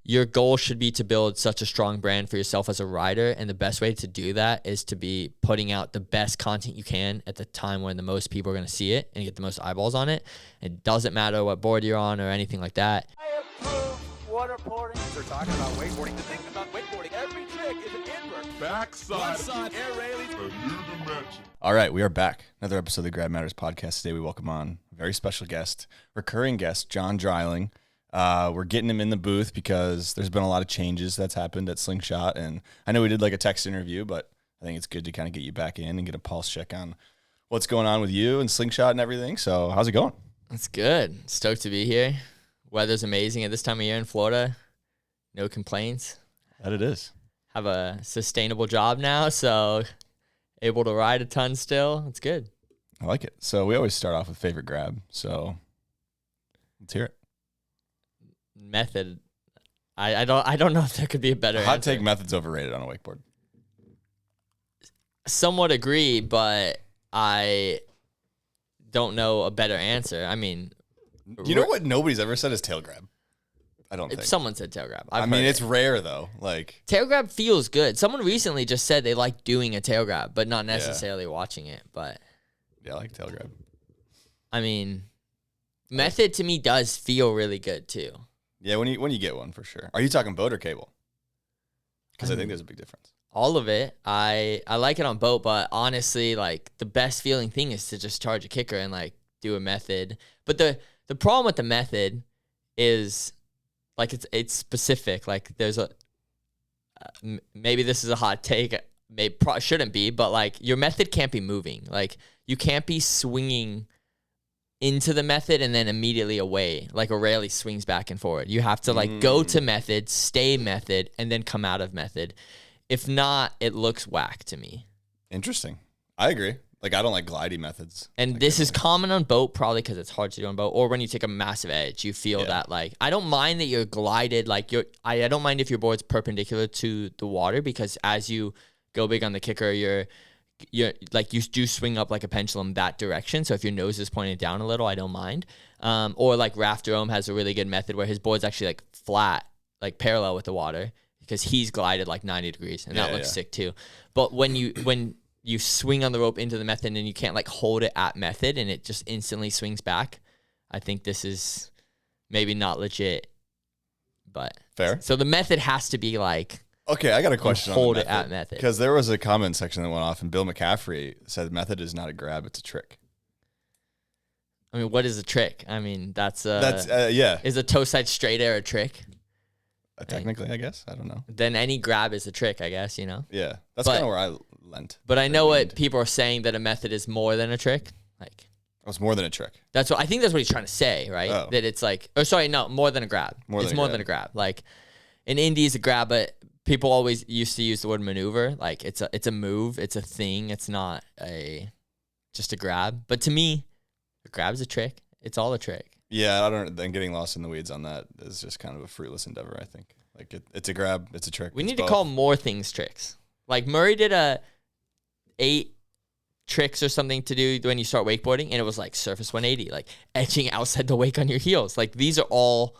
your goal should be to build such a strong brand for yourself as a rider. And the best way to do that is to be putting out the best content you can at the time when the most people are going to see it and get the most eyeballs on it. It doesn't matter what board you're on or anything like that. I approve waterboarding. We're talking about wakeboarding. The thing about wakeboarding, every trick is an invert. Backside, air railings. a new dimension. All right, we are back. Another episode of the Grab Matters podcast. Today we welcome on a very special guest, recurring guest, John Dreiling. We're getting him in the booth because there's been a lot of changes that's happened at Slingshot, and I know we did like a text interview, but I think it's good to kind of get you back in and get a pulse check on what's going on with you and Slingshot and everything. So how's it going? It's good. Stoked to be here. Weather's amazing at this time of year in Florida. No complaints. That it is. Have a sustainable job now, so able to ride a ton still. It's good. I like it. So we always start off with favorite grab. So let's hear it. Method. I don't know if there could be a better Hot answer. take: method's overrated on a wakeboard. Somewhat agree, but I don't know a better answer. I mean, You know what nobody's ever said is tail grab? I don't if think. someone said tail grab. I mean, it's rare though. Like tail grab feels good. Someone recently just said they like doing a tail grab, but not necessarily watching it. But yeah, I like tail grab. I mean, method to me does feel really good too. Yeah, when you get one for sure. Are you talking boat or cable? Because I think there's a big difference. All of it. I like it on boat, but honestly, like the best feeling thing is to just charge a kicker and like do a method. But the problem with the method is like it's specific. Like there's a maybe this is a hot take. Maybe shouldn't be, but like your method can't be moving. Like you can't be swinging into the method and then immediately away. Like a rarely swings back and forward. You have to like go to method, stay method, and then come out of method. If not, it looks whack to me. Interesting. I agree. Like I don't like glidey methods. And like this is common on boat probably because it's hard to do on boat, or when you take a massive edge, you feel Yeah. that like I don't mind that you're glided, like I don't mind if your board's perpendicular to the water, because as you go big on the kicker, you're like you do swing up like a pendulum that direction. So if your nose is pointed down a little, I don't mind. Or like Rafter Ohm has a really good method where his board's actually like flat, like parallel with the water, because he's glided like 90 degrees, and that looks sick too. But when you swing on the rope into the method and you can't like hold it at method and it just instantly swings back, I think this is maybe not legit. But fair. So the method has to be like, Okay, I got a question hold on it at method. Because there was a comment section that went off, and Bill McCaffrey said method is not a grab, it's a trick. I mean, what is a trick? I mean, that's yeah. Is a toe side straight air a trick? Technically, I guess. I don't know. Then any grab is a trick, I guess, you know? Yeah, that's kind of where I lent. But I know what people are saying, that a method is more than a trick. Like, It's more than a trick. I think that's what he's trying to say, right? Oh. That it's like, more than a grab. It's more than a grab. Like, an indie is a grab, but people always used to use the word maneuver. Like, it's a move, it's a thing. It's not just a grab. But to me, a grab is a trick. It's all a trick. Yeah, I don't. Then getting lost in the weeds on that is just kind of a fruitless endeavor. I think. Like it's a grab, it's a trick. We it's need both. to call more things tricks. Like Murray did 8 tricks or something to do when you start wakeboarding, and it was like surface 180, like edging outside the wake on your heels. Like these are all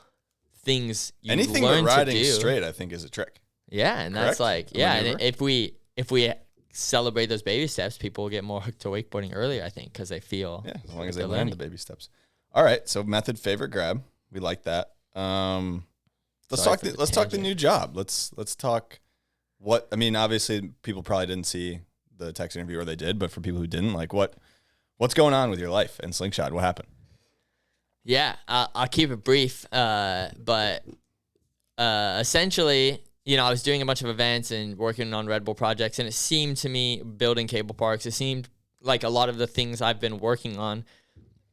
things you Anything learn but riding to do. straight, I think, is a trick. Yeah, and Correct? that's like and if we celebrate those baby steps, people will get more hooked to wakeboarding earlier, I think, because they feel As long as they they're learn learning. the baby steps. All right, so method favorite grab. We like that. Let's Sorry talk. for the Let's talk the tangent. new job. Let's talk. What I mean, obviously, people probably didn't see the text interview, or they did, but for people who didn't, like what's going on with your life and Slingshot? What happened? Yeah, I'll keep it brief, but essentially, I was doing a bunch of events and working on Red Bull projects, and it seemed to me, building cable parks, it seemed like a lot of the things I've been working on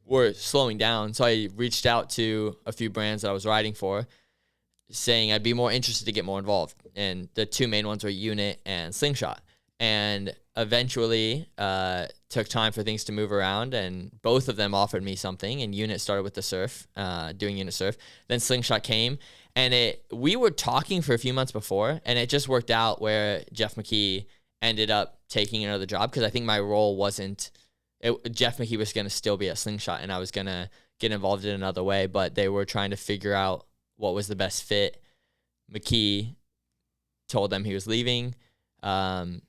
were slowing down. So I reached out to a few brands that I was riding for, saying I'd be more interested to get more involved. And the 2 main ones were Unit and Slingshot. And eventually took time for things to move around, and both of them offered me something. And Unit started with the surf, doing Unit surf. Then Slingshot came, and we were talking for a few months before, and it just worked out where Jeff McKee ended up taking another job, because I think my role wasn't Jeff McKee was going to still be at Slingshot, and I was going to get involved in another way, but they were trying to figure out what was the best fit McKee told them he was leaving.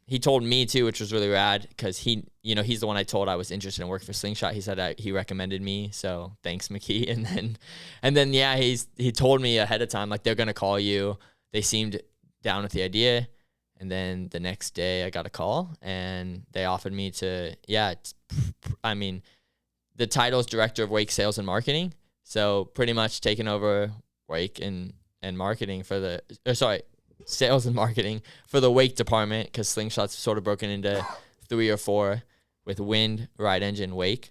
He told me too, which was really rad because he's the one I told I was interested in working for Slingshot. He said he recommended me, so thanks, McKee. And then yeah, he told me ahead of time, like, they're gonna call you. They seemed down with the idea, and then the next day I got a call and they offered me to the title is Director of Wake Sales and Marketing, so pretty much taking over Wake and marketing sales and marketing for the Wake department, because Slingshot's sort of broken into 3 or 4 with wind, ride engine, Wake.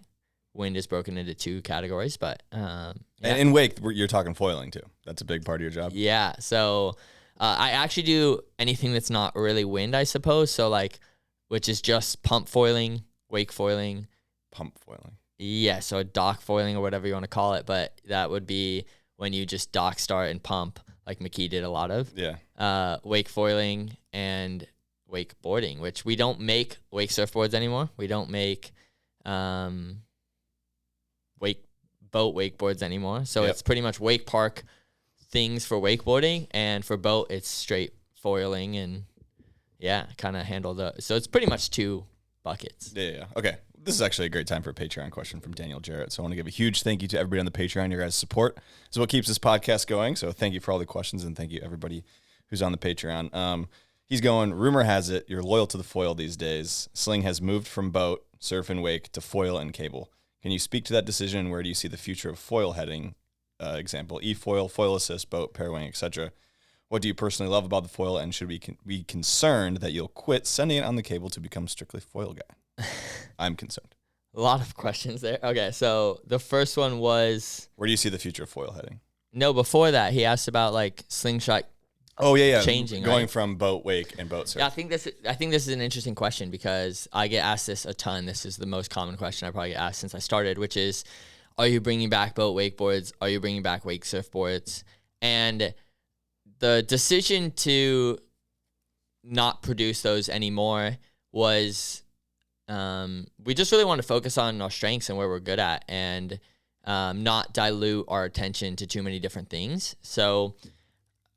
Wind is broken into 2 categories, but And in Wake, you're talking foiling too. That's a big part of your job. Yeah, so I actually do anything that's not really wind, I suppose. So which is just pump foiling, wake foiling. Pump foiling. Yeah, so dock foiling or whatever you want to call it, but that would be when you just dock, start, and pump, like McKee did a lot of. Yeah. Wake foiling and wakeboarding, which we don't make wake surfboards anymore. We don't make boat wakeboards anymore. So It's pretty much wake park things for wakeboarding, and for boat it's straight foiling, and kind of handle so it's pretty much 2 buckets. Yeah. Okay. This is actually a great time for a Patreon question from Daniel Jarrett. So I want to give a huge thank you to everybody on the Patreon. Your guys' support is what keeps this podcast going. So thank you for all the questions, and thank you everybody who's on the Patreon. He's going, rumor has it you're loyal to the foil these days. Sling has moved from boat, surf, and wake to foil and cable. Can you speak to that decision? Where do you see the future of foil heading? Example, e-foil, foil assist, boat, pair wing, etc. What do you personally love about the foil, and should we be concerned that you'll quit sending it on the cable to become strictly foil guy? I'm concerned. A lot of questions there. Okay, so the first one was, where do you see the future of foil heading? No, before that, he asked about Slingshot. Oh yeah, changing, going right? From boat, wake, and boat surf. Yeah, I think this is an interesting question because I get asked this a ton. This is the most common question I probably get asked since I started, which is, are you bringing back boat wakeboards? Are you bringing back wake surfboards? And the decision to not produce those anymore was, we just really want to focus on our strengths and where we're good at, and not dilute our attention to too many different things. So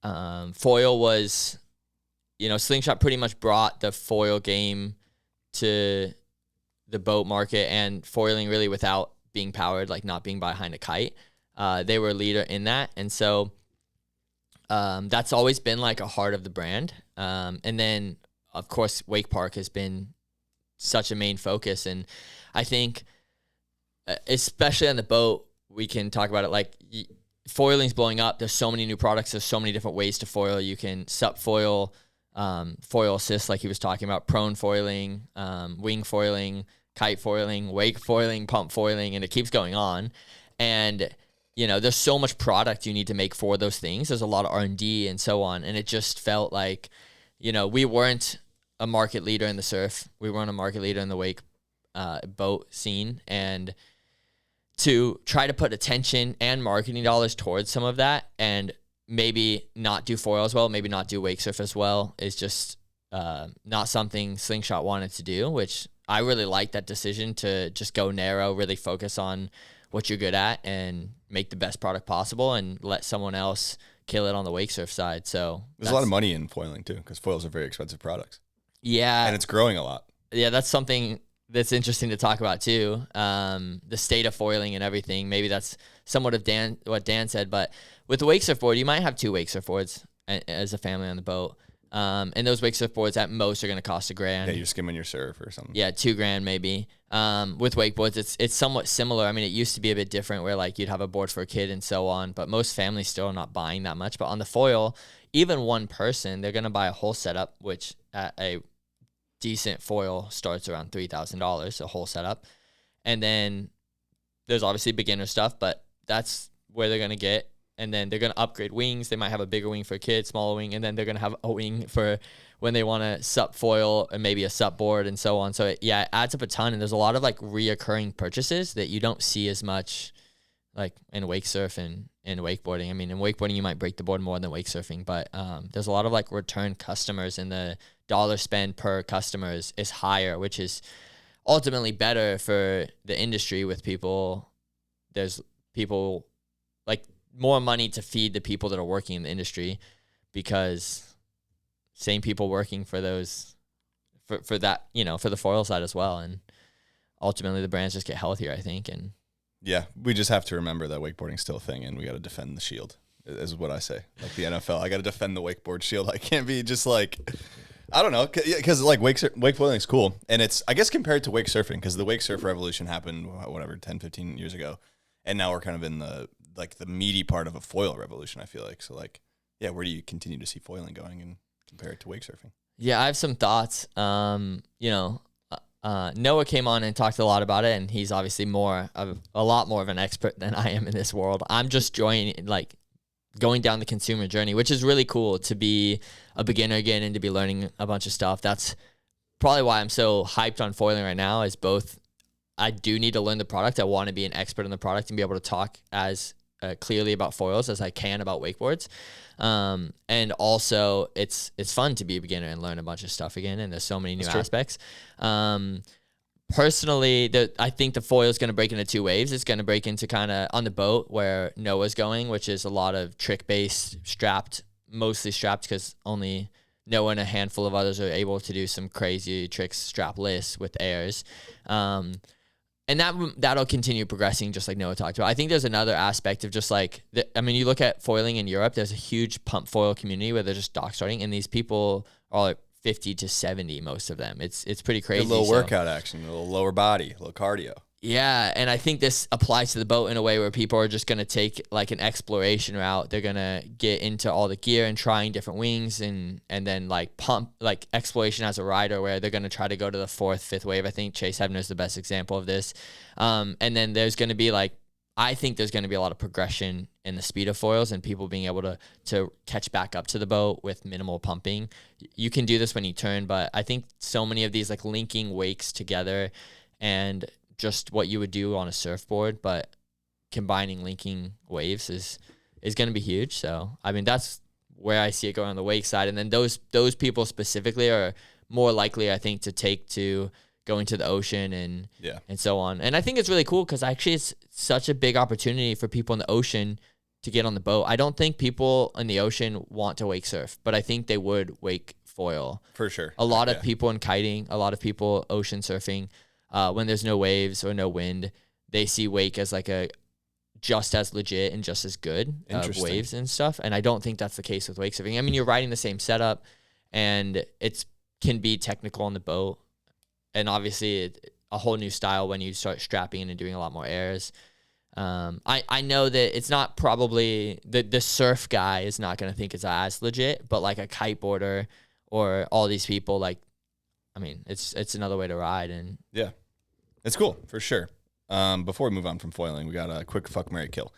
foil was, Slingshot pretty much brought the foil game to the boat market, and foiling really without being powered, not being behind a kite. They were a leader in that. And so that's always been a heart of the brand. And then, of course, Wake Park has been such a main focus. And I think, especially on the boat, we can talk about it foiling's blowing up. There's so many new products. There's so many different ways to foil. You can sup foil, foil assist, like he was talking about, prone foiling, wing foiling, kite foiling, wake foiling, pump foiling, and it keeps going on. And, there's so much product you need to make for those things. There's a lot of R&D and so on. And it just felt like, we weren't a market leader in the surf. We weren't a market leader in the wake boat scene. And to try to put attention and marketing dollars towards some of that, and maybe not do foil as well, maybe not do wake surf as well, is just not something Slingshot wanted to do, which I really like that decision to just go narrow, really focus on what you're good at and make the best product possible, and let someone else kill it on the wake surf side. So there's a lot of money in foiling too, because foils are very expensive products. Yeah. And it's growing a lot. Yeah, that's something that's interesting to talk about too. The state of foiling and everything. Maybe that's somewhat of what Dan said, but with the wake surfboard, you might have 2 wake surfboards as a family on the boat. And those wake surfboards at most are going to cost $1,000. Yeah, you're skimming your surf or something. Yeah, $2,000 maybe. With wakeboards, it's somewhat similar. I mean, it used to be a bit different where you'd have a board for a kid and so on, but most families still are not buying that much. But on the foil, even one person, they're going to buy a whole setup, which at a decent foil starts around $3,000, a whole setup. And then there's obviously beginner stuff, but that's where they're going to get. And then they're going to upgrade wings. They might have a bigger wing for a kid, smaller wing, and then they're going to have a wing for when they want to sup foil and maybe a sup board and so on. So it adds up a ton, and there's a lot of reoccurring purchases that you don't see as much in wake surf and wakeboarding. I mean, in wakeboarding you might break the board more than wake surfing, but there's a lot of return customers, and the dollar spend per customers is higher, which is ultimately better for the industry. With people, there's people more money to feed the people that are working in the industry. because same people working for those, for that, for the foil side as well. And ultimately the brands just get healthier, I think. And yeah, we just have to remember that wakeboarding's still a thing, and we got to defend the shield, is what I say. Like the NFL, I got to defend the wakeboard shield. I can't be just like, I don't know, because like wakeboarding is cool. And it's, I guess, compared to wake surfing, because the wake surf revolution happened, whatever, 10, 15 years ago. And now we're kind of in the meaty part of a foil revolution, I feel like. So like, yeah, where do you continue to see foiling going and compare it to wake surfing? Yeah, I have some thoughts. Noah came on and talked a lot about it, and he's obviously a lot more of an expert than I am in this world. I'm just going down the consumer journey, which is really cool to be a beginner again and to be learning a bunch of stuff. That's probably why I'm so hyped on foiling right now, is both I do need to learn the product. I want to be an expert in the product and be able to talk as clearly about foils as I can about wakeboards. And also it's fun to be a beginner and learn a bunch of stuff again. And there's so many new aspects. Personally, I think the foil is going to break into two waves. It's going to break into kind of on the boat where Noah's going, which is a lot of trick-based, mostly strapped, because only Noah and a handful of others are able to do some crazy tricks strapless with airs. And that'll continue progressing, just like Noah talked about. I think there's another aspect of just like, you look at foiling in Europe, there's a huge pump foil community where they're just dock starting, and these people are like 50 to 70, most of them. It's pretty crazy. A little workout action, a little lower body, a little cardio. Yeah, and I think this applies to the boat in a way where people are just going to take like an exploration route. They're going to get into all the gear and trying different wings, and then like pump, like exploration as a rider, where they're going to try to go to the fourth, fifth wave. I think Chase Hebner is the best example of this. And then there's going to be I think there's going to be a lot of progression in the speed of foils and people being able to catch back up to the boat with minimal pumping. You can do this when you turn, but I think so many of these like linking wakes together and just what you would do on a surfboard, but combining linking waves is going to be huge. So, that's where I see it going on the wake side. And then those people specifically are more likely, I think, to take to going to the ocean and so on. And I think it's really cool because actually it's such a big opportunity for people in the ocean to get on the boat. I don't think people in the ocean want to wake surf, but I think they would wake foil. For sure. A lot of people in kiting, a lot of people ocean surfing, when there's no waves or no wind, they see wake as like a just as legit and just as good waves and stuff. And I don't think that's the case with wake surfing. You're riding the same setup, and it can be technical on the boat. And obviously a whole new style when you start strapping in and doing a lot more airs. I know that it's not probably the surf guy is not going to think it's as legit, but like a kiteboarder or all these people, it's another way to ride. And yeah, it's cool for sure. Before we move on from foiling, we got a quick fuck, marry, kill.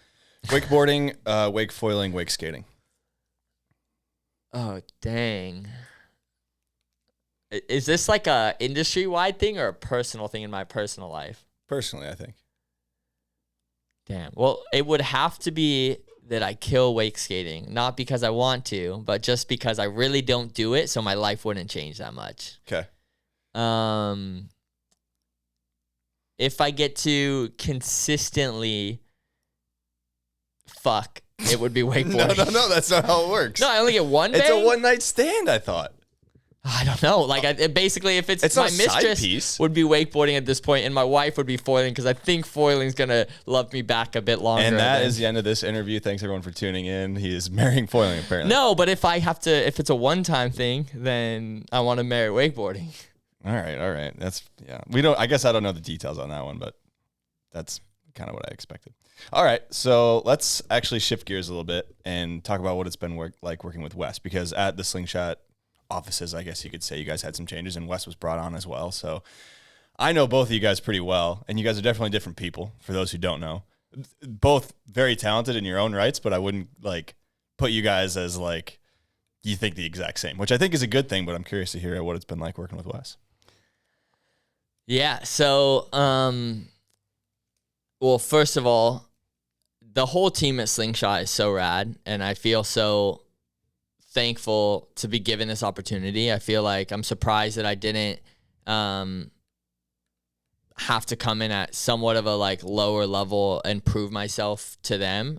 Wakeboarding, wake foiling, wake skating. Oh, dang. Is this like a industry-wide thing or a personal thing in my personal life? Personally, I think. Damn. Well, it would have to be that I kill wake skating, not because I want to, but just because I really don't do it, so my life wouldn't change that much. Okay. If I get to consistently fuck, it would be wakeboarding. No, that's not how it works. No, I only get one bang? It's a one-night stand, I thought. I don't know. Basically, if it's my not a side mistress piece. would be wakeboarding at this point, and my wife would be foiling, because I think foiling's gonna love me back a bit longer. And that is the end of this interview. Thanks everyone for tuning in. He is marrying foiling apparently. No, but if it's a one-time thing, then I want to marry wakeboarding. All right. I guess I don't know the details on that one, but that's kind of what I expected. All right, so let's actually shift gears a little bit and talk about what it's been like working with Wes, because at the Slingshot offices, I guess you could say, you guys had some changes, and Wes was brought on as well. So I know both of you guys pretty well, and you guys are definitely different people, for those who don't know. Both very talented in your own rights, but I wouldn't put you guys as you think the exact same, which I think is a good thing, but I'm curious to hear what it's been like working with Wes. Yeah, so well, first of all, the whole team at Slingshot is so rad, and I feel so thankful to be given this opportunity. I feel like I'm surprised that I didn't have to come in at somewhat of a lower level and prove myself to them.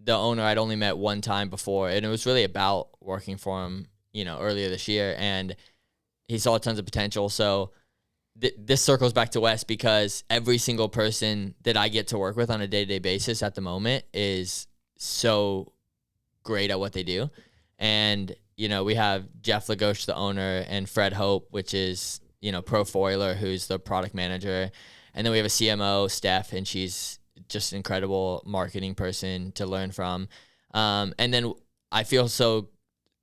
the owner I'd only met one time before, and it was really about working for him, earlier this year, and he saw tons of potential. So this circles back to Wes, because every single person that I get to work with on a day-to-day basis at the moment is so great at what they do. And, we have Jeff Lagoche, the owner, and Fred Hope, which is, pro foiler, who's the product manager. And then we have a CMO, Steph, and she's just an incredible marketing person to learn from. And then I feel so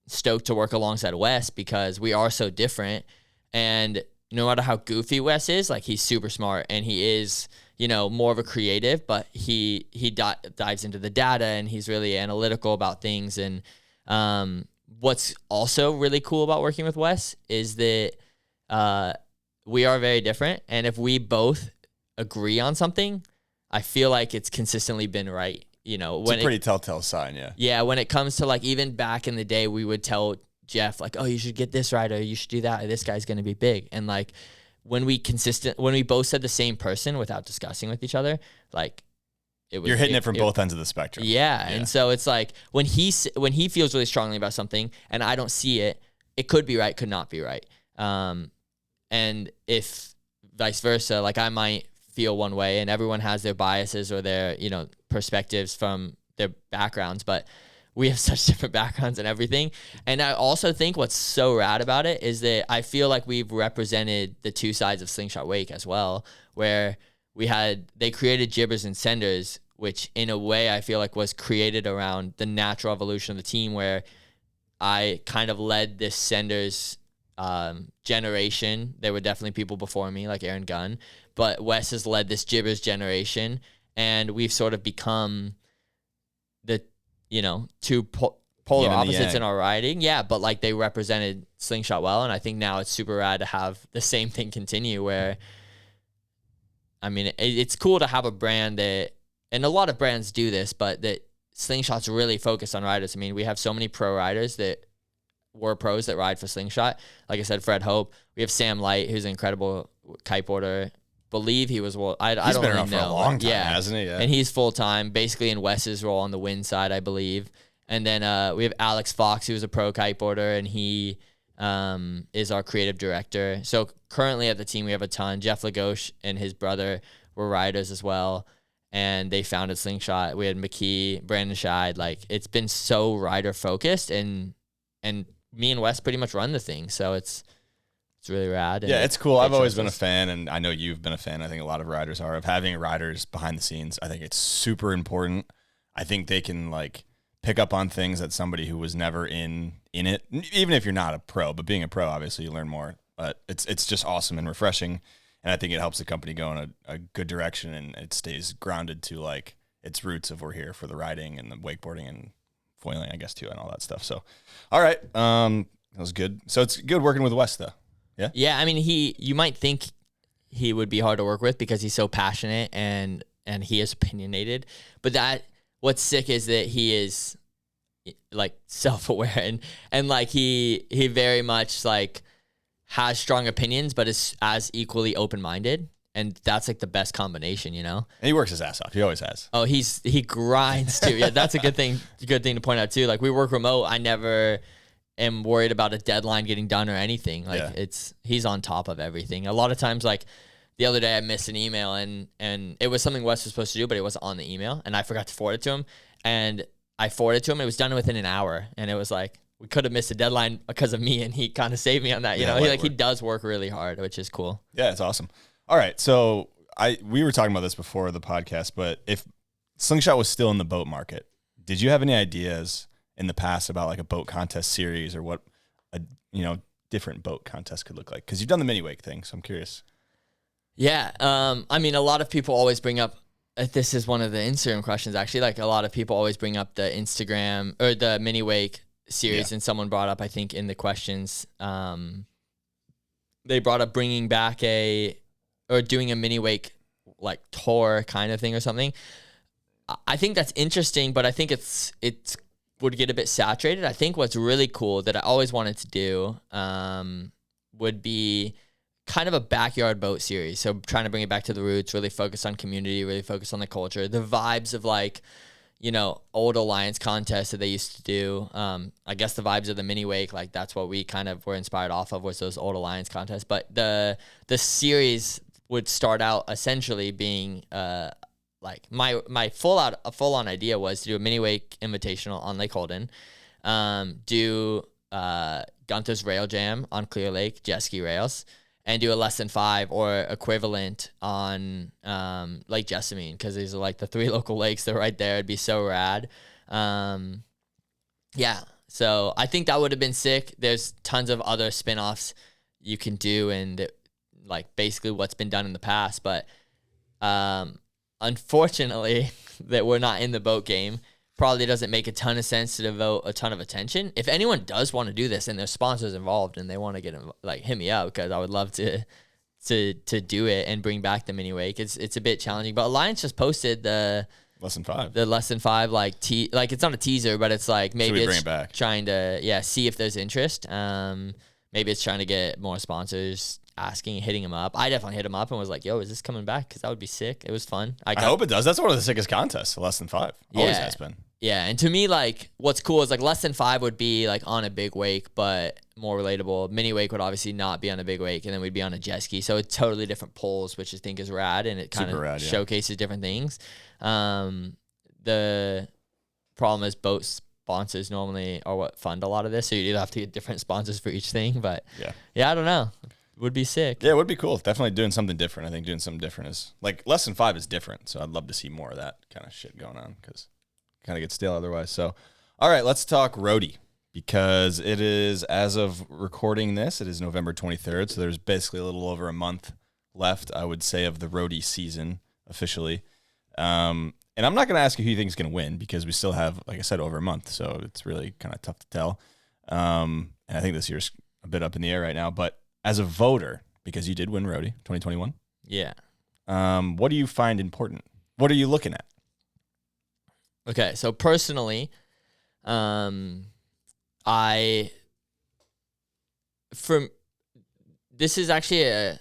stoked to work alongside Wes because we are so different. And no matter how goofy Wes is, like, he's super smart, and he is, more of a creative, but he dives into the data, and he's really analytical about things. And what's also really cool about working with Wes is that we are very different. And if we both agree on something, I feel like it's consistently been right. It's a pretty telltale sign, yeah. Yeah, when it comes to, like, even back in the day, we would tell Jeff, like, oh, you should get this right, or you should do that, or this guy's going to be big. And, like, when we both said the same person without discussing with each other, like, you're hitting it from both ends of the spectrum. Yeah. And so it's like when he feels really strongly about something and I don't see it, it could be right, could not be right. And if vice versa, like, I might feel one way, and everyone has their biases or their, perspectives from their backgrounds, but we have such different backgrounds and everything. And I also think what's so rad about it is that I feel like we've represented the two sides of Slingshot Wake as well, where they created jibbers and senders, which in a way I feel like was created around the natural evolution of the team, where I kind of led this senders generation. There were definitely people before me, like Aaron Gunn, but Wes has led this jibbers generation, and we've sort of become the, two polar opposites in our riding. Yeah, but, like, they represented Slingshot well, and I think now it's super rad to have the same thing continue, where, I mean, it's cool to have a brand that, and a lot of brands do this, but that Slingshot's really focused on riders. I mean, we have so many pro riders that were pros that ride for Slingshot. Like I said, Fred Hope. We have Sam Light, who's an incredible kiteboarder. Believe he was, well, I don't really know. He's been around for a long time, hasn't he? Yeah. And he's full-time, basically in Wes's role on the wind side, I believe. And then we have Alex Fox, who's a pro kiteboarder, and he is our creative director. So currently at the team, we have a ton. Jeff Lagoche and his brother were riders as well, and they founded Slingshot. We had McKee, Brandon Scheid. Like, it's been so rider-focused, and me and Wes pretty much run the thing, so it's really rad. Yeah, it's cool. I've always been a fan, and I know you've been a fan. I think a lot of riders are, of having riders behind the scenes. I think it's super important. I think they can, like, pick up on things that somebody who was never in it, even if you're not a pro, but being a pro, obviously you learn more. But it's just awesome and refreshing, and I think it helps the company go in a good direction, and it stays grounded to, like, its roots of we're here for the riding and the wakeboarding and foiling, I guess, too, and all that stuff. So, all right, that was good. So it's good working with Wes, though. Yeah. Yeah. I mean, you might think he would be hard to work with because he's so passionate and he is opinionated, but what's sick is that he is, like, self-aware and like he very much, like, has strong opinions, but is as equally open-minded. And that's, like, the best combination, And he works his ass off. He always has. Oh, he grinds too. Yeah. That's a good thing to point out too. Like, we work remote. I never am worried about a deadline getting done or anything. Like, he's on top of everything. A lot of times, like, the other day I missed an email and it was something Wes was supposed to do, but it wasn't on the email, and I forgot to forward it to him, and I forwarded it to him. It was done within an hour, and it was like, we could have missed a deadline because of me, and he kind of saved me on that. He does work really hard, which is cool. Yeah, it's awesome. All right, so we were talking about this before the podcast, but if Slingshot was still in the boat market, did you have any ideas in the past about, like, a boat contest series or what a different boat contest could look like? Because you've done the mini wake thing, so I'm curious. Yeah, I mean, a lot of people always bring up. This is one of the Instagram questions, actually. Like, a lot of people always bring up the Instagram or the mini wake series, and someone brought up, I think, in the questions, they brought up bringing back or doing a mini wake, like, tour kind of thing or something. I think that's interesting, but I think it would get a bit saturated. I think what's really cool that I always wanted to do would be kind of a backyard boat series. So trying to bring it back to the roots, really focus on community, really focus on the culture, the vibes of, like, old Alliance contests that they used to do. I guess the vibes of the mini wake, like that's what we kind of were inspired off of, was those old Alliance contests. But the series would start out essentially being like my full on idea was to do a mini wake invitational on Lake Holden, do Gunther's Rail Jam on Clear Lake jet ski rails, and do a less than 5 or equivalent on Lake Jessamine, because these are like the 3 local lakes. They're right there. It'd be so rad. Yeah, so I think that would have been sick. There's tons of other spin-offs you can do, and like basically what's been done in the past. But unfortunately, that we're not in the boat game. Probably doesn't make a ton of sense to devote a ton of attention. If anyone does want to do this and there's sponsors involved and they want to get like hit me up, because I would love to do it and bring back the mini wake. It's a bit challenging, but Alliance just posted the Lesson 5. The Lesson 5 like it's not a teaser, but it's like maybe bring it's it back? Trying to see if there's interest. Maybe it's trying to get more sponsors hitting him up. I definitely hit him up and was like, yo, is this coming back? Because that would be sick. It was fun. I hope it does. That's one of the sickest contests, Lesson 5. Always has been. Yeah, and to me, like, what's cool is, like, less than 5 would be, like, on a big wake, but more relatable. Mini wake would obviously not be on a big wake, and then we'd be on a jet ski. So it's totally different poles, which I think is rad, and it kind of showcases different things. The problem is boat sponsors normally are what fund a lot of this, so you'd either have to get different sponsors for each thing, but, yeah, I don't know. Would be sick. Yeah, it would be cool. Definitely doing something different. I think doing something different is, like, Lesson 5 is different, so I'd love to see more of that kind of shit going on, because kind of get stale otherwise. So, all right, let's talk ROTY, because it is, as of recording this, it is November 23rd. So there's basically a little over a month left, I would say, of the ROTY season officially. And I'm not going to ask you who you think is going to win, because we still have, like I said, over a month. So it's really kind of tough to tell. And I think this year's a bit up in the air right now. But as a voter, because you did win ROTY 2021. Yeah. What do you find important? What are you looking at? Okay, so personally, this is actually a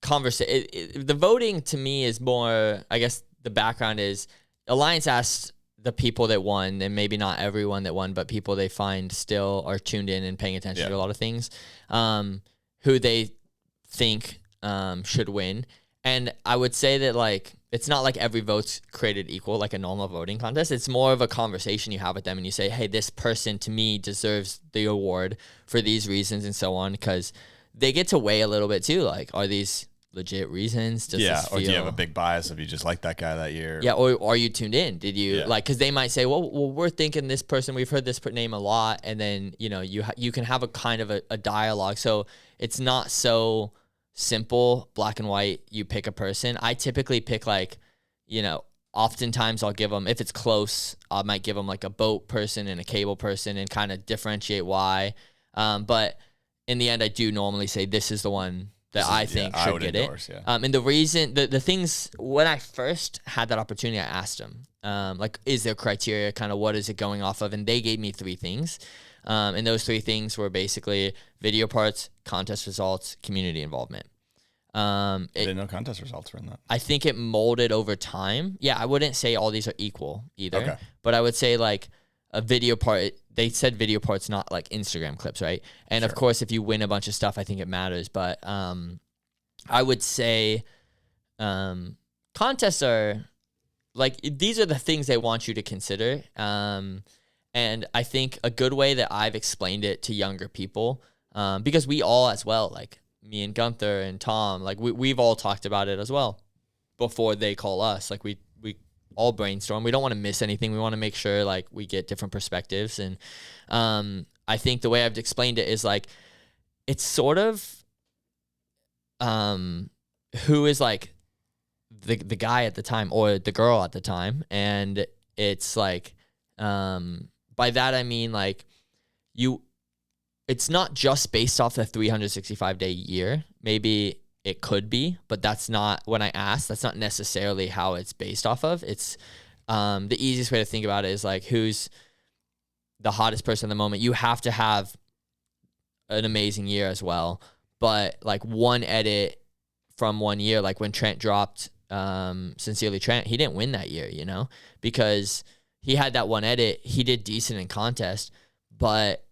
conversation. The voting to me is more, I guess the background is Alliance asked the people that won, and maybe not everyone that won, but people they find still are tuned in and paying attention to a lot of things, who they think should win. And I would say that, like, it's not like every vote's created equal, like a normal voting contest. It's more of a conversation you have with them, and you say, hey, this person to me deserves the award for these reasons and so on, because they get to weigh a little bit too. Like, are these legit reasons? Does this feel... or do you have a big bias if you just like that guy that year? Yeah, or are you tuned in? Did you, like, because they might say, well, we're thinking this person, we've heard this name a lot, and then, you can have a kind of a dialogue. So it's not so simple, black and white, you pick a person. I typically pick, like, oftentimes I'll give them, if it's close, I might give them like a boat person and a cable person and kind of differentiate why. But in the end, I do normally say this is the one that I think should get it. And the reason, the things, when I first had that opportunity, I asked them, like, is there criteria, kind of what is it going off of? And they gave me 3 things. And those 3 things were basically video parts, contest results, community involvement. I didn't know contest results were in that. I think it molded over time. Yeah, I wouldn't say all these are equal either. But I would say, like, a video part, they said video parts, not like Instagram clips, right? And of course, if you win a bunch of stuff, I think it matters. But I would say contests are, like, these are the things they want you to consider. And I think a good way that I've explained it to younger people, because we all as well, like me and Gunther and Tom, like we've all talked about it as well before they call us. Like we all brainstorm. We don't want to miss anything. We want to make sure, like, we get different perspectives. And I think the way I've explained it is, like, it's sort of who is, like, the guy at the time or the girl at the time. And it's like, by that I mean, like, it's not just based off the 365-day year. Maybe it could be, but that's not, when I asked, that's not necessarily how it's based off of. It's the easiest way to think about it is, like, who's the hottest person at the moment. You have to have an amazing year as well. But, like, one edit from one year, like when Trent dropped Sincerely Trent, he didn't win that year, you know, because he had that one edit. He did decent in contest, but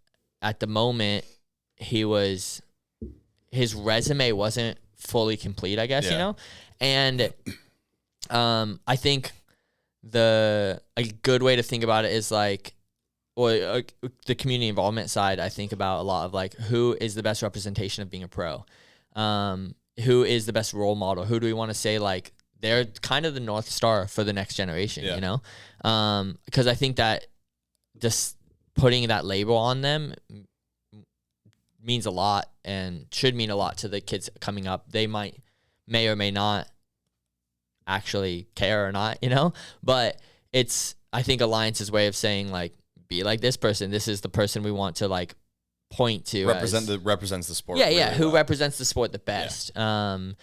at the moment, his resume wasn't fully complete, I guess, you know? And I think a good way to think about it is like, or the community involvement side, I think about a lot of like, who is the best representation of being a pro? Who is the best role model? Who do we want to say like they're kind of the North Star for the next generation, you know? Because I think that just putting that label on them means a lot and should mean a lot to the kids coming up. They may or may not actually care or not, you know? But it's, I think, Alliance's way of saying like, be like this person. This is the person we want to like point to. Represents the sport. Yeah, really yeah. Who well. represents the sport the best. And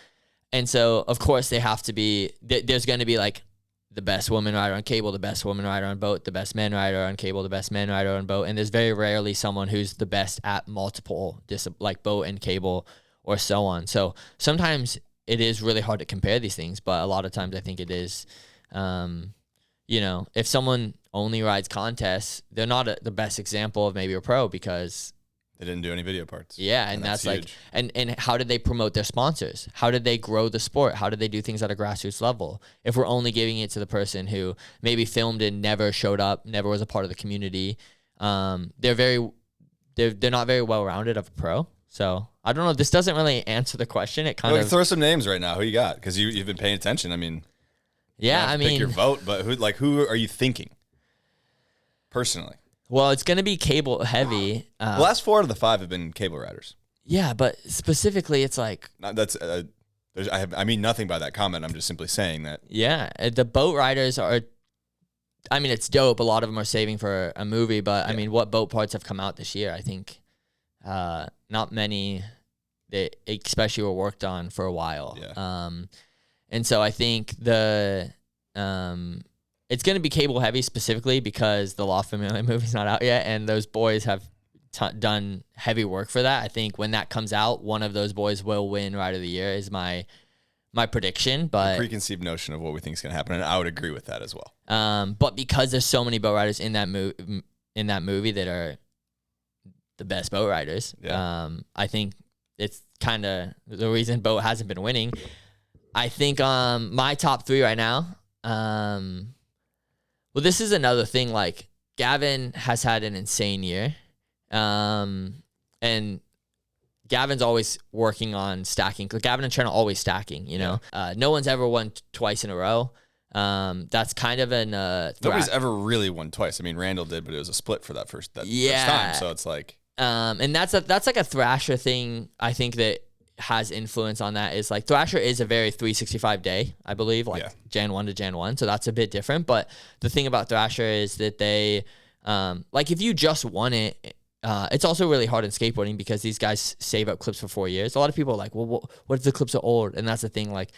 so, of course, they have to be, there's going to be like the best woman rider on cable, the best woman rider on boat, the best man rider on cable, the best man rider on boat. And there's very rarely someone who's the best at multiple, like boat and cable or so on. So sometimes it is really hard to compare these things, but a lot of times I think it is, you know, if someone only rides contests, they're not the best example of maybe a pro because they didn't do any video parts. Yeah, and that's like, and how did they promote their sponsors? How did they grow the sport? How did they do things at a grassroots level? If we're only giving it to the person who maybe filmed and never showed up, never was a part of the community, they're not very well rounded of a pro. So I don't know. This doesn't really answer the question. It kind of throw some names right now. Who you got? Because you've been paying attention. I mean, yeah, I mean, pick your vote, but who are you thinking personally? Well, it's going to be cable heavy. The last 4 out of the 5 have been cable riders. Yeah, but specifically, it's like I mean nothing by that comment. I'm just simply saying that. Yeah, the boat riders are. I mean, it's dope. A lot of them are saving for a movie, but I mean, what boat parts have come out this year? I think not many that especially were worked on for a while. Yeah. And so I think it's going to be cable heavy specifically because the La Familia movie's not out yet, and those boys have done heavy work for that. I think when that comes out, one of those boys will win Rider of the Year is my prediction. But a preconceived notion of what we think is going to happen, and I would agree with that as well. But because there's so many boat riders in that movie that are the best boat riders, I think it's kind of the reason boat hasn't been winning. I think my top 3 right now. Well, this is another thing. Like Gavin has had an insane year, and Gavin's always working on stacking. Gavin and Trent are always stacking. You know, no one's ever won twice in a row. That's kind of an nobody's ever really won twice. I mean, Randall did, but it was a split for that first time. So it's like, and that's like a Thrasher thing. I think that has influence on that is like Thrasher is a very 365 day, I believe, like Jan 1 to Jan 1. So that's a bit different. But the thing about Thrasher is that they, like if you just won it, it's also really hard in skateboarding because these guys save up clips for 4 years. A lot of people are like, well, what if the clips are old? And that's the thing. Like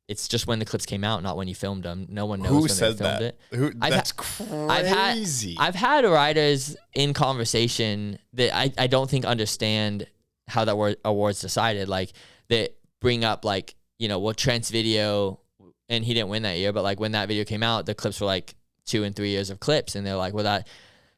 it's just when the clips came out, not when you filmed them. No one knows when they filmed it. That's crazy. I've had riders in conversation that I don't think understand how that award's decided, like that bring up like, you know, well, Trent's video, and he didn't win that year, but like when that video came out, the clips were like 2 and 3 years of clips, and they're like, well,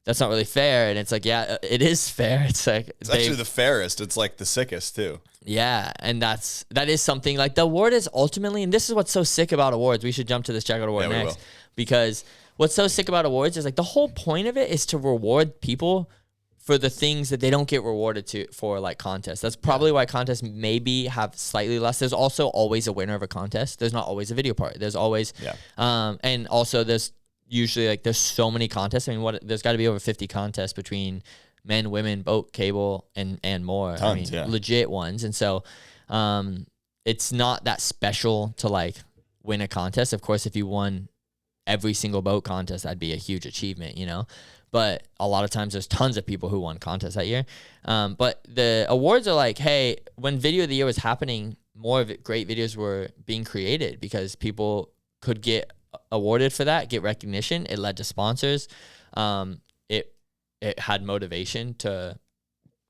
that's not really fair. And it's like, yeah, it is fair. It's like it's actually the fairest. It's like the sickest too. Yeah, and that is something like the award is ultimately, and this is what's so sick about awards. We should jump to this Checkout Award next because what's so sick about awards is like the whole point of it is to reward people for the things that they don't get rewarded for, like contests. That's probably why contests maybe have slightly less. There's also always a winner of a contest. There's not always a video part. There's always, and also there's usually like there's so many contests. I mean, there's got to be over 50 contests between men, women, boat, cable, and more. Tons, legit ones. And so, it's not that special to like win a contest. Of course, if you won every single boat contest, that'd be a huge achievement, you know. But a lot of times there's tons of people who won contests that year. But the awards are like, hey, when Video of the Year was happening, more of it, great videos were being created because people could get awarded for that, get recognition. It led to sponsors. It had motivation to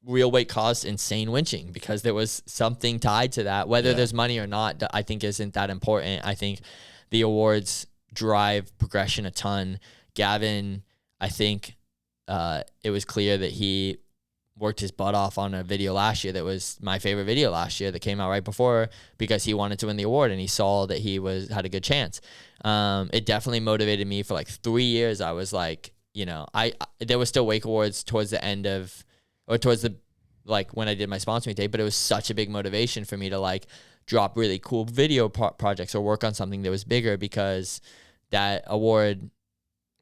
real weight caused insane winching because there was something tied to that. Whether there's money or not, I think isn't that important. I think the awards drive progression a ton. Gavin, I think it was clear that he worked his butt off on a video last year that was my favorite video last year that came out right before because he wanted to win the award and he saw that he had a good chance. It definitely motivated me for like 3 years. I was like, you know, there was still Wake Awards towards the end of, or towards the, like when I did my sponsoring tape, but it was such a big motivation for me to like drop really cool video projects or work on something that was bigger because that award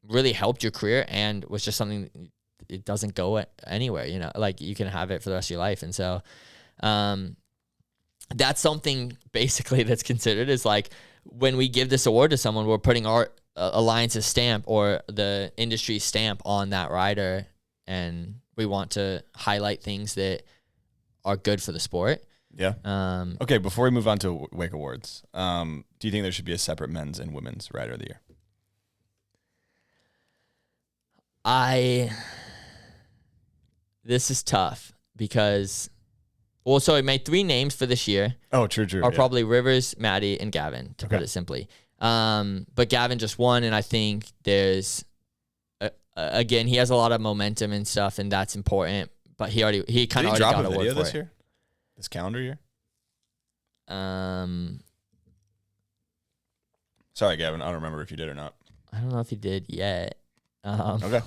really helped your career and was just something, it doesn't go anywhere, you know, like you can have it for the rest of your life. And so that's something basically that's considered is like when we give this award to someone, we're putting our alliance's stamp or the industry stamp on that rider. And we want to highlight things that are good for the sport. Yeah. Okay, before we move on to Wake Awards, do you think there should be a separate men's and women's rider of the year? This is tough because, well, so I made 3 names for this year. Oh, true. Are probably Rivers, Maddie, and Gavin, to put it simply. But Gavin just won, and I think there's, again, he has a lot of momentum and stuff, and that's important. But he kind of already got a video this year, this calendar year. Sorry, Gavin, I don't remember if you did or not. I don't know if he did yet. Okay.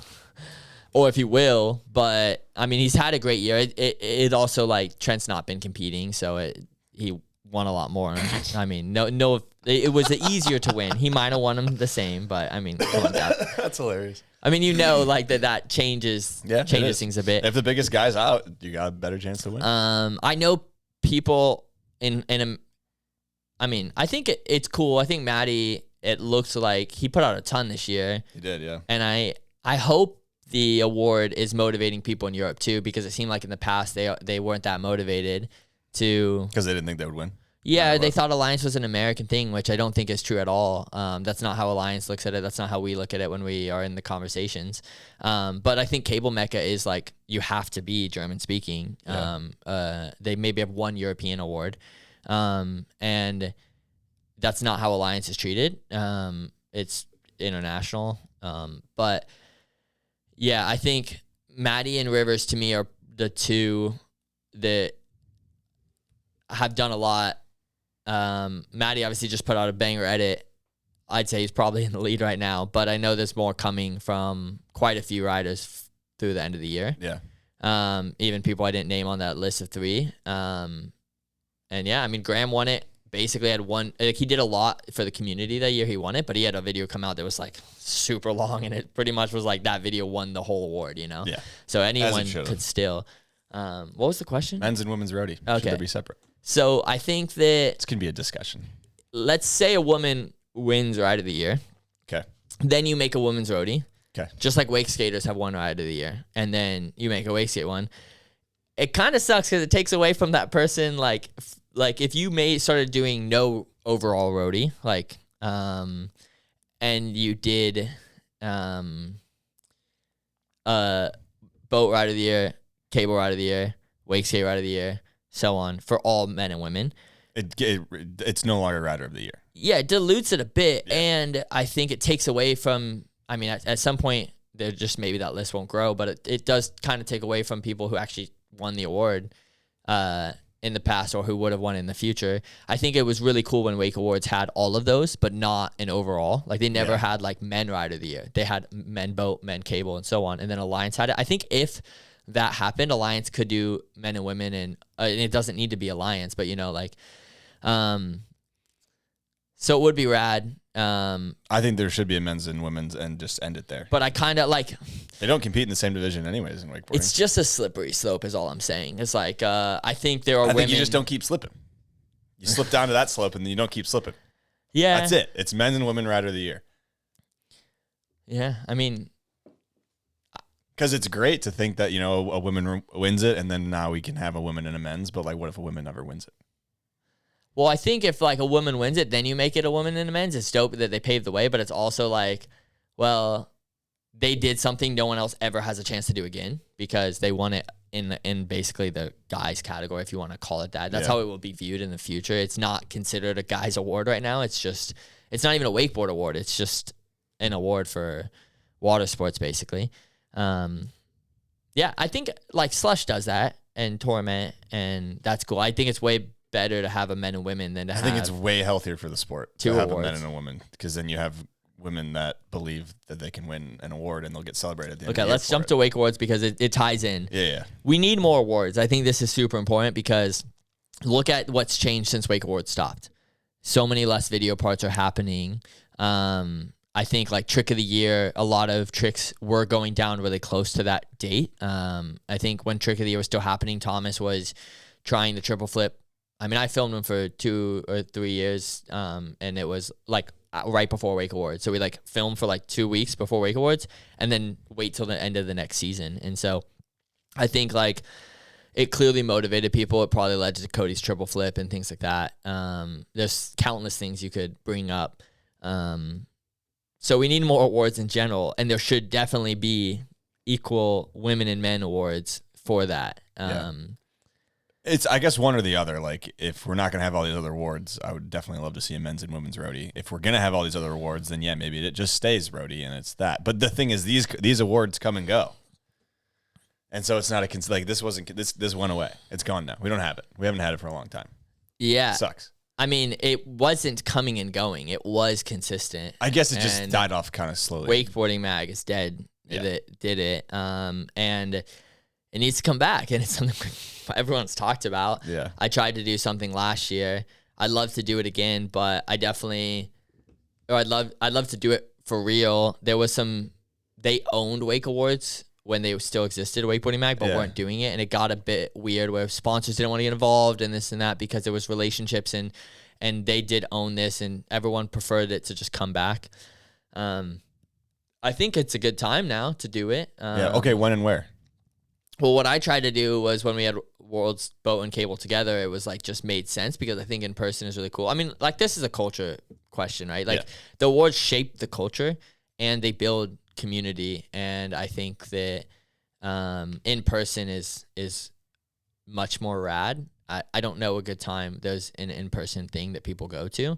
Or if he will, but I mean, he's had a great year. It also like Trent's not been competing, so he won a lot more. I mean, no, it was easier to win. He might have won them the same, but I mean, come on, That's hilarious. I mean, you know, like that changes things a bit. If the biggest guy's out, you got a better chance to win. I know people I mean, I think it's cool. I think Maddie, it looks like he put out a ton this year. He did, yeah. And I hope the award is motivating people in Europe too, because it seemed like in the past they weren't that motivated to, because they didn't think they would win. Yeah, they thought Alliance was an American thing, which I don't think is true at all. That's not how Alliance looks at it. That's not how we look at it when we are in the conversations. But I think Cable Mecca is like, you have to be German speaking. Yeah. They maybe have one European award. And that's not how Alliance is treated. It's international. But yeah, I think Maddie and Rivers to me are the two that have done a lot. Maddie obviously just put out a banger edit. I'd say he's probably in the lead right now, but I know there's more coming from quite a few riders through the end of the year. Yeah. Even people I didn't name on that list of 3. And yeah, I mean, Graham won it. Basically had one, like he did a lot for the community that year he won it, but he had a video come out that was like super long and it pretty much was like that video won the whole award, you know? Yeah. So anyone could still. What was the question? Men's and women's ROTY. Okay. Should they be separate? So I think that It's going to be a discussion. Let's say a woman wins Ride of the Year. Okay. Then you make a women's ROTY. Okay. Just like wake skaters have one Ride of the Year. And then you make a wake skate one. It kind of sucks because it takes away from that person, like if you started doing no overall ROTY, like, and you did, boat Ride of the Year, cable Ride of the Year, wake skate Ride of the Year, so on for all men and women. It's no longer Rider of the Year. Yeah, it dilutes it a bit, and I think it takes away from. I mean, at some point, there just maybe that list won't grow, but it does kind of take away from people who actually won the award in the past or who would have won in the future. I think it was really cool when Wake Awards had all of those, but not an overall. Like they never had like men Rider of the Year. They had men boat, men cable, and so on. And then Alliance had it. I think if that happened, Alliance could do men and women, and it doesn't need to be Alliance, but you know, like, so it would be rad. I think there should be a men's and women's and just end it there. But I kind of like, they don't compete in the same division anyways in wakeboarding. it's just a slippery slope is all I'm saying. It's like, I think there are women. I think you just don't keep slipping. You slip down to that slope and then you don't keep slipping. Yeah. That's it. It's men's and women Rider of the Year. Yeah. I mean, because it's great to think that, you know, a woman wins it and then now we can have a woman and a men's, but like what if a woman never wins it? well, I think if like a woman wins it, then you make it a woman and a men's. It's dope that they paved the way, but it's also like, well, they did something no one else ever has a chance to do again because they won it in basically the guys category, if you want to call it that. That's Yeah. how it will be viewed in the future. It's not considered a guys award right now. It's not even a wakeboard award. It's just an award for water sports, basically. Yeah, I think like Slush does that and Torment, and that's cool. I think it's way better to have a men and women than to have. I think it's way healthier for the sport to two have awards. a man and a woman, because then you have women that believe that they can win an award and they'll get celebrated at the end of the Okay, year let's for jump it. to Wake Awards because it ties in. Yeah. We need more awards. I think this is super important because look at what's changed since Wake Awards stopped. So many less video parts are happening. I think like trick of the year, a lot of tricks were going down really close to that date. I think when trick of the year was still happening, Thomas was trying the triple flip. I mean, I filmed him for 2 or 3 years, and it was like right before Wake Awards. So we like filmed for like 2 weeks before Wake Awards and then wait till the end of the next season. And so I think like it clearly motivated people. It probably led to Cody's triple flip and things like that. There's countless things you could bring up. So we need more awards in general, and there should definitely be equal women and men awards for that. It's, I guess, one or the other. Like, if we're not going to have all these other awards, I would definitely love to see a men's and women's ROTY. If we're going to have all these other awards, then yeah, maybe it just stays ROTY and it's that. But the thing is, these awards come and go. And so it's not like this went away. It's gone now. We don't have it. We haven't had it for a long time. Yeah. It sucks. I mean, it wasn't coming and going. It was consistent. I guess it just And died off kind of slowly. Wakeboarding Mag is dead. Yeah. That did it. And it needs to come back. And it's something everyone's talked about. Yeah. I tried to do something last year. I'd love to do it again, but I'd love to do it for real. There was they owned Wake Awards when they still existed, Wakeboarding Mag, but weren't doing it. And it got a bit weird where sponsors didn't want to get involved and this and that because there was relationships and they did own this and everyone preferred it to just come back. I think it's a good time now to do it. Okay. When and where? Well, what I tried to do was when we had World's Boat and Cable together, it was like just made sense because I think in person is really cool. I mean, like this is a culture question, right? Like the awards shape the culture and they build community, and I think that in person is much more rad. I don't know a good time there's an in-person thing that people go to.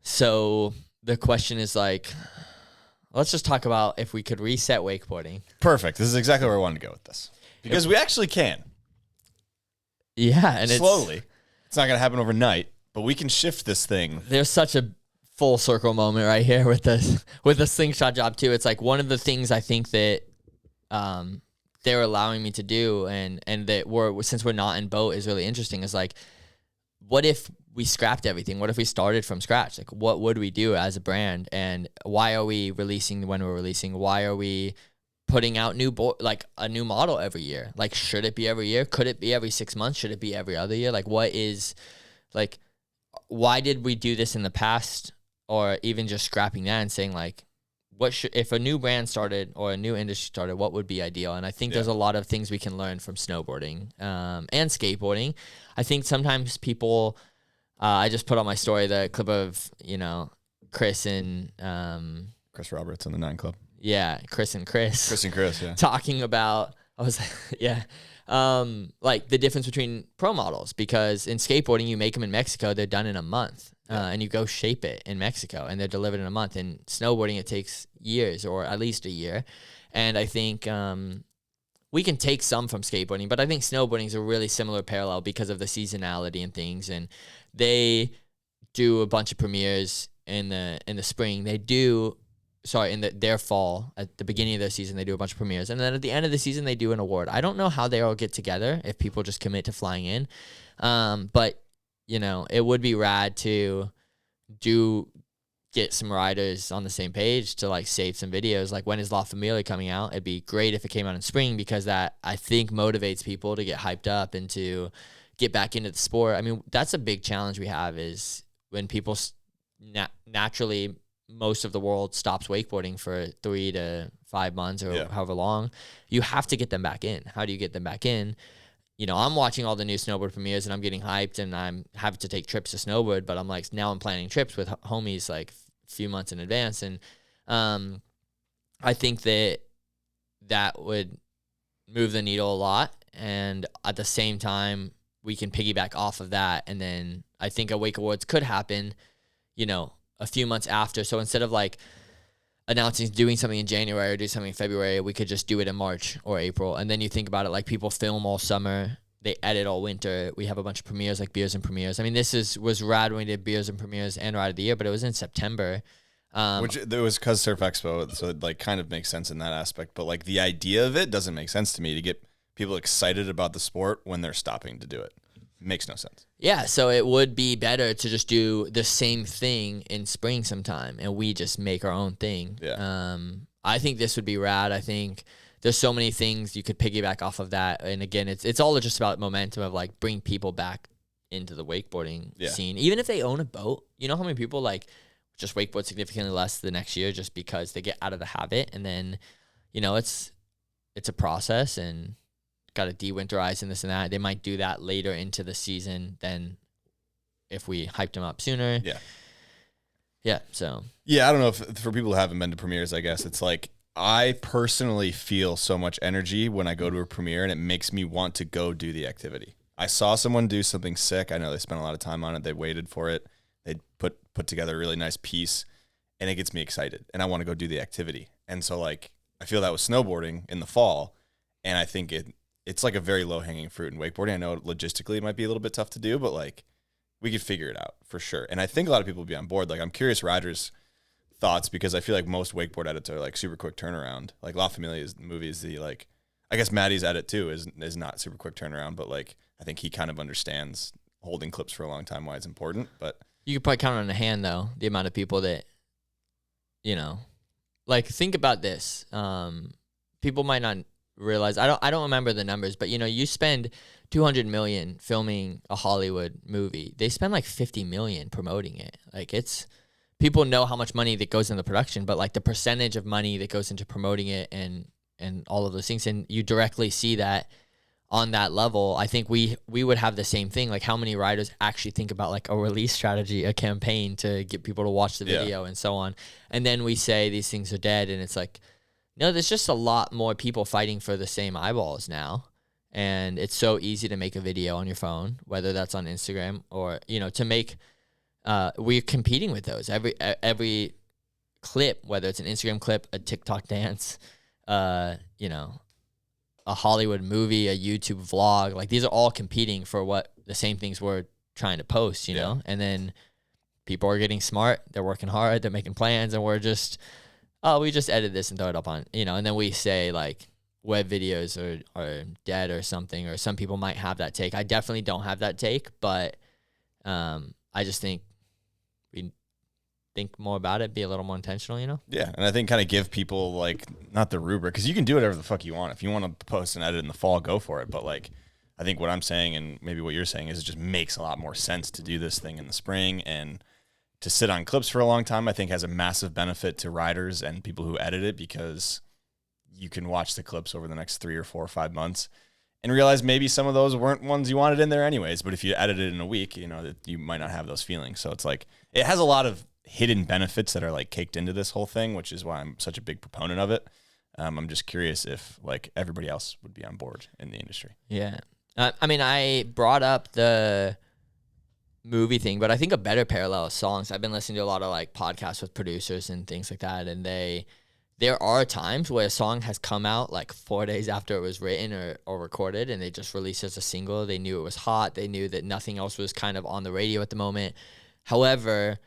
So the question is like, let's just talk about if we could reset wakeboarding. Perfect. This is exactly where I wanted to go with this. Because we actually can. Yeah, and Slowly. It's not going to happen overnight, but we can shift this thing. There's such a full circle moment right here with the slingshot job too. It's like one of the things I think that they're allowing me to do and that since we're not in boat is really interesting is like, what if we scrapped everything? What if we started from scratch? Like, what would we do as a brand? And why are we releasing when we're releasing? Why are we putting out a new model every year? Like, should it be every year? Could it be every 6 months? Should it be every other year? Like, why did we do this in the past? Or even just scrapping that and saying like, if a new brand started or a new industry started, what would be ideal? And I think there's a lot of things we can learn from snowboarding and skateboarding. I think sometimes people, I just put on my story the clip of, Chris and Chris Roberts in the 9 Club. Yeah, Chris and Chris. Chris and Chris, yeah. Talking about, I was like, yeah. Like the difference between pro models, because in skateboarding, you make them in Mexico, they're done in a month. And you go shape it in Mexico and they're delivered in a month. In snowboarding, it takes years or at least a year. And I think we can take some from skateboarding, but I think snowboarding is a really similar parallel because of the seasonality and things. And they do a bunch of premieres in the spring. They do, their fall, at the beginning of their season, they do a bunch of premieres. And then at the end of the season, they do an award. I don't know how they all get together if people just commit to flying in. But it would be rad to get some riders on the same page to like save some videos. Like, when is La Familia coming out? It'd be great if it came out in spring because that, I think, motivates people to get hyped up and to get back into the sport. I mean, that's a big challenge we have is when people naturally, most of the world stops wakeboarding for 3 to 5 months or however long, you have to get them back in. How do you get them back in? I'm watching all the new snowboard premieres and I'm getting hyped and I'm having to take trips to snowboard, but I'm like, now I'm planning trips with homies like a few months in advance. And I think that would, move the needle a lot. And at the same time, we can piggyback off of that. And then I think a Wake Awards could happen, a few months after. So instead of like announcing doing something in January or do something in February, we could just do it in March or April. And then you think about it, like people film all summer, they edit all winter. We have a bunch of premieres, like beers and premieres. I mean, was rad when we did beers and premieres and Ride of the Year, but it was in September. Which it was because Surf Expo, so it like kind of makes sense in that aspect. But like the idea of it doesn't make sense to me, to get people excited about the sport when they're stopping to do it. It makes no sense. Yeah, so it would be better to just do the same thing in spring sometime, and we just make our own thing. Yeah. I think this would be rad. I think there's so many things you could piggyback off of that. And again, it's all just about momentum of like bring people back into the wakeboarding scene. Even if they own a boat, you know how many people like just wakeboard significantly less the next year just because they get out of the habit. And then, it's a process and got to de-winterize and this and that. They might do that later into the season than if we hyped them up sooner. Yeah. Yeah. So. Yeah, I don't know if for people who haven't been to premieres, I guess it's like I personally feel so much energy when I go to a premiere, and it makes me want to go do the activity. I saw someone do something sick. I know they spent a lot of time on it. They waited for it. They put together a really nice piece, and it gets me excited, and I want to go do the activity. And so like I feel that with snowboarding in the fall, and I think it's like a very low-hanging fruit in wakeboarding. I know logistically it might be a little bit tough to do, but like we could figure it out for sure. And I think a lot of people will be on board. Like I'm curious riders' thoughts, because I feel like most wakeboard edits are like super quick turnaround. Like La Familia's movie is I guess Maddie's edit too is not super quick turnaround, but like I think he kind of understands holding clips for a long time, why it's important. But You could probably count on a hand, though, the amount of people that, like think about this. People might not realize, I don't remember the numbers, but you spend $200 million filming a Hollywood movie. They spend like $50 million promoting it. Like people know how much money that goes into the production, but like the percentage of money that goes into promoting it and all of those things, and you directly see that on that level. I think we would have the same thing. Like how many riders actually think about like a release strategy, a campaign to get people to watch the video and so on. And then we say these things are dead, and it's like, no, there's just a lot more people fighting for the same eyeballs now. And it's so easy to make a video on your phone, whether that's on Instagram or, to make, we're competing with those. Every clip, whether it's an Instagram clip, a TikTok dance, a Hollywood movie, a YouTube vlog, like these are all competing for what the same things we're trying to post, you know? And then people are getting smart, they're working hard, they're making plans, and we're just, we just edit this and throw it up on, and then we say like web videos are dead or something, or some people might have that take. I definitely don't have that take, but I just think we think more about it, be a little more intentional, Yeah, and I think kind of give people like not the rubric, because you can do whatever the fuck you want. If you want to post and edit in the fall, go for it. But like, I think what I'm saying and maybe what you're saying is it just makes a lot more sense to do this thing in the spring, and to sit on clips for a long time, I think has a massive benefit to riders and people who edit it, because you can watch the clips over the next 3 or 4 or 5 months and realize maybe some of those weren't ones you wanted in there anyways. But if you edit it in a week, that you might not have those feelings. So it's like, it has a lot of hidden benefits that are like caked into this whole thing, which is why I'm such a big proponent of it. I'm just curious if like everybody else would be on board in the industry. Yeah. I mean, I brought up the movie thing, but I think a better parallel is songs. I've been listening to a lot of like podcasts with producers and things like that, and there are times where a song has come out like 4 days after it was written or recorded, and they just released it as a single. They knew it was hot. They knew that nothing else was kind of on the radio at the moment. However,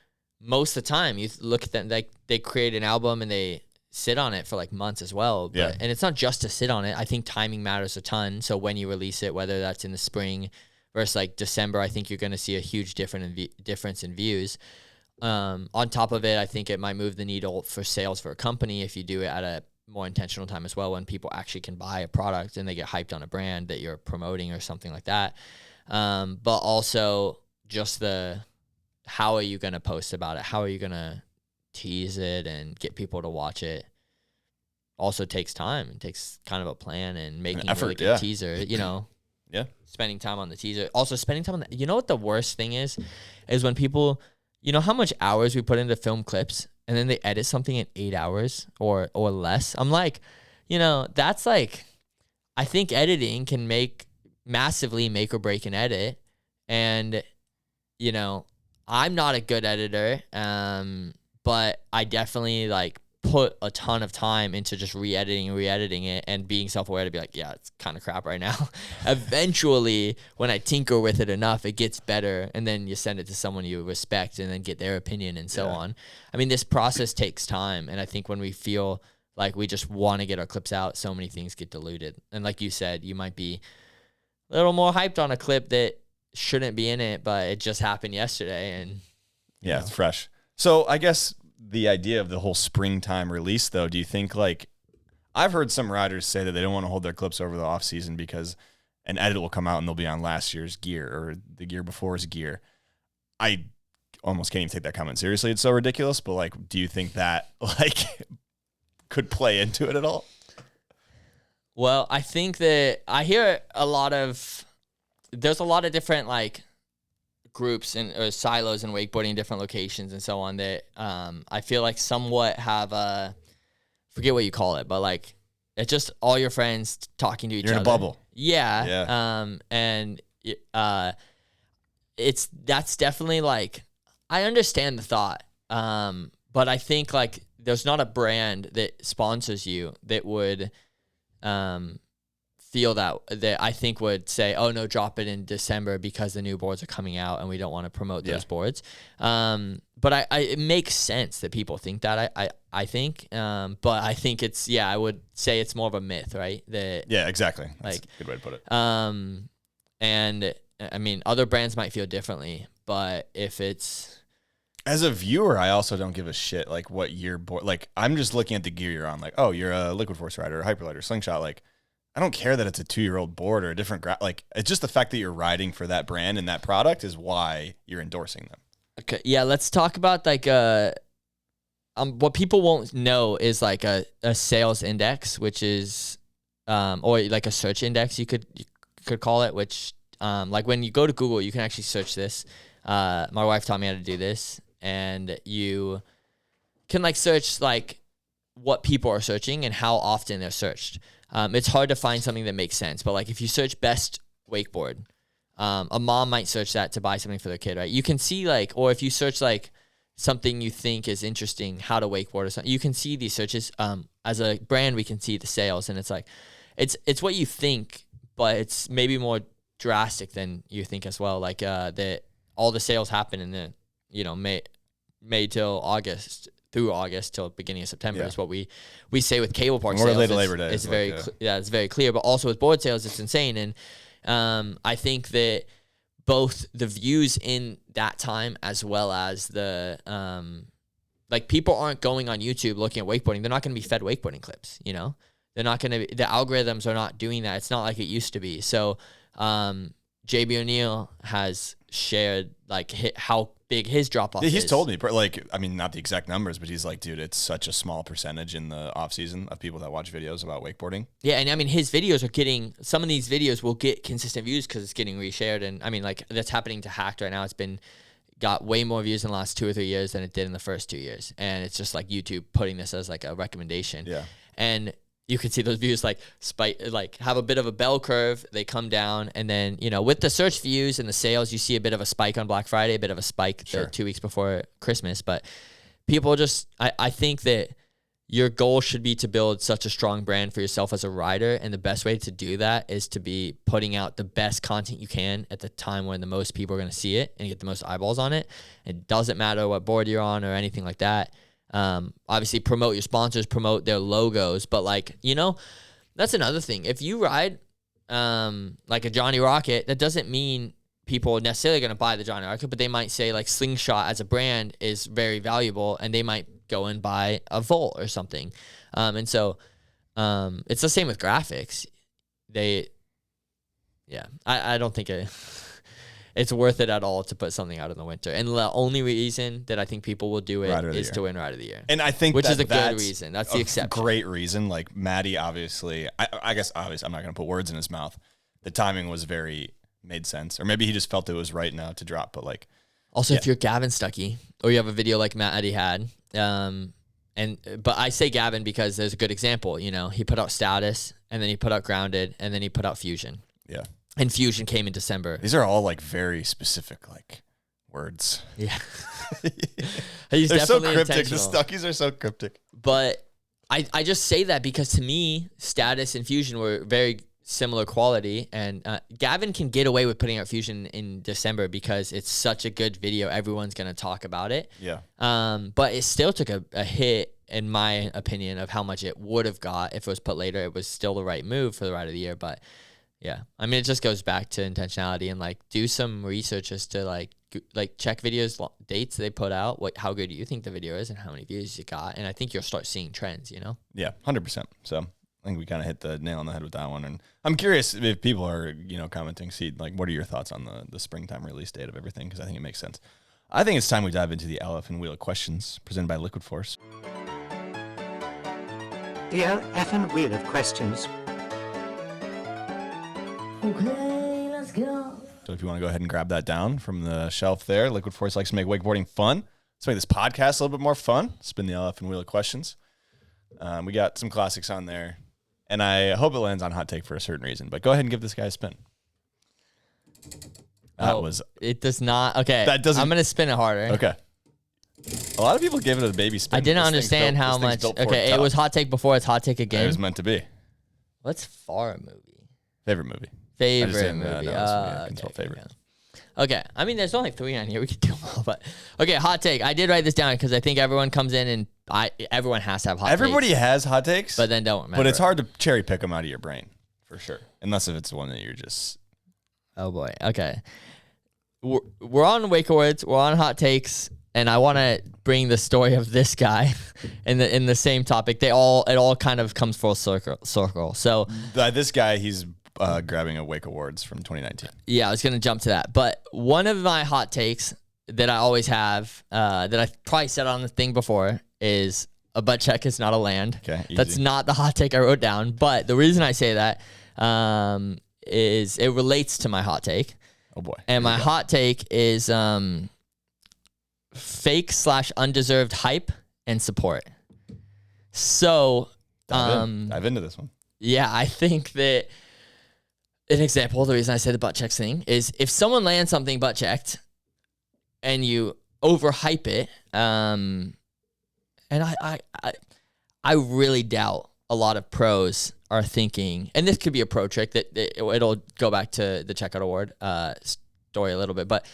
most of the time you look at them, like they create an album and they sit on it for like months as well. But, and it's not just to sit on it. I think timing matters a ton. So when you release it, whether that's in the spring versus like December, I think you're going to see a huge difference in views. On top of it, I think it might move the needle for sales for a company if you do it at a more intentional time as well, when people actually can buy a product and they get hyped on a brand that you're promoting or something like that. But also just how are you going to post about it? How are you going to tease it and get people to watch it? Also takes time. It takes kind of a plan and making a really good teaser, Yeah. Spending time on the teaser. Also spending time on you know what the worst thing is when people, how much hours we put into film clips and then they edit something in 8 hours or less. I'm like, that's like, I think editing can massively make or break an edit. And, you know, I'm not a good editor, but I definitely like put a ton of time into just re-editing it and being self-aware to be like, yeah, it's kind of crap right now. Eventually, when I tinker with it enough, it gets better. And then you send it to someone you respect and then get their opinion and so on. I mean, this process takes time. And I think when we feel like we just want to get our clips out, so many things get diluted. And like you said, you might be a little more hyped on a clip that shouldn't be in it, but it just happened yesterday. And yeah, it's fresh. So I guess the idea of the whole springtime release, though, do you think, like, I've heard some riders say that they don't want to hold their clips over the off season because an edit will come out and they'll be on last year's gear or the year before's gear. I almost can't even take that comment seriously. It's so ridiculous. But like, do you think that like could play into it at all? Well, I think that I hear there's a lot of different like groups or silos in wakeboarding in different locations and so on that I feel like somewhat have forget what you call it, but like it's just all your friends talking to each other. You're in a bubble. Yeah. And that's definitely like, I understand the thought. But I think like there's not a brand that sponsors you that would feel that I think would say, oh no, drop it in December because the new boards are coming out and we don't want to promote those boards. But it makes sense that people think that. I think, but I think I would say it's more of a myth, right? Yeah, exactly. That's like a good way to put it. And I mean, other brands might feel differently, but if it's as a viewer, I also don't give a shit like what year board. Like I'm just looking at the gear you're on. Like, oh, you're a Liquid Force rider, a Hyperlighter, Slingshot. Like, I don't care that it's a 2-year-old board or a different like it's just the fact that you're riding for that brand and that product is why you're endorsing them. Okay, yeah, let's talk about like what people won't know is like a sales index, which is or like a search index you could call it, which like when you go to Google, you can actually search this. My wife taught me how to do this, and you can like search like what people are searching and how often they're searched. It's hard to find something that makes sense, but like if you search best wakeboard, a mom might search that to buy something for their kid, right? You can see like, or if you search like something you think is interesting, how to wakeboard or something, you can see these searches. As a brand, we can see the sales, and it's like, it's what you think, but it's maybe more drastic than you think as well. Like that all the sales happen in the, you know, May till August. Through August till beginning of September is what we say with cable park sales. Late Labor Day. It's very it's very clear. But also with board sales, it's insane. And I think that both the views in that time as well as the like people aren't going on YouTube looking at wakeboarding. They're not going to be fed wakeboarding clips. You know, they're not going to. The algorithms are not doing that. It's not like it used to be. So JB O'Neill has shared like how big his drop off is. He's told me, like, I mean, not the exact numbers, but he's like, dude, it's such a small percentage in the off season of people that watch videos about wakeboarding. Yeah, and I mean, his videos are getting, some of these videos will get consistent views because it's getting reshared. And I mean, like, that's happening to Hacked right now. It's got way more views in the last 2 or 3 years than it did in the first 2 years. And it's just like YouTube putting this as like a recommendation. Yeah. And you can see those views like spike, like have a bit of a bell curve. They come down, and then, you know, with the search views and the sales, you see a bit of a spike on Black Friday, a bit of a spike the 2 weeks before Christmas. But people just, I think that your goal should be to build such a strong brand for yourself as a rider. And the best way to do that is to be putting out the best content you can at the time when the most people are going to see it and get the most eyeballs on it. It doesn't matter what board you're on or anything like that. Obviously promote your sponsors, promote their logos, but like, you know, that's another thing. If you ride, like a Johnny Rocket, that doesn't mean people are necessarily going to buy the Johnny Rocket, but they might say like Slingshot as a brand is very valuable, and they might go and buy a Volt or something. And so, it's the same with graphics. I don't think it's worth it at all to put something out in the winter. And the only reason that I think people will do it is to win Ride of the Year. And I think which is a good reason. That's the exception. Great reason. Like Maddie, obviously, I guess obviously I'm not going to put words in his mouth. The timing was made sense. Or maybe he just felt it was right now to drop. But like, also if you're Gavin Stuckey or you have a video like Maddie had, but I say Gavin because there's a good example. You know, he put out Status and then he put out Grounded, and then he put out Fusion. Yeah. And Fusion came in December. These are all like very specific like words. Yeah. They're so cryptic. The Stuckies are so cryptic. But I just say that because to me, Status and Fusion were very similar quality, and Gavin can get away with putting out Fusion in December because it's such a good video. Everyone's going to talk about it. Yeah. But it still took a hit, in my opinion, of how much it would have got if it was put later. It was still the right move for the ride of the year. But yeah, I mean, it just goes back to intentionality and like do some research as to like check videos, dates they put out, how good do you think the video is and how many views you got. And I think you'll start seeing trends, you know? Yeah, 100%. So I think we kind of hit the nail on the head with that one. And I'm curious if people are, commenting, like, what are your thoughts on the springtime release date of everything? Because I think it makes sense. I think it's time we dive into the LF'n Wheel of Questions presented by Liquid Force. The LF'n Wheel of Questions. Okay, let's go. So if you want to go ahead and grab that down from the shelf there, Liquid Force likes to make wakeboarding fun. Let's make this podcast a little bit more fun. Spin the LF'n Wheel of Questions. We got some classics on there, and I hope it lands on hot take for a certain reason. But go ahead and give this guy a spin. It does not. Okay, that doesn't. I'm gonna spin it harder. Okay. A lot of people gave it a baby spin. I didn't understand how much. Okay, it was hot take before. It's hot take again. It was meant to be. What's far movie? Favorite movie. Favorite movie. Favorite. Okay. I mean, there's only 3 on here. We could do them all, but okay. Hot take. I did write this down because I think everyone comes in and everyone has to have hot. Everybody takes, has hot takes, but then don't remember. But it's hard to cherry pick them out of your brain for sure, unless if it's one that you're just. Oh boy. Okay. We're on Wake Awards. We're on hot takes, and I want to bring the story of this guy in the same topic. It all kind of comes full circle. So this guy, he's grabbing a Wake Awards from 2019. Yeah, I was gonna jump to that, but one of my hot takes that I always have, that I've probably said on the thing before, is a butt check is not a land. Okay, easy. That's not the hot take I wrote down, but the reason I say that is it relates to my hot take. Oh boy. And my hot take is fake/undeserved hype and support. So dive into this one. Yeah, I think that an example, the reason I say the butt checks thing is if someone lands something butt checked and you overhype it, and I really doubt a lot of pros are thinking, and this could be a pro trick that it'll go back to the checkout award story a little bit, but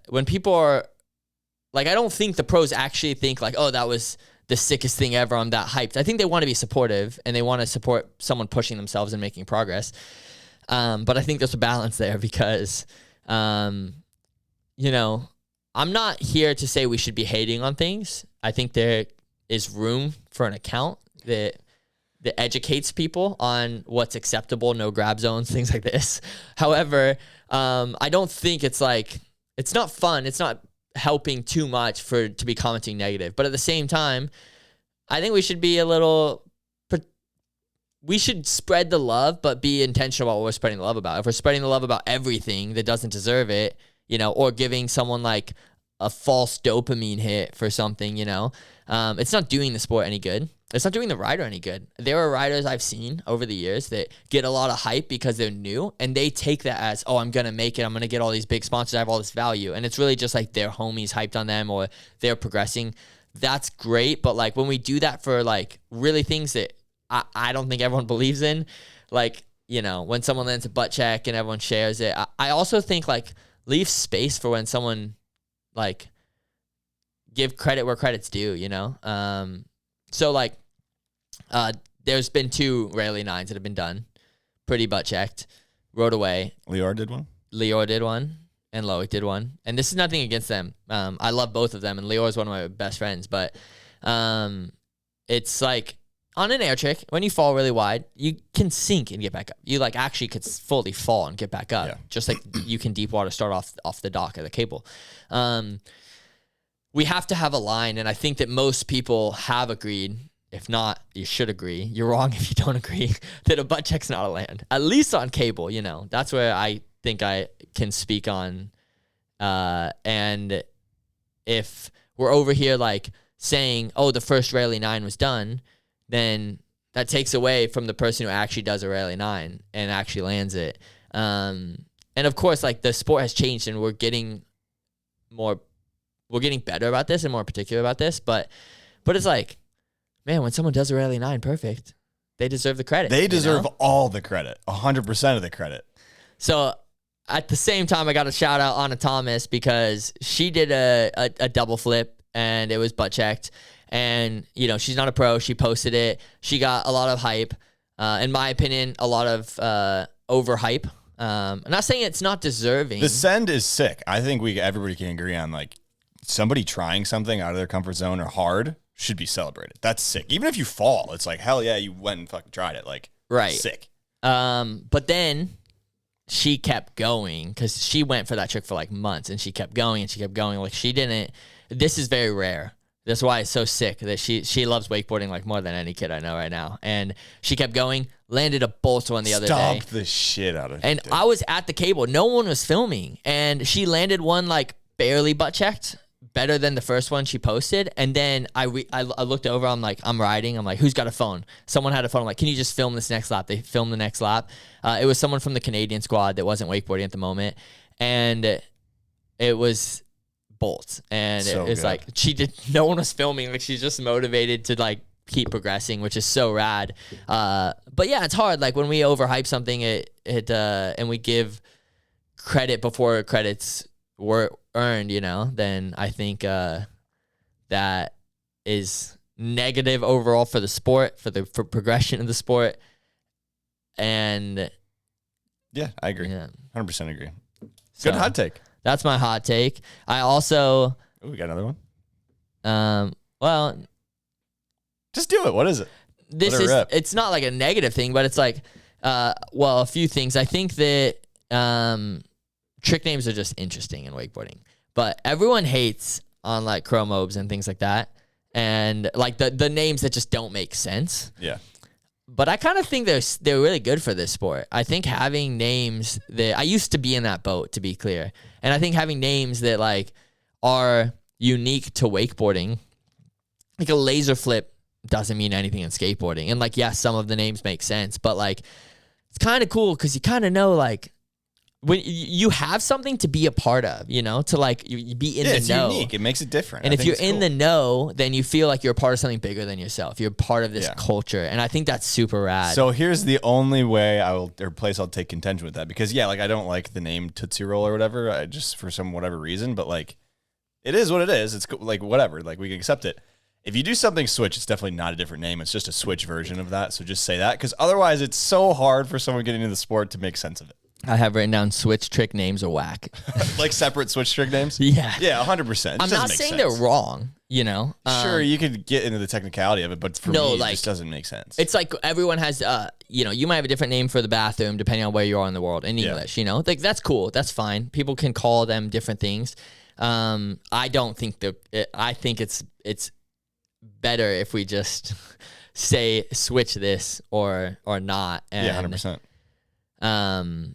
when people are like, I don't think the pros actually think like, oh, that was the sickest thing ever, I'm that hyped. I think they want to be supportive and they want to support someone pushing themselves and making progress. But I think there's a balance there because, I'm not here to say we should be hating on things. I think there is room for an account that educates people on what's acceptable, no grab zones, things like this. However, I don't think it's not fun. It's not helping too much to be commenting negative. But at the same time, I think we should be we should spread the love, but be intentional about what we're spreading the love about. If we're spreading the love about everything that doesn't deserve it, or giving someone like a false dopamine hit for something, it's not doing the sport any good. It's not doing the rider any good. There are riders I've seen over the years that get a lot of hype because they're new, and they take that as, oh, I'm going to make it. I'm going to get all these big sponsors. I have all this value. And it's really just like their homies hyped on them or they're progressing. That's great. But like when we do that for like really things that I don't think everyone believes in, like, when someone lands a butt check and everyone shares it, I also think like leave space for when someone like give credit where credit's due, So like, there's been 2 Rayleigh 9s that have been done, pretty butt checked, rode away. Leor did one, and Loic did one. And this is nothing against them. I love both of them, and Leor is one of my best friends. But it's like on an air trick, when you fall really wide, you can sink and get back up. You like actually could fully fall and get back up, just like you can deep water start off the dock of the cable. We have to have a line, and I think that most people have agreed. If not, you should agree. You're wrong if you don't agree that a butt check's not a land. At least on cable, That's where I think I can speak on. And if we're over here like saying, oh, the first Rayleigh 9 was done, then that takes away from the person who actually does a rally 9 and actually lands it. And of course, like the sport has changed and we're getting better about this and more particular about this. But it's like, man, when someone does a rally 9 perfect, they deserve the credit. They deserve all the credit, 100% of the credit. So at the same time, I got to shout out Anna Thomas because she did a double flip and it was butt checked. And, you know, she's not a pro. She posted it. She got a lot of hype. In my opinion, a lot of overhype. I'm not saying it's not deserving. The send is sick. I think everybody can agree on, like, somebody trying something out of their comfort zone or hard should be celebrated. That's sick. Even if you fall, it's like, hell yeah, you went and fucking tried it. Like, right. Sick. But then she kept going because she went for that trick for like months and she kept going and she kept going. Like she didn't, this is very rare. That's why it's so sick that she loves wakeboarding like more than any kid I know right now. And she kept going, landed a bolt one the other day. Stomped the shit out of it. And I was at the cable. No one was filming. And she landed one like barely butt checked, better than the first one she posted. And then I looked over. I'm like, I'm riding. I'm like, who's got a phone? Someone had a phone. I'm like, can you just film this next lap? They filmed the next lap. It was someone from the Canadian squad that wasn't wakeboarding at the moment. And it was bolt. And So it was good. like, no one was filming. Like she's just motivated to like keep progressing, which is so rad. But yeah, it's hard. Like when we overhype something, and we give credit before credits were earned, you know, then I think that is negative overall for the sport, for progression of the sport. And yeah, I agree. yeah, 100% agree. So Good hot take. that's my hot take. I also, Oh, we got another one. well, Just do it. What is it? this Let it is, rip. it's not like a negative thing, but it's like, well, a few things. I think that trick names are just interesting in wakeboarding, but everyone hates on like chromobes and things like that. And like the names that just don't make sense. Yeah. But I kind of think they're really good for this sport. I think having names that I used to be in that boat, to be clear. And I think having names that like are unique to wakeboarding, like a laser flip doesn't mean anything in skateboarding. And like, yes, some of the names make sense, but like it's kind of cool because you kind of know like when you have something to be a part of, you know, to like you be in the It's know. unique. It makes it different. And I if think you're it's in cool. the know, then you feel like you're a part of something bigger than yourself. You're part of this Yeah. culture. And I think that's super rad. So here's the only way place I'll take contention with that, because yeah, like I don't like the name Tootsie Roll or whatever, I just for some whatever reason, but like it is what it is. It's like whatever, like we can accept it. If you do something switch, it's definitely not a different name. It's just a switch version of that. So just say that, because otherwise it's so hard for someone getting into the sport to make sense of it. I have written down switch trick names are whack. Like separate switch trick names. Yeah. Yeah, 100%. I'm not saying they're wrong, you know? Sure, you could get into the technicality of it, but for No, me, it like, just doesn't make sense. It's like everyone has, you know, you might have a different name for the bathroom depending on where you are in the world in English, you know? Like, that's cool. That's fine. People can call them different things. I don't think I think it's better if we just say switch this or not. And, yeah, 100%.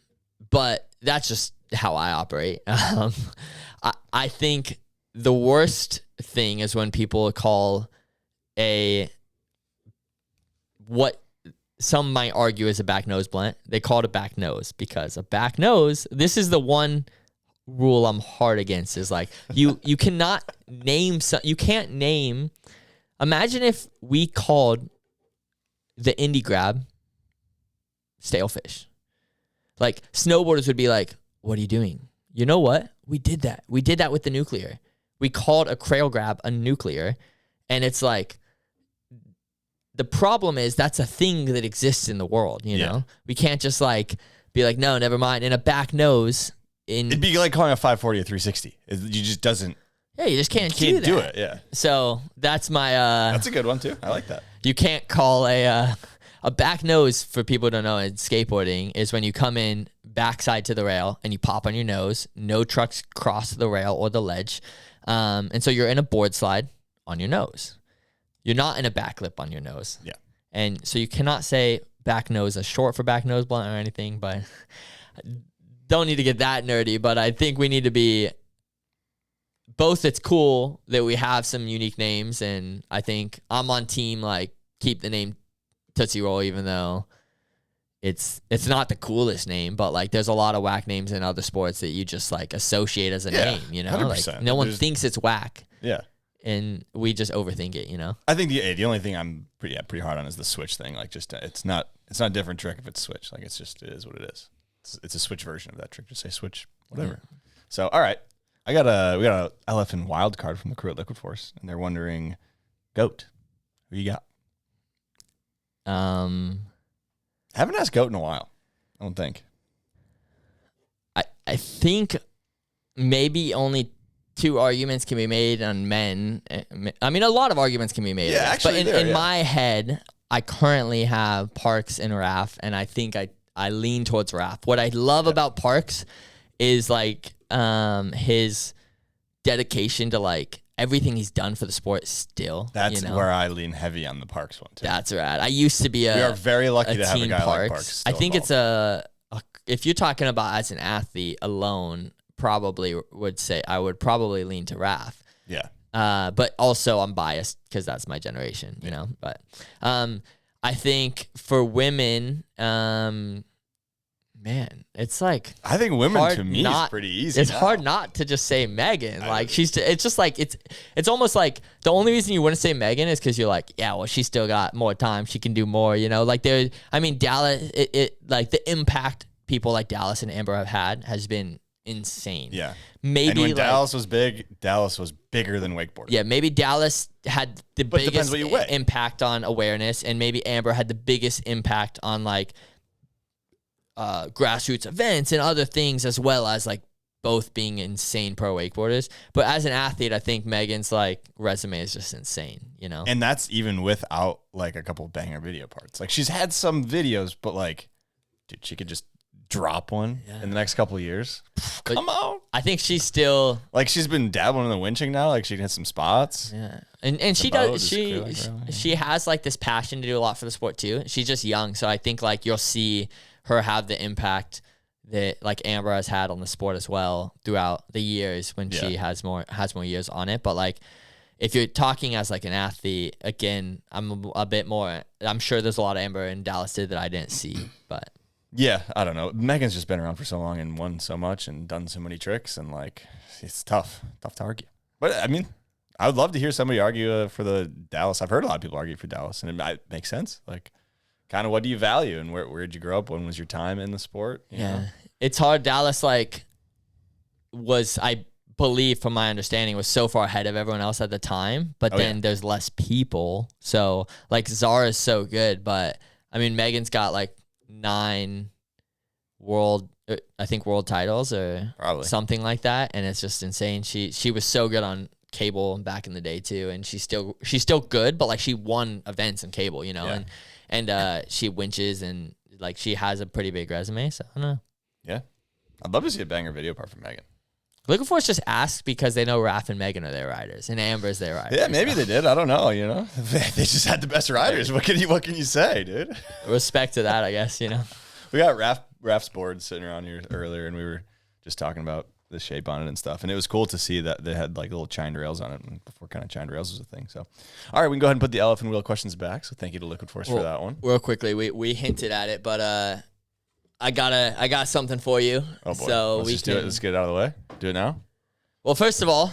But that's just how I operate. I think the worst thing is when people call what some might argue is a back nose blunt. They call it a back nose because a back nose, this is the one rule I'm hard against, is like you cannot name you can't name. Imagine if we called the indie grab stalefish. Like snowboarders would be like, what are you doing? You know what? We did that. We did that with the nuclear. We called a crail grab a nuclear. And it's like, the problem is that's a thing that exists in the world, you know? We can't just like be like, no, never mind. And a back nose It'd be like calling a 540 a 360. You just doesn't. Yeah, you just can't do it. Yeah. So that's my That's a good one too. I like that. You can't call a back nose, for people who don't know, in skateboarding is when you come in backside to the rail and you pop on your nose. No trucks cross the rail or the ledge. And so you're in a board slide on your nose. You're not in a back lip on your nose. Yeah. And so you cannot say back nose as short for back nose blunt or anything, but don't need to get that nerdy. But I think we need to be both. It's cool that we have some unique names, and I think I'm on team like keep the name Tootsie Roll, even though it's not the coolest name, but like there's a lot of whack names in other sports that you just like associate as a name, you know? 100%. Like no one thinks it's whack. Yeah. And we just overthink it, you know? I think the only thing I'm pretty hard on is the switch thing. Like just it's not a different trick if it's switch. Like it is what it is. It's a switch version of that trick. Just say switch, whatever. Yeah. So all right. We got a LF'n wild card from the crew at Liquid Force, and they're wondering, GOAT, who you got? Haven't asked GOAT in a while. I don't think. I think maybe only 2 arguments can be made on men. I mean, a lot of arguments can be made. Yeah, actually, but in my head, I currently have Parks and Raph, and I think I lean towards Raph. What I love about Parks is like his dedication to like everything he's done for the sport still. That's where I lean heavy on the Parks one too. That's rad. I used to be we are very lucky to have a guy like Parks. I think it's if you're talking about as an athlete alone, probably would say I would probably lean to Raph. Yeah. But also I'm biased because that's my generation, you know. But I think for women, man, it's like I think women to me is pretty easy. It's hard not to just say Megan. Like it's just like it's almost like the only reason you wouldn't say Megan is because you're like, yeah, well, she's still got more time. She can do more, you know. Like Dallas, like the impact people like Dallas and Amber have had has been insane. Yeah. Maybe and when like, Dallas was big, Dallas was bigger than wakeboarding. Yeah, maybe Dallas had the biggest impact on awareness, and maybe Amber had the biggest impact on like grassroots events and other things, as well as like both being insane pro wakeboarders. But as an athlete, I think Megan's like resume is just insane, you know? And that's even without like a couple of banger video parts. Like she's had some videos, but like, dude, she could just drop one in the next couple of years. Come on. I think she's still like she's been dabbling in the winching now. Like she hit some spots. Yeah. And she does she has like this passion to do a lot for the sport too. She's just young, so I think like you'll see her have the impact that like Amber has had on the sport as well throughout the years when she has more years on it. But like if you're talking as like an athlete, again, I'm a bit more. I'm sure there's a lot of Amber and Dallas did that I didn't see, but. Yeah, I don't know. Megan's just been around for so long and won so much and done so many tricks, and like it's tough to argue. But I mean, I would love to hear somebody argue for the Dallas. I've heard a lot of people argue for Dallas, and it makes sense. Like, kind of what do you value, and where'd you grow up? When was your time in the sport? You know? It's hard. Dallas like was, I believe, from my understanding, was so far ahead of everyone else at the time. But then there's less people, so like Zara's so good, but I mean Megan's got like 9 world titles or probably something like that, and it's just insane. She was so good on cable back in the day too, and she's still good, but like she won events in cable, you know, and she winches, and like she has a pretty big resume, so I don't know. Yeah, I'd love to see a banger video part from Megan. Liquid Force just asked because they know Raph and Megan are their riders, and Amber's their rider. Yeah, maybe they did. I don't know. You know, they just had the best riders. What can you say, dude? Respect to that, I guess. You know, we got Raph's board sitting around here earlier, and we were just talking about the shape on it and stuff. And it was cool to see that they had like little chined rails on it before kind of chined rails was a thing. So, all right, we can go ahead and put the LF'n wheel questions back. So thank you to Liquid Force for that one. Real quickly, we hinted at it, but I got something for you. Oh boy, so let's do it. Let's get it out of the way. Do it now. Well, first of all,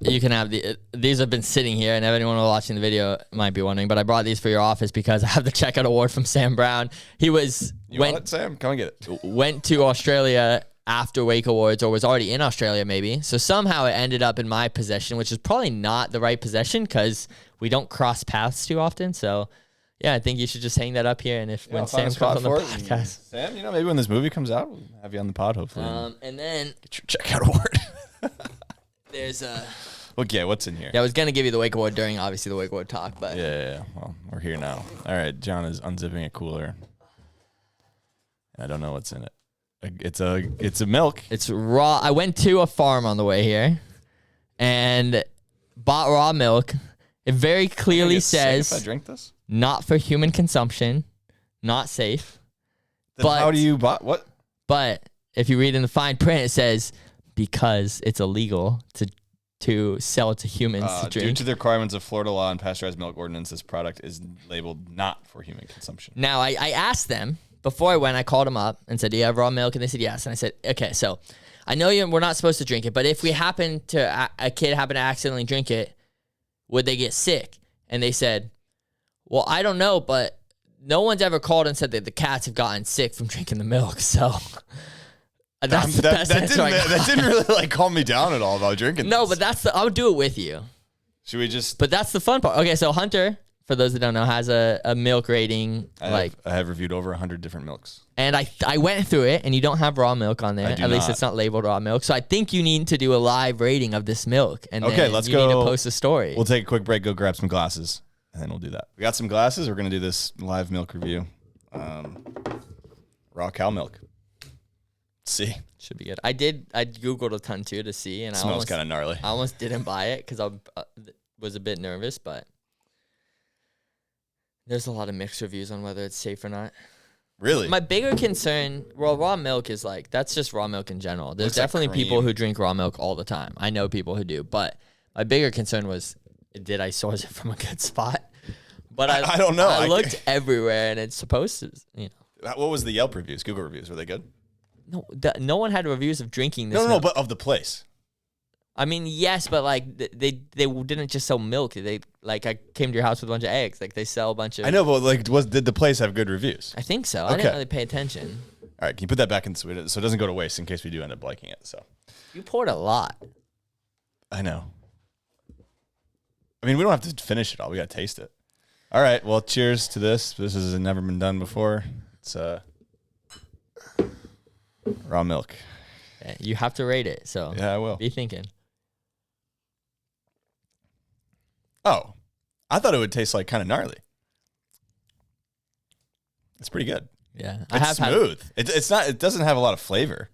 you can have these have been sitting here, and anyone watching the video might be wondering, but I brought these for your office because I have the checkout award from Sam Brown. Want it, Sam? Come and get it. Went to Australia after Wake Awards, or was already in Australia maybe. So somehow it ended up in my possession, which is probably not the right possession because we don't cross paths too often. So yeah, I think you should just hang that up here, and when Sam comes on the podcast, Sam, you know, maybe when this movie comes out, we'll have you on the pod hopefully. And then get your checkout award. There's okay, what's in here? Yeah, I was gonna give you the Wake Award during obviously the Wake Award talk, but yeah. Well, we're here now. All right, John is unzipping a cooler. I don't know what's in it. It's a milk. It's raw. I went to a farm on the way here, and bought raw milk. It very clearly says if I drink this, not for human consumption, not safe. Then how do you buy what? But if you read in the fine print, it says because it's illegal to to sell to humans to Due drink. to the requirements of Florida law and pasteurized milk ordinance, this product is labeled not for human consumption. Now, I asked them before I went. I called them up and said, "Do you have raw milk?" And they said yes. And I said, "Okay, so I know we're not supposed to drink it, but if we happen to a kid happen to accidentally drink it, would they get sick?" And they said, "Well, I don't know, but no one's ever called and said that the cats have gotten sick from drinking the milk." So that's the best answer I got. That didn't really like calm me down at all about drinking. No, this. but I'll do it with you. Should we just? But that's the fun part. Okay, so Hunter, for those that don't know, has a milk rating. I have reviewed over 100 different milks. And I went through it, and you don't have raw milk on there. I do At least not. it's not labeled raw milk. So I think you need to do a live rating of this milk. And Okay, then let's you go. need to post a story. We'll take a quick break, go grab some glasses, and then we'll do that. We got some glasses. We're gonna do this live milk review. Raw cow milk. Let's see. Should be good. I Googled a ton too to see, and Smells kind of gnarly. I almost didn't buy it because I was a bit nervous, but there's a lot of mixed reviews on whether it's safe or not. Really? My bigger concern, well, raw milk is like, that's just raw milk in general. There's Looks like definitely people cream. who drink raw milk all the time. I know people who do, but my bigger concern was, did I source it from a good spot? But I don't know. I looked everywhere, and it's supposed to, What was the Yelp reviews? Google reviews, were they good? no one had reviews of drinking this No, milk. but of the place. I mean, yes, but like they didn't just sell milk. They like, I came to your house with a bunch of eggs. Like, they sell a bunch of. I know, but like, did the place have good reviews? I think so. I Okay. didn't really pay attention. All right, can you put that back in so it doesn't go to waste in case we do end up liking it? So You poured a lot. I know. I mean, we don't have to finish it all. We got to taste it. All right. Well, cheers to this. This has never been done before. It's raw milk. Yeah, you have to rate it. So Yeah, I will. be thinking. Oh, I thought it would taste like kind of gnarly. It's pretty good. Yeah, It's smooth. It's not. It doesn't have a lot of flavor.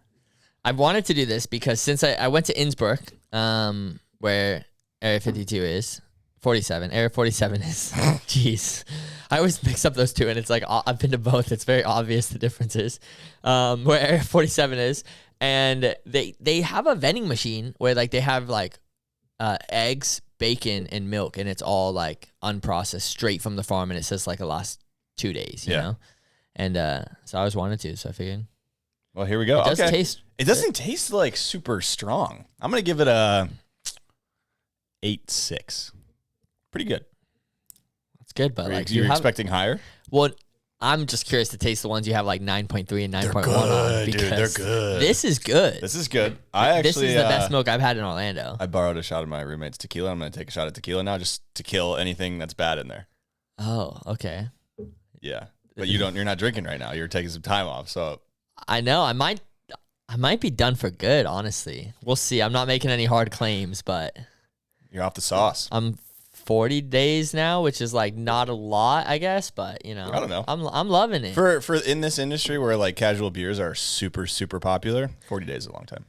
I wanted to do this because since I went to Innsbruck, where Area 52 is, 47. Area 47 is, jeez. I always mix up those two, and it's like, I've been to both. It's very obvious the differences. Where Area 47 is, and they have a vending machine where like they have like eggs, bacon, and milk, and it's all like unprocessed, straight from the farm, and it says like the last 2 days, you know? And so I always wanted to, so I figured. Well, here we go. It does Okay. taste. It doesn't taste like super strong. I'm gonna give it a 8.6. Pretty good. It's good, but Were like you have, expecting higher? Well, I'm just curious to taste the ones you have like 9.3 and 9.1 on, good, dude. because They're good. this is good. This is good. I actually This is the best milk I've had in Orlando. I borrowed a shot of my roommate's tequila. I'm gonna take a shot of tequila now, just to kill anything that's bad in there. Oh, okay. Yeah, but you're not drinking right now. You're taking some time off, so I know. I might be done for good. Honestly, we'll see. I'm not making any hard claims, but you're off the sauce. I'm 40 days now, which is like not a lot, I guess. But you know, I don't know. I'm loving it. For in this industry where like casual beers are super popular, 40 days is a long time.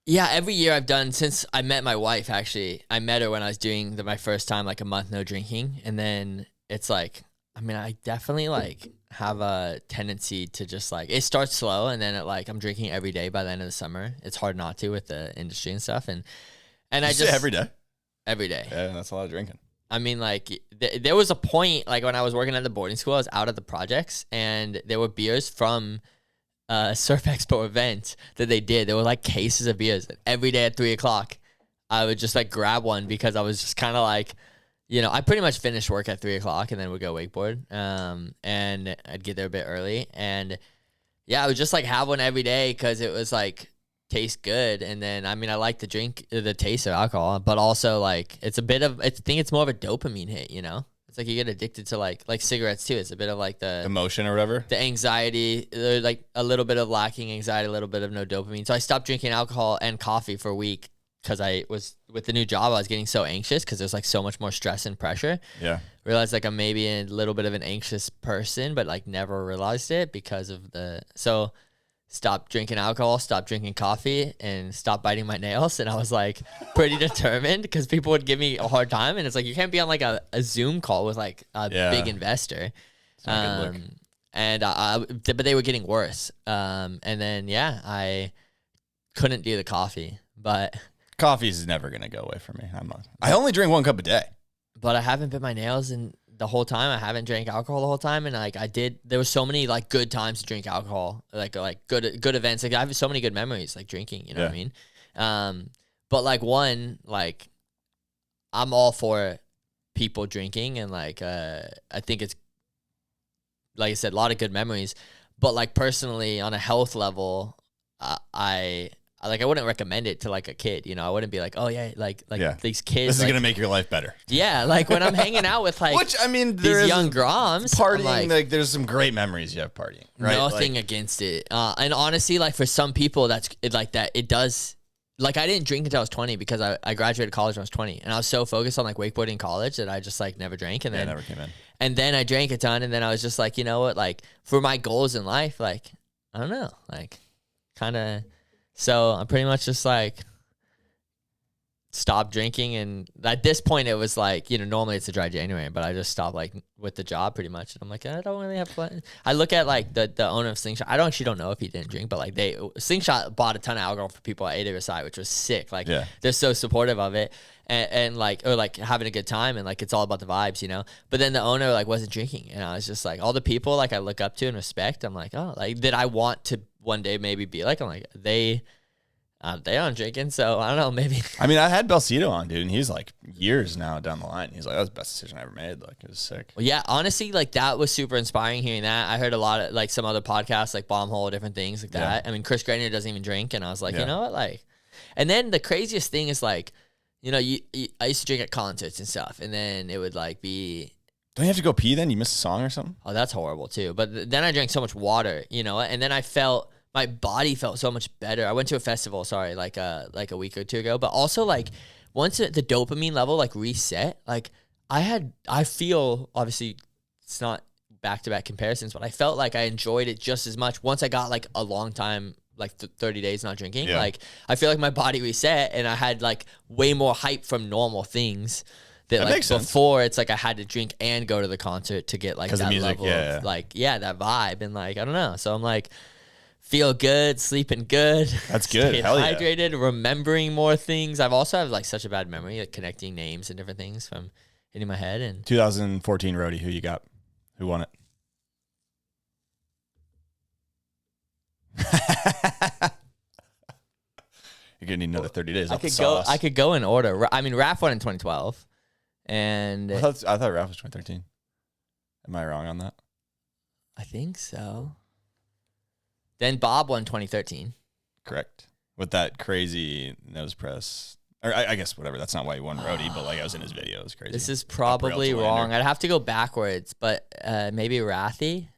Yeah, every year I've done since I met my wife. Actually, I met her when I was doing my first time, like a month no drinking, and then it's like, I mean, I definitely like have a tendency to just like, it starts slow, and then I'm drinking every day by the end of the summer. It's hard not to with the industry and stuff, and I You say just every day. every day. Yeah, that's a lot of drinking. I mean, like, there was a point, like, when I was working at the boarding school, I was out at the projects, and there were beers from Surf Expo event that they did. There were, like, cases of beers. Every day at 3 o'clock, I would just, like, grab one because I was just kind of like, you know, I pretty much finished work at 3 o'clock and then would go wakeboard, and I'd get there a bit early. And, yeah, I would just, like, have one every day because it was, like, taste good. And then, I mean, I like to drink the taste of alcohol, but also like it's a bit of, I think it's more of a dopamine hit, you know? It's like you get addicted to like cigarettes too. It's a bit of like the Emotion or whatever. the anxiety, like a little bit of lacking anxiety, a little bit of no dopamine. So I stopped drinking alcohol and coffee for a week because I was, with the new job, I was getting so anxious because there's like so much more stress and pressure. Yeah. Realized like I'm maybe a little bit of an anxious person, but like never realized it because of so stopped drinking alcohol, stopped drinking coffee, and stopped biting my nails. And I was like pretty determined because people would give me a hard time. And it's like, you can't be on like a Zoom call with like a big investor. not a good look. But they were getting worse. And then, I couldn't do the coffee, but Coffee is never gonna go away from me. I only drink 1 cup a day. But I haven't bit my nails in the whole time. I haven't drank alcohol the whole time, and like there was so many like good times to drink alcohol, like good events. Like I have so many good memories, like drinking. You know what I mean? But like I'm all for people drinking, and like I think it's like I said, a lot of good memories. But like personally, on a health level, I wouldn't recommend it to like a kid. You know, I wouldn't be like, oh yeah, like these kids. This is like, gonna make your life better. Yeah, like when I'm hanging out with like Which I mean, these young groms, partying. Like there's some great memories you have partying. Right? Nothing against it. And honestly, like for some people, it does. Like I didn't drink until I was 20 because I graduated college when I was 20, and I was so focused on like wakeboarding in college that I just like never drank. And then never came in. And then I drank a ton, and then I was just like, you know what? Like for my goals in life, like I don't know, like kind of. So I'm pretty much just like stopped drinking, and at this point it was like, you know, normally it's a dry January, but I just stopped like with the job pretty much. And I'm like, I don't really have fun. I look at like the owner of Slingshot. I don't know if he didn't drink, but like Slingshot bought a ton of alcohol for people at AWSI, which was sick. Like they're so supportive of it. And like, or like having a good time, and like it's all about the vibes, you know. But then the owner like wasn't drinking, and I was just like, all the people like I look up to and respect, I'm like, oh, like that I want to one day maybe be like, I'm like they aren't drinking, so I don't know, maybe. I mean, I had Belcito on, dude, and he's like years now down the line. He's like, that was the best decision I ever made. Like, it was sick. Well, yeah, honestly, like that was super inspiring hearing that. I heard a lot of like some other podcasts, like Bombhole, different things like that. I mean, Chris Grenier doesn't even drink, and I was like, you know what, like, and then the craziest thing is like, you know, I used to drink at concerts and stuff, and then it would like be. Don't you have to go pee then? You missed a song or something? Oh, that's horrible too. But then I drank so much water, you know, and then my body felt so much better. I went to a festival, like a week or two ago, but also like once the dopamine level like reset, like I feel, obviously it's not back-to-back comparisons, but I felt like I enjoyed it just as much once I got like a long time, like 30 days not drinking. Like I feel like my body reset, and I had like way more hype from normal things that like before it's like I had to drink and go to the concert to get like that music, level of like, that vibe. And like, I don't know. So I'm like, feel good, sleeping good. That's good. Hell yeah. Hydrated, remembering more things. I've also have like such a bad memory, like connecting names and different things from hitting my head. And 2014 ROTY, who you got? Who won it? You're gonna need another 30 days. I could go in order. I mean, Raph won in 2012, and I thought Raph was 2013. Am I wrong on that? I think so. Then Bob won 2013. Correct. With that crazy nose press. Or I guess whatever. That's not why he won ROTY, but like I was in his video. It was crazy. This is probably wrong. I'd have to go backwards, but maybe Rathy.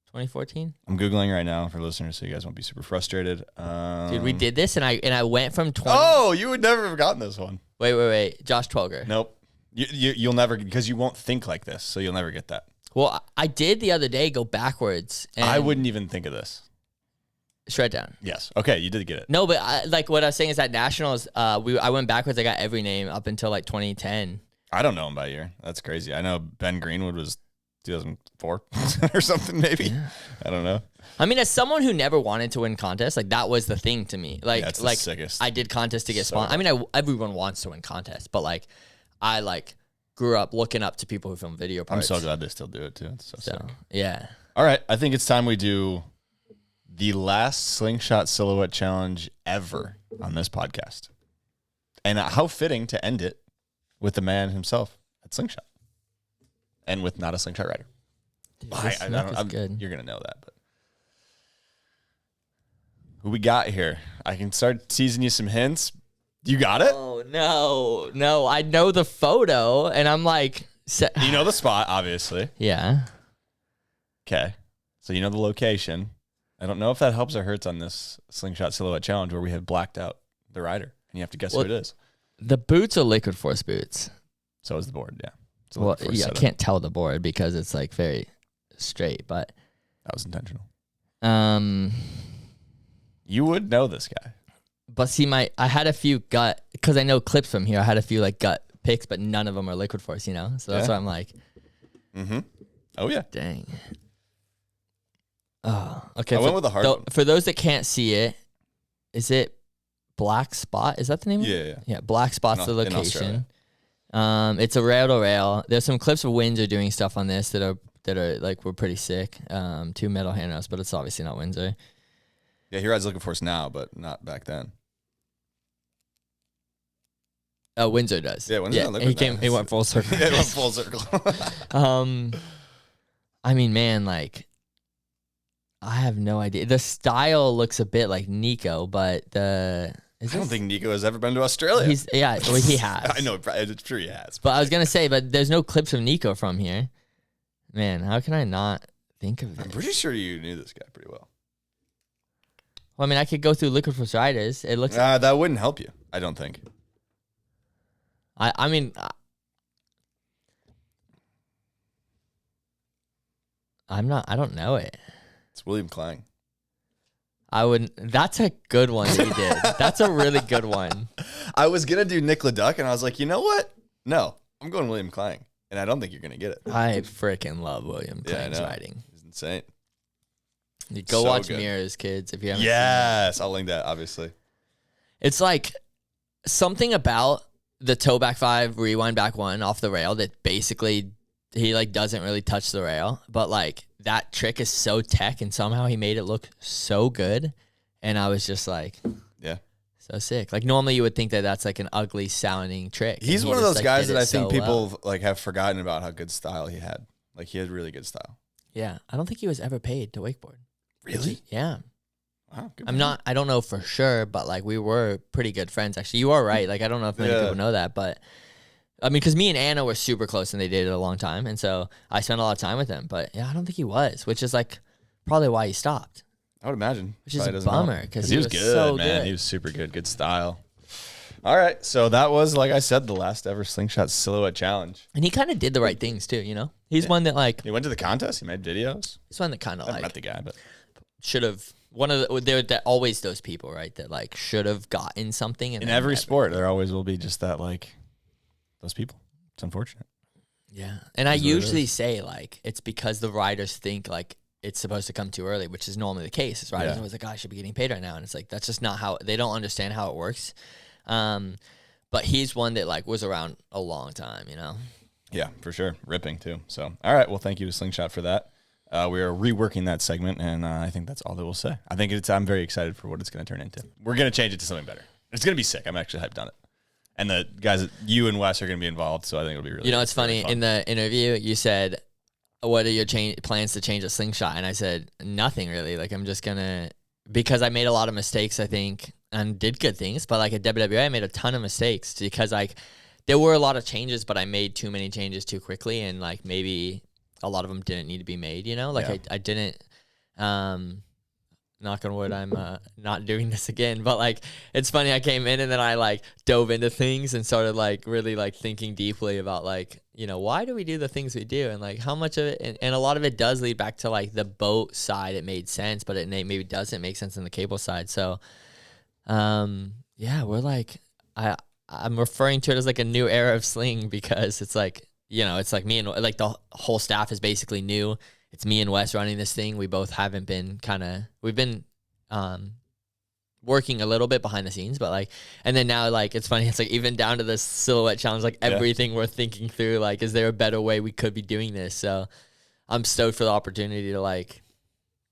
2014. I'm Googling right now for listeners so you guys won't be super frustrated. Dude, we did this, and I went from 20. Oh, you would never have gotten this one. Wait. Josh Twelger. Nope. You'll never, because you won't think like this, so you'll never get that. Well, I did the other day go backwards. And I wouldn't even think of this. Shred down. Yes. Okay, you did get it. No, but like what I was saying is at Nationals, I went backwards. I got every name up until like 2010. I don't know him by year. That's crazy. I know Ben Greenwood was 2004 or something, maybe. Yeah. I don't know. I mean, as someone who never wanted to win contests, like that was the thing to me. Like, that's the sickest. I did contests to get sponsored. I mean, everyone wants to win contests, but like, I like grew up looking up to people who film video parts. I'm so glad they still do it too. It's so sick. Yeah. All right, I think it's time we do the last Slingshot silhouette challenge ever on this podcast, and how fitting to end it with the man himself at Slingshot. And with not a Slingshot rider. Dude, I'm good. You're going to know that. But who we got here? I can start teasing you some hints. You got it? Oh, no. I know the photo, and I'm like... You know the spot, obviously. Yeah. Okay. So you know the location. I don't know if that helps or hurts on this Slingshot silhouette challenge where we have blacked out the rider, and you have to guess who it is. The boots are Liquid Force boots. So is the board, yeah. Well, yeah, I can't tell the board because it's like very straight, but that was intentional. You would know this guy. But see, I had a few gut, because I know clips from here. I had a few like gut picks, but none of them are Liquid Force, you know? So that's why I'm like, oh yeah. Dang. Oh, okay. I went with the hard one. For those that can't see it, is it Black Spot. Is that the name? Yeah. Black Spot's the In location. It's a rail to rail. There's some clips of Windsor doing stuff on this that are like were pretty sick. 2 metal handrails, but it's obviously not Windsor. Yeah, he rides looking for us now, but not back then. Windsor does. Yeah, Windsor. He went full circle. Yeah, it went full circle. I mean, man, like, I have no idea. The style looks a bit like Nico, but I don't think Nico has ever been to Australia. He has. I know, I'm sure he has. But I was gonna say, but there's no clips of Nico from here. Man, how can I not think of it? I'm pretty sure you knew this guy pretty well. Well, I mean, I could go through Liquid Force Riders. It looks. That wouldn't help you. I don't think. I mean, I don't know it. It's William Klang. I wouldn't. That's a good one that you did. That's a really good one. I was gonna do Nick LeDuc, and I was like, you know what? No, I'm going William Klang, and I don't think you're gonna get it. I freaking love William Klang's riding. He's insane. You go watch Mirrors, kids, if you haven't. Yes, I'll link that. Obviously, it's like something about the toe back 5, rewind back 1 off the rail that basically he like doesn't really touch the rail, but like that trick is so tech and somehow he made it look so good. And I was just like, yeah, so sick. Like normally you would think that that's like an ugly sounding trick. He's one of those guys that I think people like have forgotten about how good style he had. Like he had really good style. Yeah. I don't think he was ever paid to wakeboard. Really? Yeah. Wow. I don't know for sure, but like we were pretty good friends actually. You are right. Like I don't know if many people know that, but I mean, because me and Anna were super close and they dated a long time. And so I spent a lot of time with him. But yeah, I don't think he was, which is like probably why he stopped. I would imagine. Which is a bummer because he was good, so man. good. He was super good. Good style. All right. So that was, like I said, the last ever Slingshot Silhouette Challenge. And he kind of did the right things too, you know? He's one that like. He went to the contest. He made videos. He's one that kind of like. I met the guy, but. Should have. There always those people, right? That like should have gotten something. In every sport, there always will be just that, like, those people. It's unfortunate. Yeah. And I usually say, like, it's because the riders think, like, it's supposed to come too early, which is normally the case. Is riders always like, oh, I should be getting paid right now. And it's like, that's just not how, they don't understand how it works. But he's one that, like, was around a long time, you know? Yeah, for sure. Ripping, too. So, all right. Well, thank you to Slingshot for that. We are reworking that segment, and I think that's all that we'll say. I think I'm very excited for what it's going to turn into. We're going to change it to something better. It's going to be sick. I'm actually hyped on it. And the guys, you and Wes are going to be involved, so I think it'll be really. You know, it's funny. In the interview, you said, "What are your plans to change a Slingshot?" And I said, "Nothing really. Like I'm just gonna because I made a lot of mistakes, I think, and did good things. But like at WWA, I made a ton of mistakes because like there were a lot of changes, but I made too many changes too quickly, and like maybe a lot of them didn't need to be made. You know, like I didn't." Knock on wood, I'm not doing this again. But like, it's funny. I came in and then I like dove into things and started like really like thinking deeply about like, you know, why do we do the things we do and like how much of it and a lot of it does lead back to like the boat side. It made sense, but it maybe doesn't make sense in the cable side. So, yeah, we're like I'm referring to it as like a new era of sling because it's like, you know, it's like me and like the whole staff is basically new. It's me and Wes running this thing. We both haven't been we've been working a little bit behind the scenes, but like, and then now like, it's funny. It's like even down to this silhouette challenge, like everything we're thinking through, like, is there a better way we could be doing this? So I'm stoked for the opportunity to like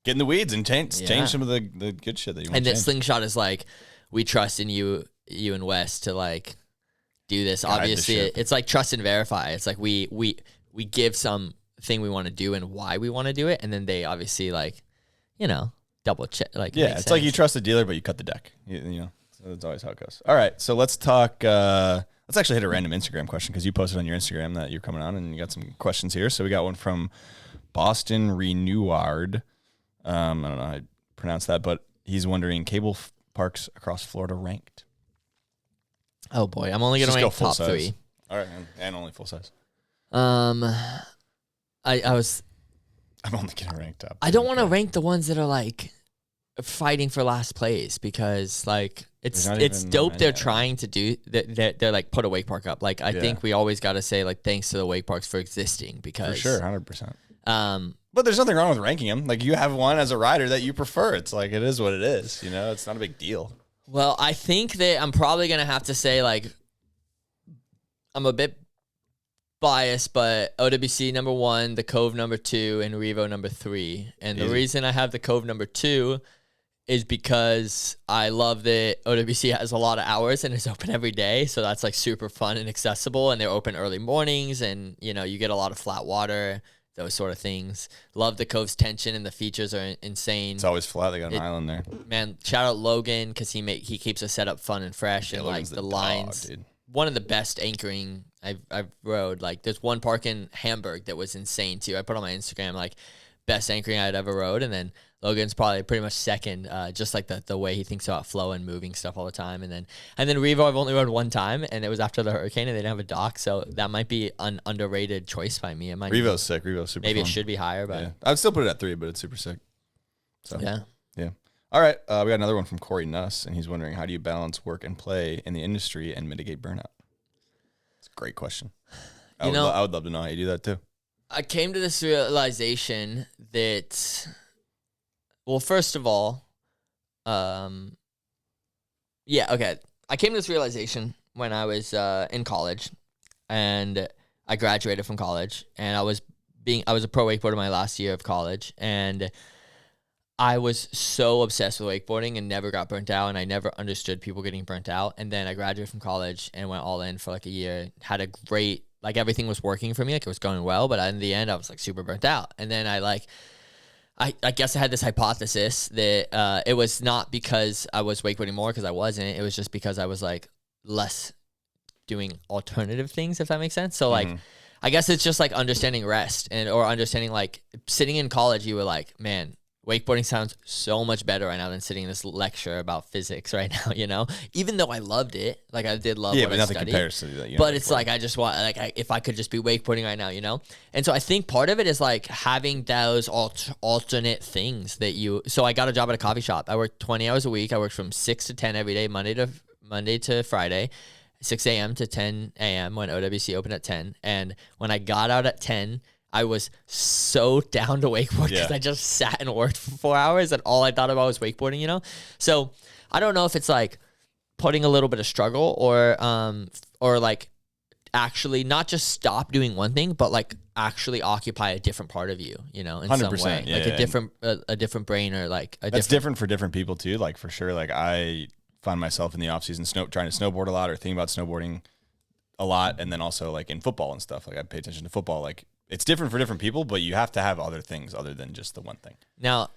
get in the weeds and change some of the good shit that you want to change. And that Slingshot is like, we trust in you and Wes to like do this. Obviously it's like trust and verify. It's like we give some thing we want to do and why we want to do it, and then they obviously like, you know, double check. Like, yeah, it's like you trust a dealer, but you cut the deck. You know, so that's always how it goes. All right, so let's talk. Let's actually hit a random Instagram question because you posted on your Instagram that you're coming on, and you got some questions here. So we got one from Boston Reneward. I don't know how to pronounce that, but he's wondering cable parks across Florida ranked. Oh boy, I'm only gonna rank top size. 3. All right, and only full size. I'm only gonna rank top. I don't want to rank the ones that are like fighting for last place because like it's dope. They're trying to do that. They're like put a wake park up. Like I think we always got to say like thanks to the wake parks for existing because for sure 100%. But there's nothing wrong with ranking them. Like you have one as a rider that you prefer. It's like it is what it is. You know, it's not a big deal. Well, I think that I'm probably going to have to say, like, I'm a bit biased, but OWC number 1, the Cove number 2, and Revo number 3. And the reason I have the Cove number 2 is because I love that OWC has a lot of hours and is open every day. So that's like super fun and accessible. And they're open early mornings, and, you know, you get a lot of flat water, those sort of things. Love the Cove's tension, and the features are insane. It's always flat. They got an island there. Man, shout out Logan, because he keeps a setup fun and fresh, and like the lines. Dog, dude. One of the best anchoring I've rode. Like, there's one park in Hamburg that was insane too. I put on my Instagram, like, best anchoring I'd ever rode, and then Logan's probably pretty much second, just like the way he thinks about flow and moving stuff all the time. And then Revo I've only rode one time, and it was after the hurricane, and they didn't have a dock, so that might be an underrated choice by me. It might Revo's sick. Revo's super maybe fun. it should be higher, but Yeah. I'd still put it at 3, but it's super sick. So yeah. All right, we got another one from Corey Nuss, and he's wondering, how do you balance work and play in the industry and mitigate burnout? It's a great question. I would love to know how you do that too. I came to this realization that, well, first of all, I came to this realization when I was in college, and I graduated from college, and I was a pro wakeboarder my last year of college, and I was so obsessed with wakeboarding and never got burnt out, and I never understood people getting burnt out. And then I graduated from college and went all in for like a year, had a great, like, everything was working for me, like it was going well, but in the end I was like super burnt out. And then I guess I had this hypothesis that it was not because I was wakeboarding more, because I wasn't. It was just because I was like less doing alternative things, if that makes sense. So like, I guess it's just like understanding rest, or understanding, like, sitting in college, you were like, man, wakeboarding sounds so much better right now than sitting in this lecture about physics right now, you know? Even though I loved it, like, I did love what I studied. Yeah, but nothing compares to that. But it's like, I just want, like, if I could just be wakeboarding right now, you know? And so I think part of it is, like, having those alternate things that so I got a job at a coffee shop. I worked 20 hours a week. I worked from 6 to 10 every day, Monday to Friday, 6 a.m. to 10 a.m. when OWC opened at 10. And when I got out at 10, I was so down to wakeboard, because I just sat and worked for 4 hours, and all I thought about was wakeboarding, you know? So I don't know if it's like putting a little bit of struggle, or like actually not just stop doing one thing, but like actually occupy a different part of you, you know, in 100%, some way. Yeah, like a different brain, or like that's different for different people too. Like, for sure, like, I find myself in the off season trying to snowboard a lot, or thinking about snowboarding a lot, and then also like in football and stuff. Like, I pay attention to football. Like, it's different for different people, but you have to have other things other than just the one thing. Now,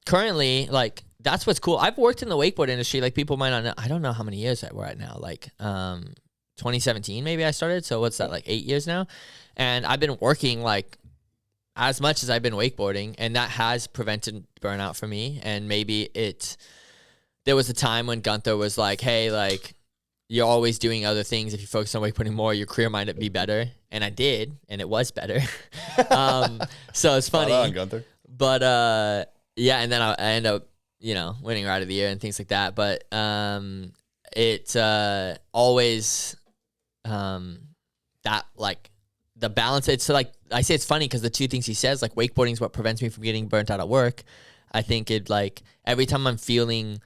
currently, like, that's what's cool. I've worked in the wakeboard industry. Like, people might not know. I don't know how many years we're at now. Like, 2017 maybe I started. So what's that, like 8 years now? And I've been working like as much as I've been wakeboarding, and that has prevented burnout for me. And maybe there was a time when Gunther was like, hey, like, you're always doing other things. If you focus on wakeboarding more, your career might be better. And I did, and it was better. So it's funny. Spot on, Gunther. But yeah, and then I end up, you know, winning Ride of the Year and things like that. But it's always that, like, the balance. It's like, I say it's funny because the two things he says, like, wakeboarding is what prevents me from getting burnt out at work. I think it, like, every time I'm feeling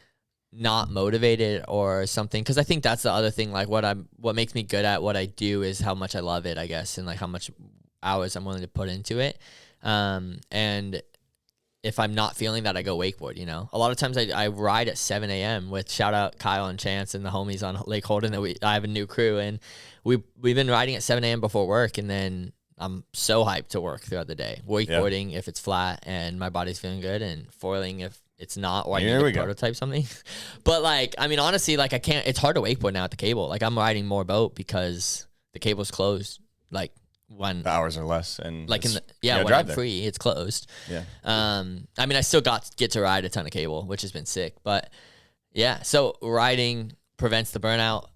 not motivated or something, because I think that's the other thing, like, what makes me good at what I do is how much I love it, I guess, and like how much hours I'm willing to put into it. And if I'm not feeling that, I go wakeboard, you know. A lot of times I ride at 7 a.m. with, shout out Kyle and Chance and the homies on Lake Holden, that I have a new crew, and we've been riding at 7 a.m. before work, and then I'm so hyped to work throughout the day. Wakeboarding if it's flat and my body's feeling good, and foiling if it's not, or I need to prototype something. But like, I mean, honestly, like, it's hard to wakeboard now at the cable. Like, I'm riding more boat because the cable's closed. Like, when the hours are less, and like when I'm free, it's closed. Yeah. I mean, I still get to ride a ton of cable, which has been sick. But yeah, so riding prevents the burnout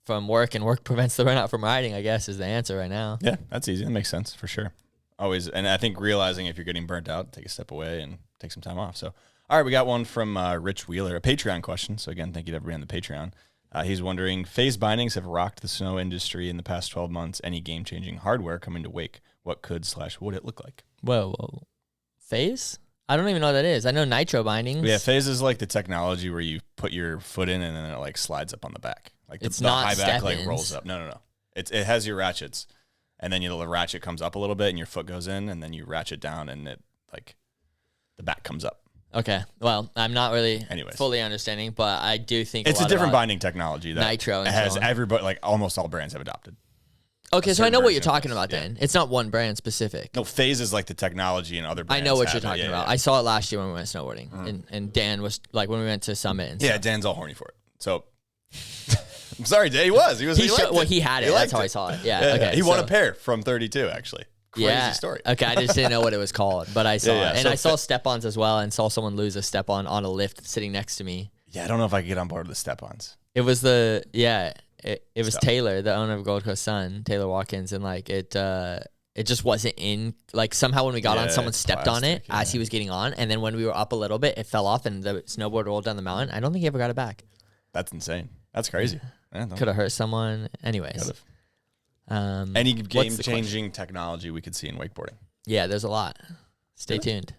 from work, and work prevents the burnout from riding, I guess, is the answer right now. Yeah, that's easy. That makes sense for sure. Always, and I think realizing if you're getting burnt out, take a step away and take some time off. So. All right, we got one from Rich Wheeler, a Patreon question. So again, thank you to everybody on the Patreon. He's wondering, phase bindings have rocked the snow industry in the past 12 months. Any game-changing hardware coming to wake? What would it look like? Whoa. Phase? I don't even know what that is. I know nitro bindings. Yeah, phase is like the technology where you put your foot in and then it like slides up on the back. Like It's the not high back like step-ins. rolls up. No. It has your ratchets, and then the ratchet comes up a little bit and your foot goes in, and then you ratchet down and it like the back comes up. Okay. Well, I'm not really Anyways. fully understanding, but I do think It's a different binding technology that nitro and has so on. everybody, like almost all brands have adopted. Okay, so I certain know what you're version of talking this, about yeah. then. It's not one brand specific. No, Phase is like the technology and other I brands know what have you're it. talking Yeah, about. yeah. I saw it last year when we went snowboarding, and Dan was like when we went to Summit. And Yeah, stuff. Dan's all horny for it. So I'm sorry, Dan. He was. He He liked well, he had it. liked That's how I saw it. Yeah. Yeah, okay. He won so- a pair from 32, actually. Crazy yeah. story. Okay, I just didn't know what it was called, but I saw Yeah, yeah. it, and So I saw step-ons as well, and saw someone lose a step-on on a lift sitting next to me. Yeah, I don't know if I could get on board with the step-ons. It was it was Stuff. Taylor, the owner of Gold Coast Sun, Taylor Watkins, and like it just wasn't in. Like somehow when we got on, Yeah, someone it's stepped on it plastic, yeah. as he was getting on, and then when we were up a little bit, it fell off, and the snowboard rolled down the mountain. I don't think he ever got it back. That's insane. That's crazy. Yeah, Could have hurt someone. Anyways, could've. um, Any what's the question? game-changing technology we could see in wakeboarding. Yeah, there's a lot. Stay tuned.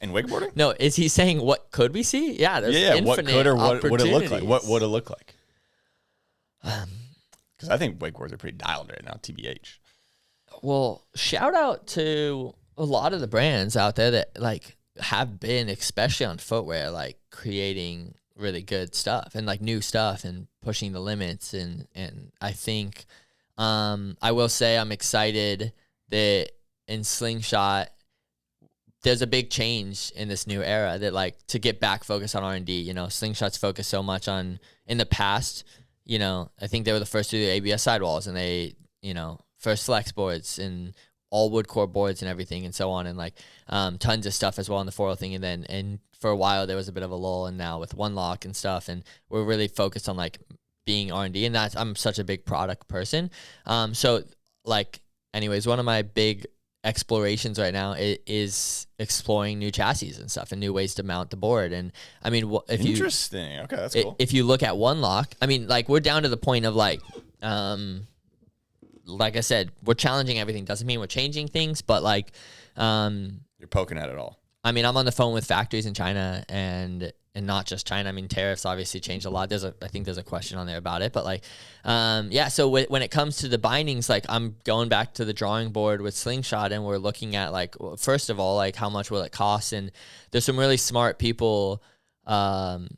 In wakeboarding? No, is he saying what could we see? Yeah, there's Yeah, what infinite could or what would it look like? What opportunities. would it look like? Because I think wakeboards are pretty dialed right now, TBH. Well, shout out to a lot of the brands out there that like have been, especially on footwear, like creating really good stuff and like new stuff and pushing the limits. And I think I will say I'm excited that in Slingshot there's a big change in this new era that like to get back focused on R&D. You know, Slingshot's focused so much on in the past. You know, I think they were the first to do the ABS sidewalls, and they, you know, first flex boards and all wood core boards and everything and so on, and like tons of stuff as well in the 4 thing. And for a while there was a bit of a lull, and now with One Lock and stuff, and we're really focused on like being R&D, and that's, I'm such a big product person. So like, anyways, one of my big explorations right now is exploring new chassis and stuff and new ways to mount the board. And I mean, if you Interesting. Okay, that's cool. if you look at One Lock, I mean, like we're down to the point of like I said, we're challenging everything. Doesn't mean we're changing things, but like, You're poking at it all. I mean, I'm on the phone with factories in China and not just China. I mean, tariffs obviously changed a lot. I think there's a question on there about it, but like, yeah. So when it comes to the bindings, like I'm going back to the drawing board with Slingshot, and we're looking at like, well, first of all, like how much will it cost? And there's some really smart people that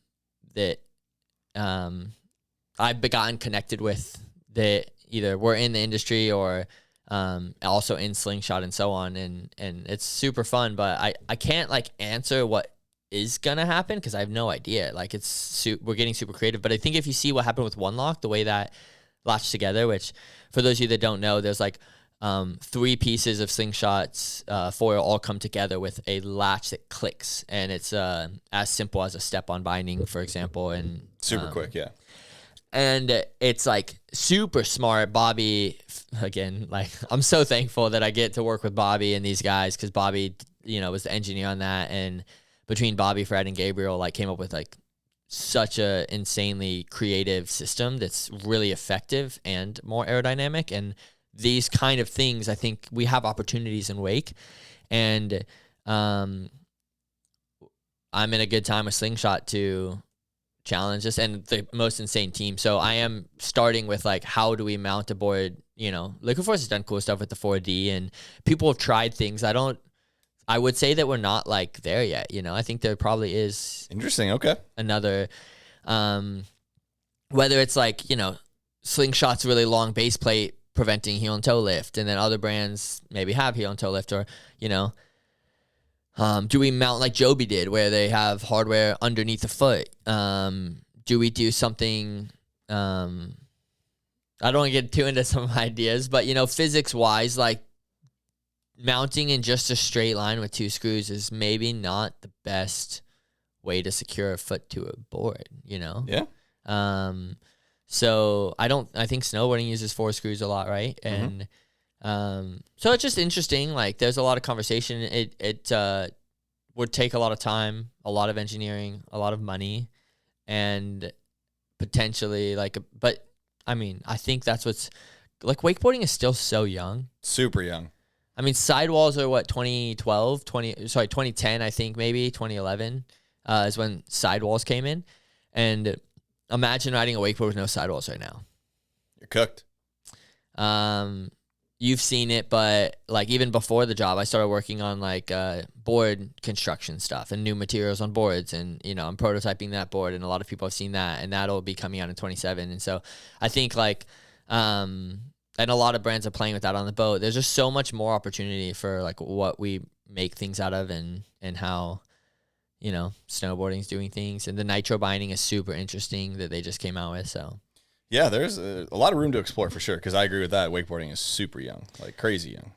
I've gotten connected with that either were in the industry or also in Slingshot and so on, and it's super fun. But I can't like answer what is gonna happen because I have no idea. Like we're getting super creative, but I think if you see what happened with One Lock, the way that latched together, which for those of you that don't know, there's like 3 pieces of Slingshot's foil all come together with a latch that clicks, and it's as simple as a step-on binding, for example, and Super quick, yeah. and it's like super smart. Bobby, again, like I'm so thankful that I get to work with Bobby and these guys, because Bobby, you know, was the engineer on that, and between Bobby, Fred, and Gabriel, like came up with like such a insanely creative system that's really effective and more aerodynamic. And these kind of things, I think we have opportunities in wake, and I'm in a good time with Slingshot to challenge us and the most insane team. So I am starting with like, how do we mount a board? You know, Liquid Force has done cool stuff with the 4D, and people have tried things. I would say that we're not like there yet. You know, I think there probably is Interesting. Okay. another, whether it's like, you know, Slingshot's really long base plate preventing heel and toe lift, and then other brands maybe have heel and toe lift, or, you know, do we mount like Joby did, where they have hardware underneath the foot? Do we do something? I don't want to get too into some ideas, but, you know, physics wise, like mounting in just a straight line with 2 screws is maybe not the best way to secure a foot to a board, you know? Yeah. So I think snowboarding uses 4 screws a lot, right? And so it's just interesting. Like there's a lot of conversation. It would take a lot of time, a lot of engineering, a lot of money, and potentially like, but I mean, I think that's what's like, wakeboarding is still so young. Super young. I mean, sidewalls are what, 2010, I think, maybe 2011 is when sidewalls came in. And imagine riding a wakeboard with no sidewalls right now. You're cooked. You've seen it, but like even before the job, I started working on like board construction stuff and new materials on boards, and I'm prototyping that board, and a lot of people have seen that, and that'll be coming out in 2027. And so I think like and a lot of brands are playing with that on the boat. There's just so much more opportunity for like what we make things out of, and how snowboarding's doing things, and the nitro binding is super interesting that they just came out with. So yeah, there's a lot of room to explore for sure, because I agree with that. Wakeboarding is super young, like crazy young.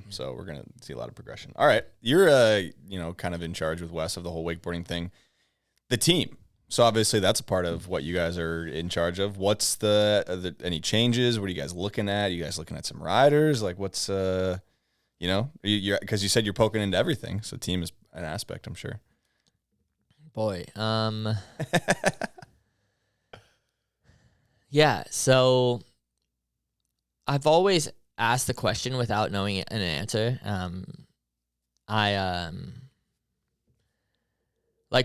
So we're going to see a lot of progression. All right. You're, kind of in charge with Wes of the whole wakeboarding thing. The team. So obviously that's a part of what you guys are in charge of. What's any changes? What are you guys looking at? Are you guys looking at some riders? Like what's, because you said you're poking into everything. So team is an aspect, I'm sure. Boy. Yeah, so I've always asked the question without knowing an answer.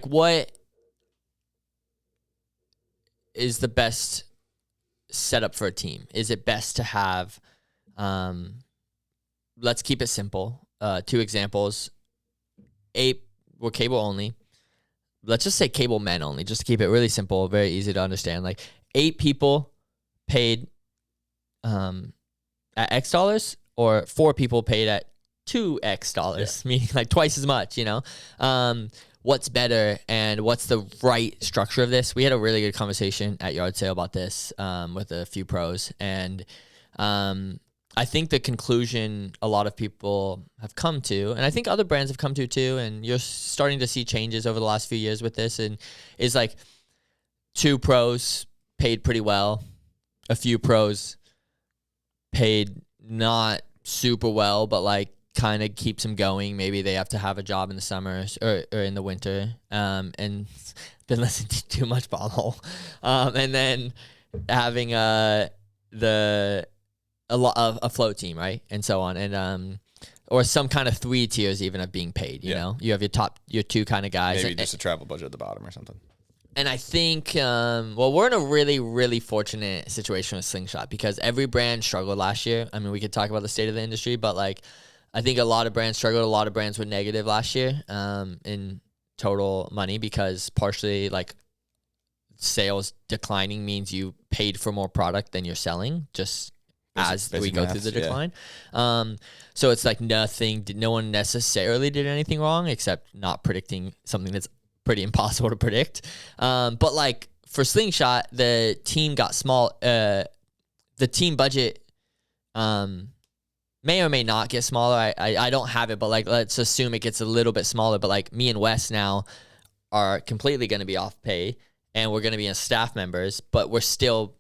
What is the best setup for a team? Is it best to have, let's keep it simple. 2 examples. 8 were cable only. Let's just say cable men only, just to keep it really simple, very easy to understand. Like 8 people paid at X dollars, or 4 people paid at 2X dollars, meaning like twice as much, what's better and what's the right structure of this? We had a really good conversation at yard sale about this with a few pros, and I think the conclusion a lot of people have come to, and I think other brands have come to too, and you're starting to see changes over the last few years with this, and is like 2 pros paid pretty well. A few pros paid not super well, but like kind of keeps them going. Maybe they have to have a job in the summer or in the winter. And been listening to too much Bomb Hole. And then having a float team, right? And so on. And or some kind of 3 tiers even of being paid, you know? You have your 2 kind of guys. Maybe just a travel budget at the bottom or something. And I think, we're in a really, really fortunate situation with Slingshot, because every brand struggled last year. I mean, we could talk about the state of the industry, but like, I think a lot of brands struggled. A lot of brands were negative last year in total money, because partially like sales declining means you paid for more product than you're selling, just as we go through the decline. So it's like no one necessarily did anything wrong except not predicting something that's pretty impossible to predict. But like for Slingshot, the team got small. The team budget may or may not get smaller. I don't have it, but like let's assume it gets a little bit smaller. But like me and Wes now are completely going to be off pay, and we're going to be as staff members, but we're still,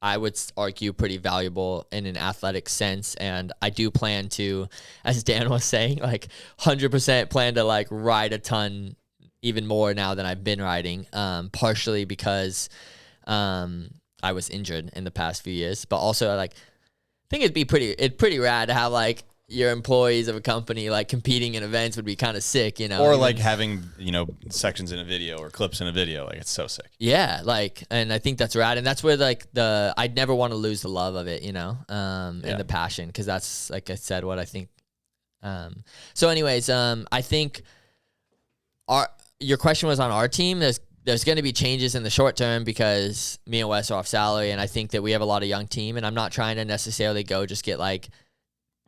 I would argue, pretty valuable in an athletic sense. And I do plan to, as Dan was saying, like 100% plan to like ride a ton even more now than I've been riding, partially because I was injured in the past few years, but also like I think it'd pretty rad to have like your employees of a company like competing in events would be kind of sick, or like having sections in a video or clips in a video. Like it's so sick. Yeah, like, and I think that's rad, and that's where like I'd never want to lose the love of it, and the passion, because that's, like I said, what I think. So anyways, I think your question was on our team. There's going to be changes in the short term because me and Wes are off salary, and I think that we have a lot of young team, and I'm not trying to necessarily just get like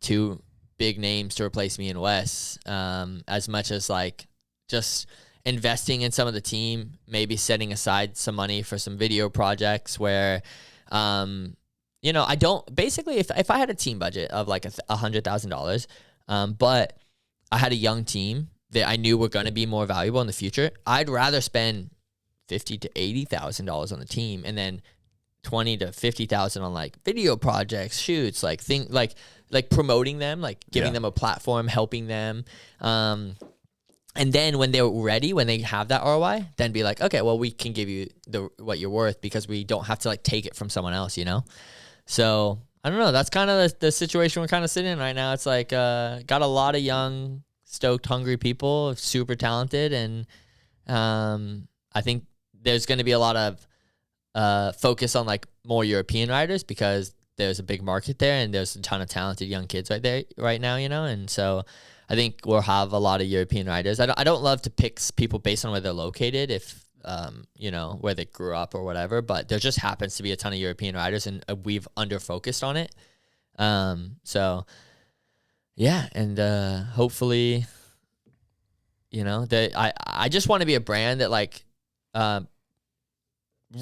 2 big names to replace me and Wes, as much as like just investing in some of the team, maybe setting aside some money for some video projects where, I don't, basically if I had a team budget of like $100,000, but I had a young team that I knew were going to be more valuable in the future, I'd rather spend $50,000 to $80,000 on the team and then $20,000 to $50,000 on like video projects, shoots, like promoting them, like giving them a platform, helping them. And then when they're ready, when they have that ROI, then be like, okay, well, we can give you what you're worth, because we don't have to like take it from someone else, So I don't know. That's kind of the situation we're kind of sitting in right now. It's like got a lot of young, stoked, hungry people, super talented, and I think there's going to be a lot of focus on like more European riders because there's a big market there and there's a ton of talented young kids right now, you know? And so I think we'll have a lot of European riders. I don't love to pick people based on where they're located, if, you know, where they grew up or whatever, but there just happens to be a ton of European riders and we've under-focused on it. So yeah. And, hopefully, you know, I just want to be a brand that like,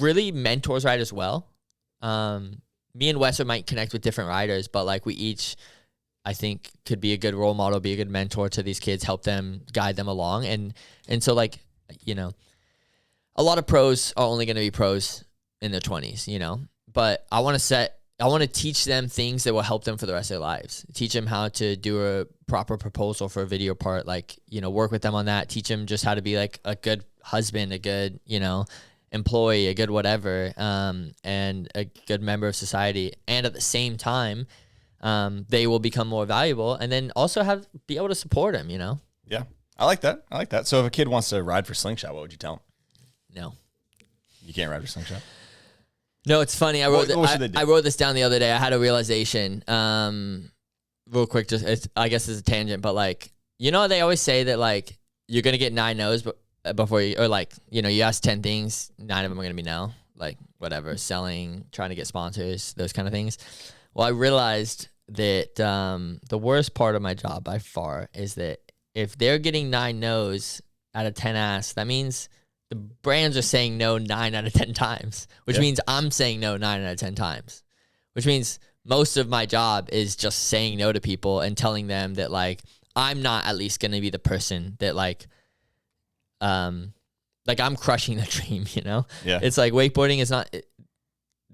really mentors riders well. Me and Wes might connect with different riders, but like we each, I think, could be a good role model, be a good mentor to these kids, help them, guide them along. And so like, you know, a lot of pros are only going to be pros in their 20s, you know, but I want to teach them things that will help them for the rest of their lives. Teach them how to do a proper proposal for a video part, like, you know, work with them on that. Teach them just how to be like a good husband, a good, you know, employee, a good whatever, and a good member of society. And at the same time, they will become more valuable and then also be able to support them, you know? Yeah. I like that. So if a kid wants to ride for Slingshot, what would you tell them? No. You can't ride for Slingshot? No, it's funny. I wrote this down the other day. I had a realization, real quick, I guess it's a tangent, but like, you know, they always say that like, you're going to get 9 no's, but before you, or like, you know, you ask 10 things, 9 of them are going to be no, like whatever, selling, trying to get sponsors, those kind of things. Well, I realized that the worst part of my job by far is that if they're getting 9 no's out of 10 asks, that means the brands are saying no 9 out of 10 times, which means I'm saying no 9 out of 10 times, which means most of my job is just saying no to people and telling them that like, I'm not at least going to be the person that like I'm crushing the dream, you know? Yeah. It's like wakeboarding is not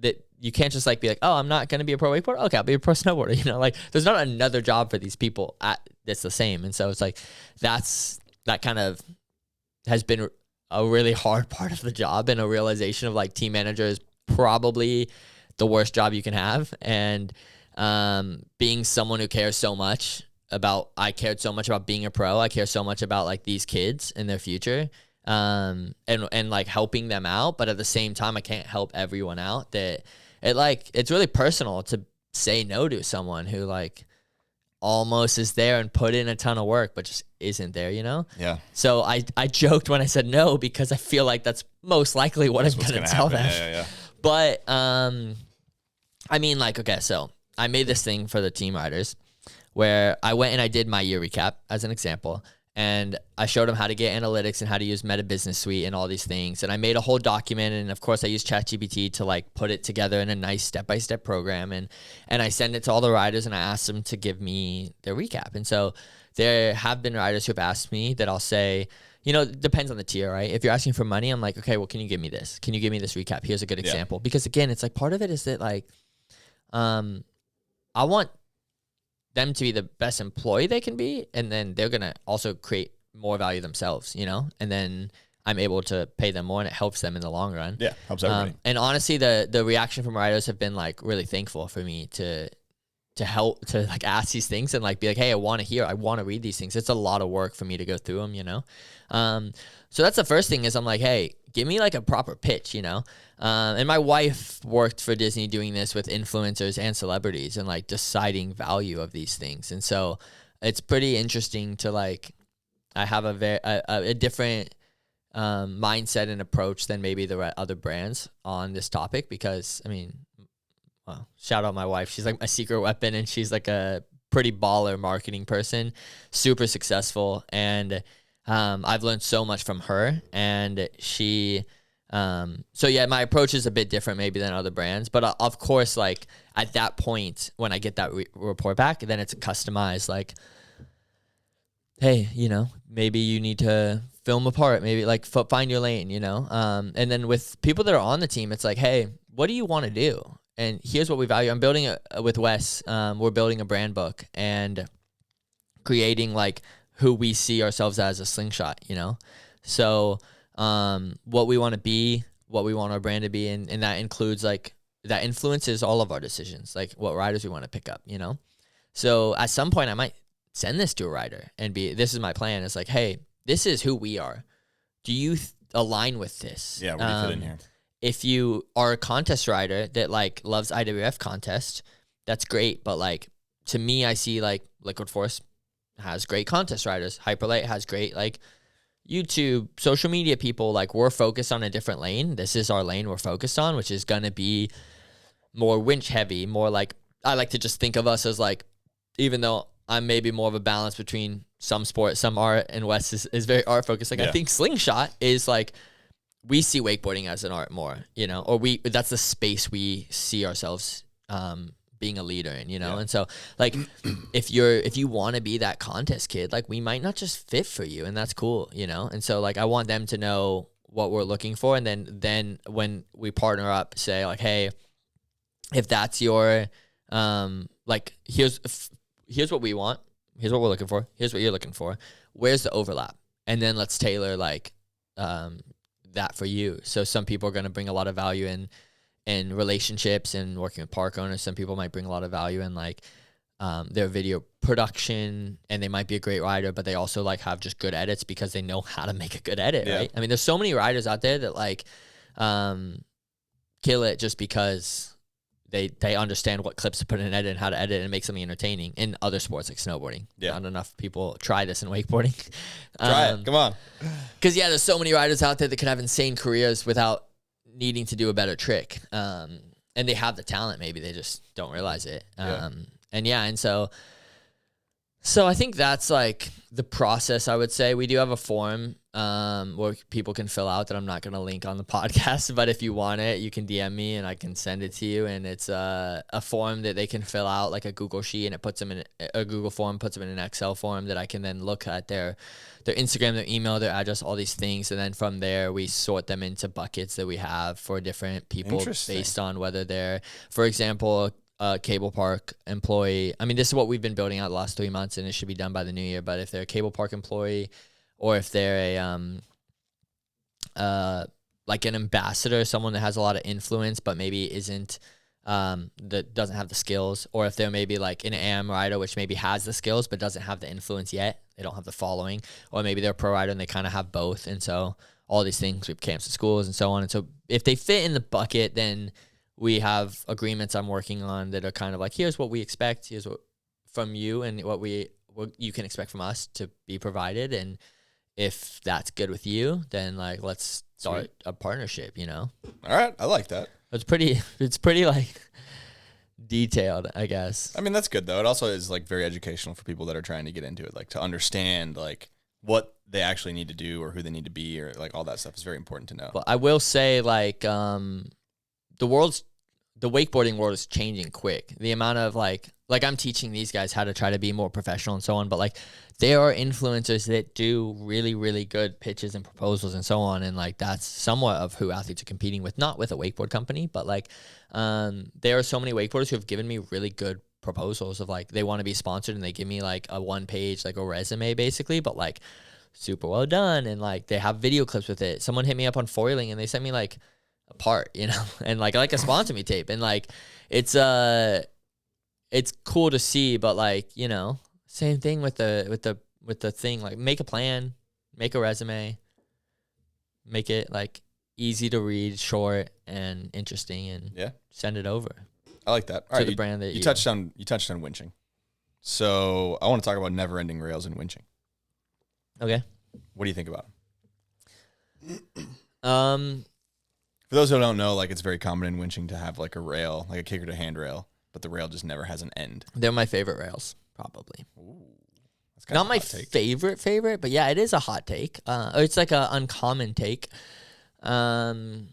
that you can't just like be like, oh, I'm not going to be a pro wakeboarder. Okay, I'll be a pro snowboarder. You know, like there's not another job for these people that's the same. And so it's like, that kind of has been a really hard part of the job and a realization of like team manager is probably the worst job you can have. And, being someone who cares so much I cared so much about being a pro. I care so much about like these kids and their future, and like helping them out. But at the same time, I can't help everyone out that it's really personal to say no to someone who like almost is there and put in a ton of work, but just isn't there, you know? Yeah. So I joked when I said no, because I feel like that's most likely what I'm going to tell them. Yeah. But, I mean like, okay, so I made this thing for the team riders where I went and I did my year recap as an example. And I showed them how to get analytics and how to use Meta Business Suite and all these things. And I made a whole document. And of course I used ChatGPT to like put it together in a nice step-by-step program. And I send it to all the riders and I asked them to give me their recap. And so there have been riders who have asked me that I'll say, you know, it depends on the tier, right? If you're asking for money, I'm like, okay, well, can you give me this? Can you give me this recap? Here's a good example. Because again, it's like part of it is that like, I want them to be the best employee they can be, and then they're gonna also create more value themselves, you know, and then I'm able to pay them more and it helps them in the long run. Yeah, helps everybody. And honestly, the reaction from riders have been like really thankful for me to help, to like ask these things and like be like, hey, I want to read these things. It's a lot of work for me to go through them, you know? So that's the first thing is I'm like, hey, give me like a proper pitch, you know? And my wife worked for Disney doing this with influencers and celebrities and like deciding value of these things. And so it's pretty interesting to like, I have a different mindset and approach than maybe the other brands on this topic, because I mean, well, shout out my wife. She's like my secret weapon, and she's like a pretty baller marketing person, super successful. And I've learned so much from her, and she, so yeah, my approach is a bit different maybe than other brands, but of course, like at that point, when I get that report back, then it's customized, like, hey, you know, maybe you need to film a part, maybe like find your lane, you know? And then with people that are on the team, it's like, hey, what do you want to do? And here's what we value. I'm building with Wes, we're building a brand book and creating like who we see ourselves as a Slingshot, you know? So what we want to be, what we want our brand to be, and that includes like, that influences all of our decisions, like what riders we want to pick up, you know? So at some point I might send this to a rider and this is my plan. It's like, hey, this is who we are. Do you align with this. Yeah, where do you fit in here? If you are a contest rider that like loves IWF contest, that's great. But like to me, I see like Liquid Force has great contest riders. Hyperlight has great like YouTube, social media people. Like we're focused on a different lane. This is our lane we're focused on, which is gonna be more winch heavy, more like I like to just think of us as like, even though I'm maybe more of a balance between some sport, some art, and Wes is very art focused. Like I think Slingshot is like, we see wakeboarding as an art more, you know, or that's the space we see ourselves being a leader in, you know? And so like, if you want to be that contest kid, like we might not just fit for you, and that's cool, you know? And so like, I want them to know what we're looking for. And then when we partner up, say like, hey, if that's your, like, here's what we want. Here's what we're looking for. Here's what you're looking for. Where's the overlap? And then let's tailor like, that for you. So some people are going to bring a lot of value in relationships and working with park owners. Some people might bring a lot of value in like their video production, and they might be a great rider, but they also like have just good edits because they know how to make a good edit, right? I mean, there's so many riders out there that like kill it just because they understand what clips to put in an edit and how to edit and make something entertaining. In other sports like snowboarding, not enough people try this in wakeboarding. Try it, come on. Because there's so many riders out there that could have insane careers without needing to do a better trick, and they have the talent. Maybe they just don't realize it. And so I think that's like the process. I would say we do have a form where people can fill out that I'm not going to link on the podcast, but if you want it, you can DM me and I can send it to you. And it's a form that they can fill out, like a Google sheet, and it puts them in a Google form, puts them in an Excel form that I can then look at their Instagram, their email, their address, all these things. And then from there, we sort them into buckets that we have for different people based on whether they're, for example, a cable park employee. I mean, this is what we've been building out the last 3 months, and it should be done by the new year. But if they're a cable park employee, or if they're a like an ambassador, someone that has a lot of influence but maybe isn't that doesn't have the skills, or if they're maybe like an AM rider which maybe has the skills but doesn't have the influence yet, they don't have the following, or maybe they're a pro rider and they kind of have both. And so all these things, we have camps and schools and so on. And so if they fit in the bucket, then we have agreements I'm working on that are kind of like, here's what we expect, here's what from you, and what you can expect from us to be provided. And if that's good with you, then like, let's start a partnership, you know? All right. I like that. It's pretty like detailed, I guess. I mean, that's good though. It also is like very educational for people that are trying to get into it, like to understand like what they actually need to do or who they need to be, or like all that stuff is very important to know. But I will say like, the wakeboarding world is changing quick. The amount of like I'm teaching these guys how to try to be more professional and so on, but like there are influencers that do really, really good pitches and proposals and so on. And like, that's somewhat of who athletes are competing with, not with a wakeboard company, but like, there are so many wakeboarders who have given me really good proposals of like, they want to be sponsored and they give me like a 1-page, like a resume basically, but like super well done. And like, they have video clips with it. Someone hit me up on foiling and they sent me like a part, you know, and like a sponsor me tape. And like, it's cool to see, but like, you know, same thing with the thing, like make a plan, make a resume, make it like easy to read, short and interesting, and send it over. I like that. All right, the brand that you touched on winching. So I want to talk about never ending rails and winching. Okay. What do you think about them? For those who don't know, like it's very common in winching to have like a rail, like a kicker to handrail, but the rail just never has an end. They're my favorite rails, probably. Ooh, that's not my favorite, but yeah, it is a hot take. It's like an uncommon take. Like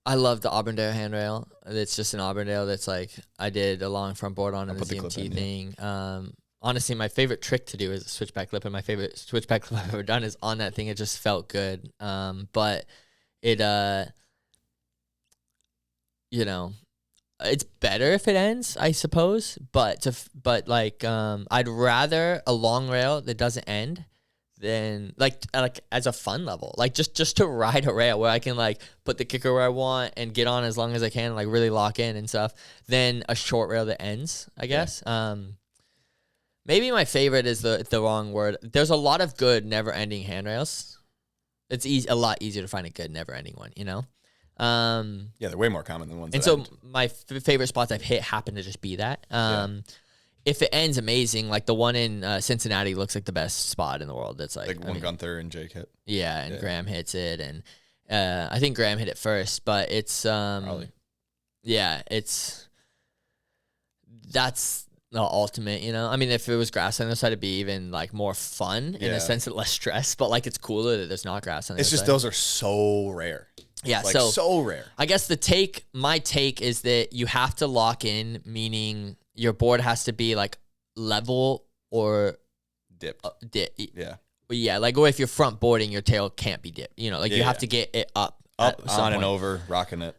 I love the Auburndale handrail. It's just an Auburndale that's like I did a long front board on in the ZMT thing. Honestly, my favorite trick to do is a switchback lip, and my favorite switchback lip I've ever done is on that thing. It just felt good. But it, you know, it's better if it ends, I suppose. But I'd rather a long rail that doesn't end than like as a fun level, like just to ride a rail where I can like put the kicker where I want and get on as long as I can, like really lock in and stuff, than a short rail that ends, I guess. Maybe my favorite is the wrong word. There's a lot of good never-ending handrails. It's a lot easier to find a good never-ending one, you know? Yeah, they're way more common than ones And that so end. my favorite spots I've hit happen to just be that. If it ends amazing, like the one in Cincinnati looks like the best spot in the world. It's Like one Gunther and Jake hit. Yeah, and Graham hits it, and I think Graham hit it first, but it's Probably. yeah, that's the ultimate, you know. I mean, if it was grass on the side, it'd be even like more fun in Yeah. a sense of less stress. But like, it's cooler that there's not grass on the It's other just side. those are so rare. Yeah, Like so rare. I guess my take is that you have to lock in, meaning your board has to be like level or Dipped. yeah. Yeah. Like, or if you're front boarding, your tail can't be dipped. You know, like you have to get it up at some on and point. over, rocking it.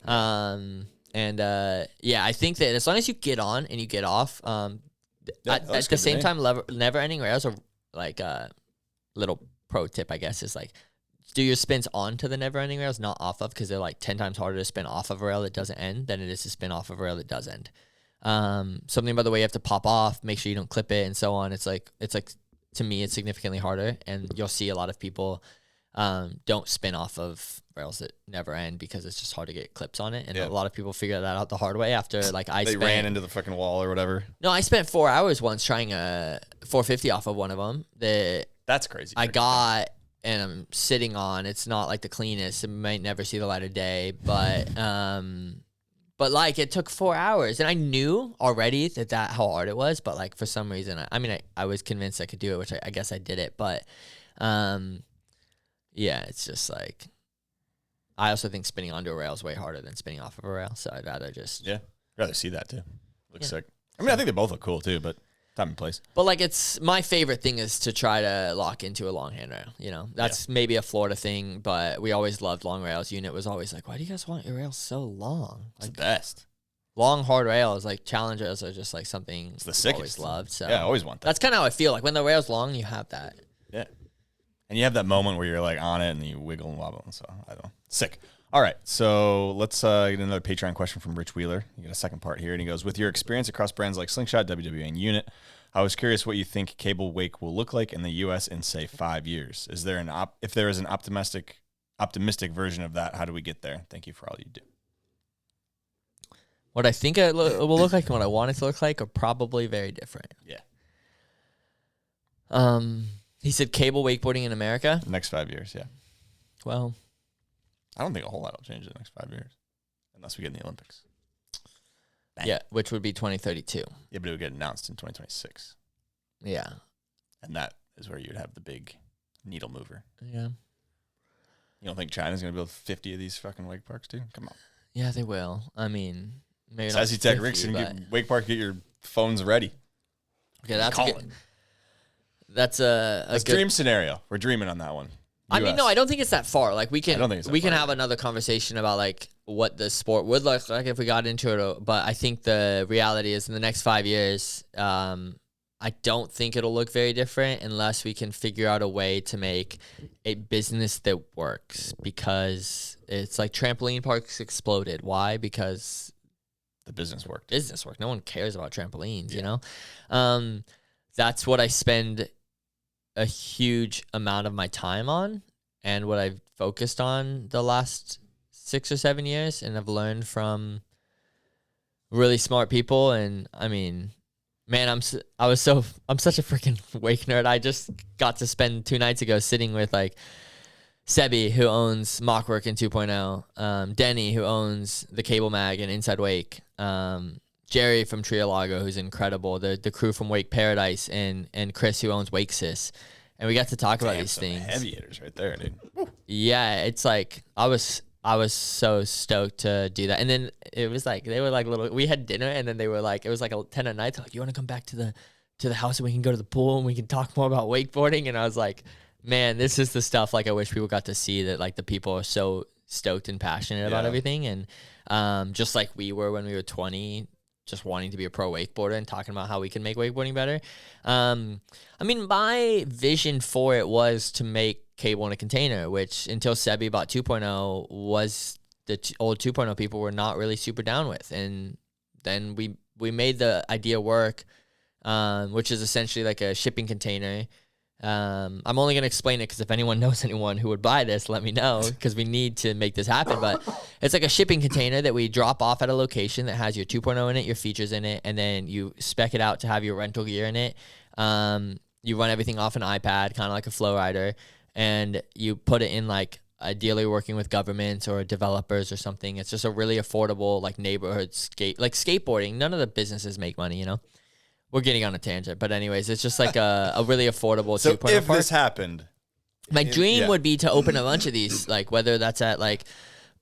Yeah, I think that as long as you get on and you get off, that at looks the good to same me. time, never-ending rails are like a little pro tip, I guess, is like do your spins onto the never-ending rails, not off of, because they're like 10 times harder to spin off of a rail that doesn't end than it is to spin off of a rail that does end. Something about the way you have to pop off, make sure you don't clip it, and so on. It's like to me, it's significantly harder, and you'll see a lot of people don't spin off of rails that never end because it's just hard to get clips on it, and a lot of people figure that out the hard way after like they ran into the fucking wall or whatever. No, I spent 4 hours once trying a 450 off of one of them that That's crazy. I got and I'm sitting on. It's not like the cleanest. It might never see the light of day, but like it took 4 hours, and I knew already that how hard it was. But like for some reason, I was convinced I could do it, which I guess I did it. But yeah, it's just like I also think spinning onto a rail is way harder than spinning off of a rail. So I'd rather just rather see that too. Looks sick. I mean, I think they both look cool too, but time and place. But like, it's my favorite thing is to try to lock into a long handrail. You know, that's maybe a Florida thing, but we always loved long rails. Unit was always like, why do you guys want your rails so long? It's Like the best. long hard rails, like challenge rails, are just like something It's the we've sickest. always loved. So Yeah, I always want that. that's kind of how I feel. Like when the rail's long, you have that. Yeah. And you have that moment where you're like on it and you wiggle and wobble. So I don't know. Sick. All right. So let's get another Patreon question from Rich Wheeler. You got a second part here. And he goes, with your experience across brands like Slingshot, WWA, and Unit, I was curious what you think cable wake will look like in the U.S. in, say, 5 years. Is there if there is an optimistic version of that, how do we get there? Thank you for all you do. What I think it will look like and what I want it to look like are probably very different. Yeah. He said cable wakeboarding in America. Next 5 years, yeah. Well, I don't think a whole lot will change in the next 5 years. Unless we get in the Olympics. Bang. yeah, which would be 2032. Yeah, but it would get announced in 2026. Yeah. And that is where you would have the big needle mover. Yeah. You don't think China's going to build 50 of these fucking wake parks, too? Come on. Yeah, they will. I mean, maybe not Sassy Tech 50, Rickson, but- get Wake Park, get your phones ready. Okay, that's Call good. it. That's a That's good dream scenario. We're dreaming on that one. I mean, US. no, I don't think it's that far. Like we I don't think it's can that we can far. have another conversation about like what the sport would look like if we got into it. But I think the reality is in the next 5 years, I don't think it'll look very different unless we can figure out a way to make a business that works. Because it's like trampoline parks exploded. Why? Because The business worked. business work. No one cares about trampolines, you know? That's what I spend a huge amount of my time on and what I've focused on the last 6 or 7 years, and I've learned from really smart people. And I mean, man, I'm such a freaking wake nerd. I just got to spend 2 nights ago sitting with like Sebi, who owns Mockwork and 2.0, Denny, who owns the Cable Mag and Inside Wake, Jerry from Triolago, who's incredible, the crew from Wake Paradise, and Chris, who owns Wakesys. And we got to talk about Damn, these some things. heavy hitters right there, dude. Woo. Yeah, it's like I was so stoked to do that. And then it was like they were like we had dinner, and then they were like, it was like 10 at night. They're like, you want to come back to the house and we can go to the pool and we can talk more about wakeboarding? And I was like, man, this is the stuff like I wish people got to see, that like the people are so stoked and passionate about everything. And just like we were when we were 20, just wanting to be a pro wakeboarder and talking about how we can make wakeboarding better. I mean, my vision for it was to make cable in a container, which until Sebi bought 2.0 was the old 2.0 people were not really super down with. And then we made the idea work. which is essentially like a shipping container. I'm only going to explain it because if anyone knows anyone who would buy this, let me know, because we need to make this happen. But it's like a shipping container that we drop off at a location that has your 2.0 in it, your features in it, and then you spec it out to have your rental gear in it. You run everything off an iPad, kind of like a flow rider, and you put it in like ideally working with governments or developers or something. It's just a really affordable like neighborhood like skateboarding. None of the businesses make money, you know. We're getting on a tangent, but anyways, it's just like a really affordable 2.0 So if park. this happened, My dream would be to open a bunch of these, like whether that's at like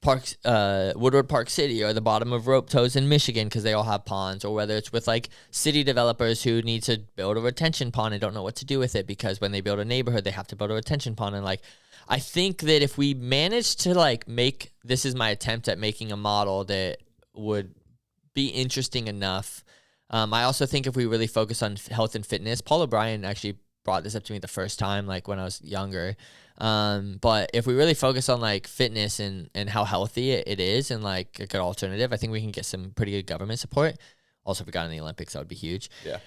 parks, Woodward Park City or the bottom of Rope Toes in Michigan, because they all have ponds, or whether it's with like city developers who need to build a retention pond and don't know what to do with it, because when they build a neighborhood, they have to build a retention pond. And like, I think that if we manage to like this is my attempt at making a model that would be interesting enough. I also think if we really focus on health and fitness, Paul O'Brien actually brought this up to me the first time, like when I was younger. But if we really focus on like fitness and how healthy it is and like a good alternative, I think we can get some pretty good government support. Also, if we got in the Olympics, that would be huge. Yeah.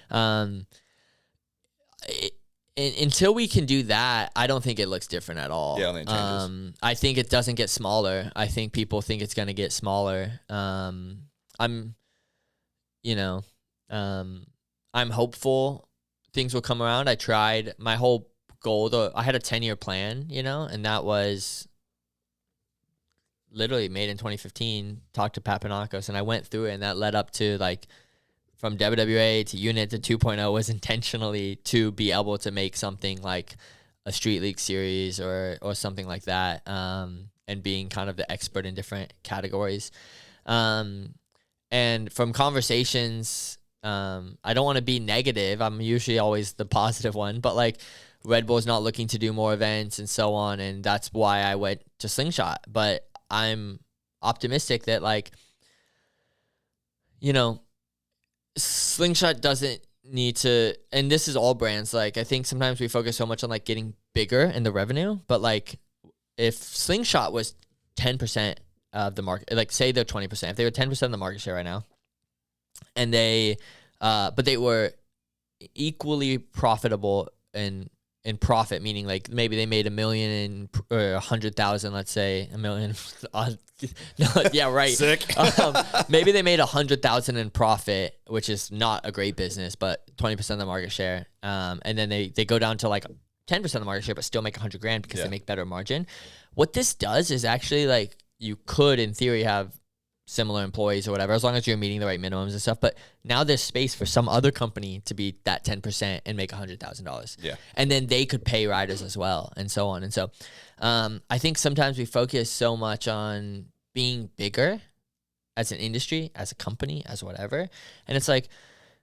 Until we can do that, I don't think it looks different at all. Yeah, I don't think it changes. I think it doesn't get smaller. I think people think it's going to get smaller. I'm hopeful things will come around. I tried my whole goal, though. I had a 10-year plan, and that was literally made in 2015, talked to Papanakos, and I went through it, and that led up to like from WWA to unit to 2.0 was intentionally to be able to make something like a street league series or something like that, and being kind of the expert in different categories. And from conversations, I don't want to be negative. I'm usually always the positive one, but like Red Bull's not looking to do more events and so on. And that's why I went to Slingshot. But I'm optimistic that like, Slingshot doesn't need to, and this is all brands. Like, I think sometimes we focus so much on like getting bigger in the revenue, but like if Slingshot was 10% of the market, like say they're 20%, if they were 10% of the market share right now, and but they were equally profitable in profit, meaning like maybe they made $1 million or 100,000, let's say $1 million. No, yeah, right. Sick. Maybe they made 100,000 in profit, which is not a great business, but 20% of the market share. And then they go down to like 10% of the market share, but still make $100,000 because they make better margin. What this does is actually like you could, in theory, have similar employees or whatever, as long as you're meeting the right minimums and stuff. But now there's space for some other company to be that 10% and make $100,000. Yeah. And then they could pay riders as well, and so on. And so I think sometimes we focus so much on being bigger as an industry, as a company, as whatever. And it's like,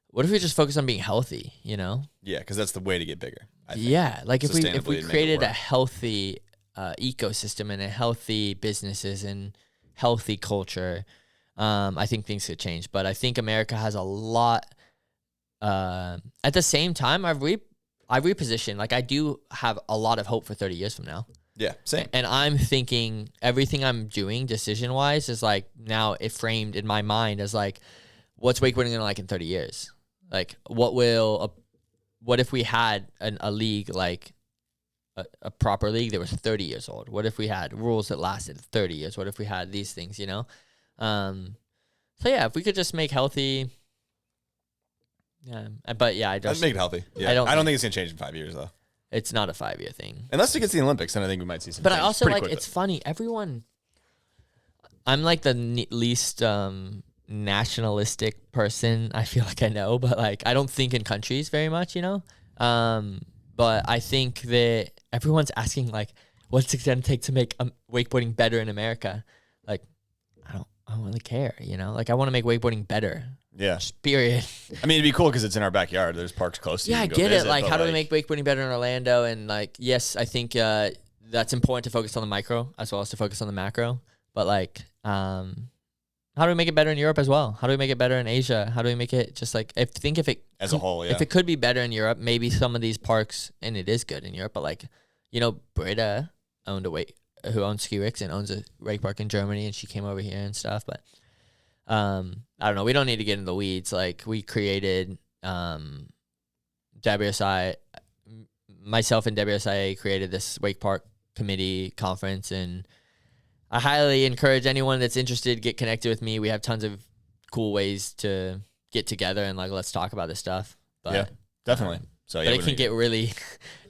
what if we just focus on being healthy, Yeah, because that's the way to get bigger. I think. Yeah. Like if we Sustainably created make a it work. healthy ecosystem and a healthy businesses and healthy culture, I think things could change. But I think America has a lot. At the same time, I've repositioned. Like I do have a lot of hope for 30 years from now. Yeah, same. And I'm thinking everything I'm doing decision wise is like now it framed in my mind as like, what's wakeboarding gonna like in 30 years? Like what if we had a league like a proper league that was 30 years old? What if we had rules that lasted 30 years? What if we had these things, So yeah, if we could just make healthy. Yeah, but yeah, Let's make it healthy. Yeah. I I don't don't think it's gonna change in 5 years though. it's not a 5-year thing. Unless it gets to the Olympics, then I think we might see some. But I change also pretty like, quickly. it's funny. I'm like the least nationalistic person I feel like I know, but like I don't think in countries very much, But I think that everyone's asking like, what's it gonna take to make wakeboarding better in America? Like, I don't really care, Like I want to make wakeboarding better. Yeah. Just period. I mean, it'd be cool because it's in our backyard. There's parks close to you. Yeah, I can go get visit, it. Like, but, how do we make wakeboarding better in Orlando? And like, yes, I think that's important to focus on the micro as well as to focus on the macro. But like, how do we make it better in Europe as well? How do we make it better in Asia? How do we make it just like if it as a whole? Yeah. if it could be better in Europe, maybe some of these parks, and it is good in Europe, but like, Britta who owns Ski Ricks and owns a wake park in Germany, and she came over here and stuff. But I don't know. We don't need to get into the weeds. Like we created WSI, myself and WSIA created this wake park committee conference, and I highly encourage anyone that's interested to get connected with me. We have tons of cool ways to get together and like let's talk about this stuff. But, yeah, definitely. So but it can get really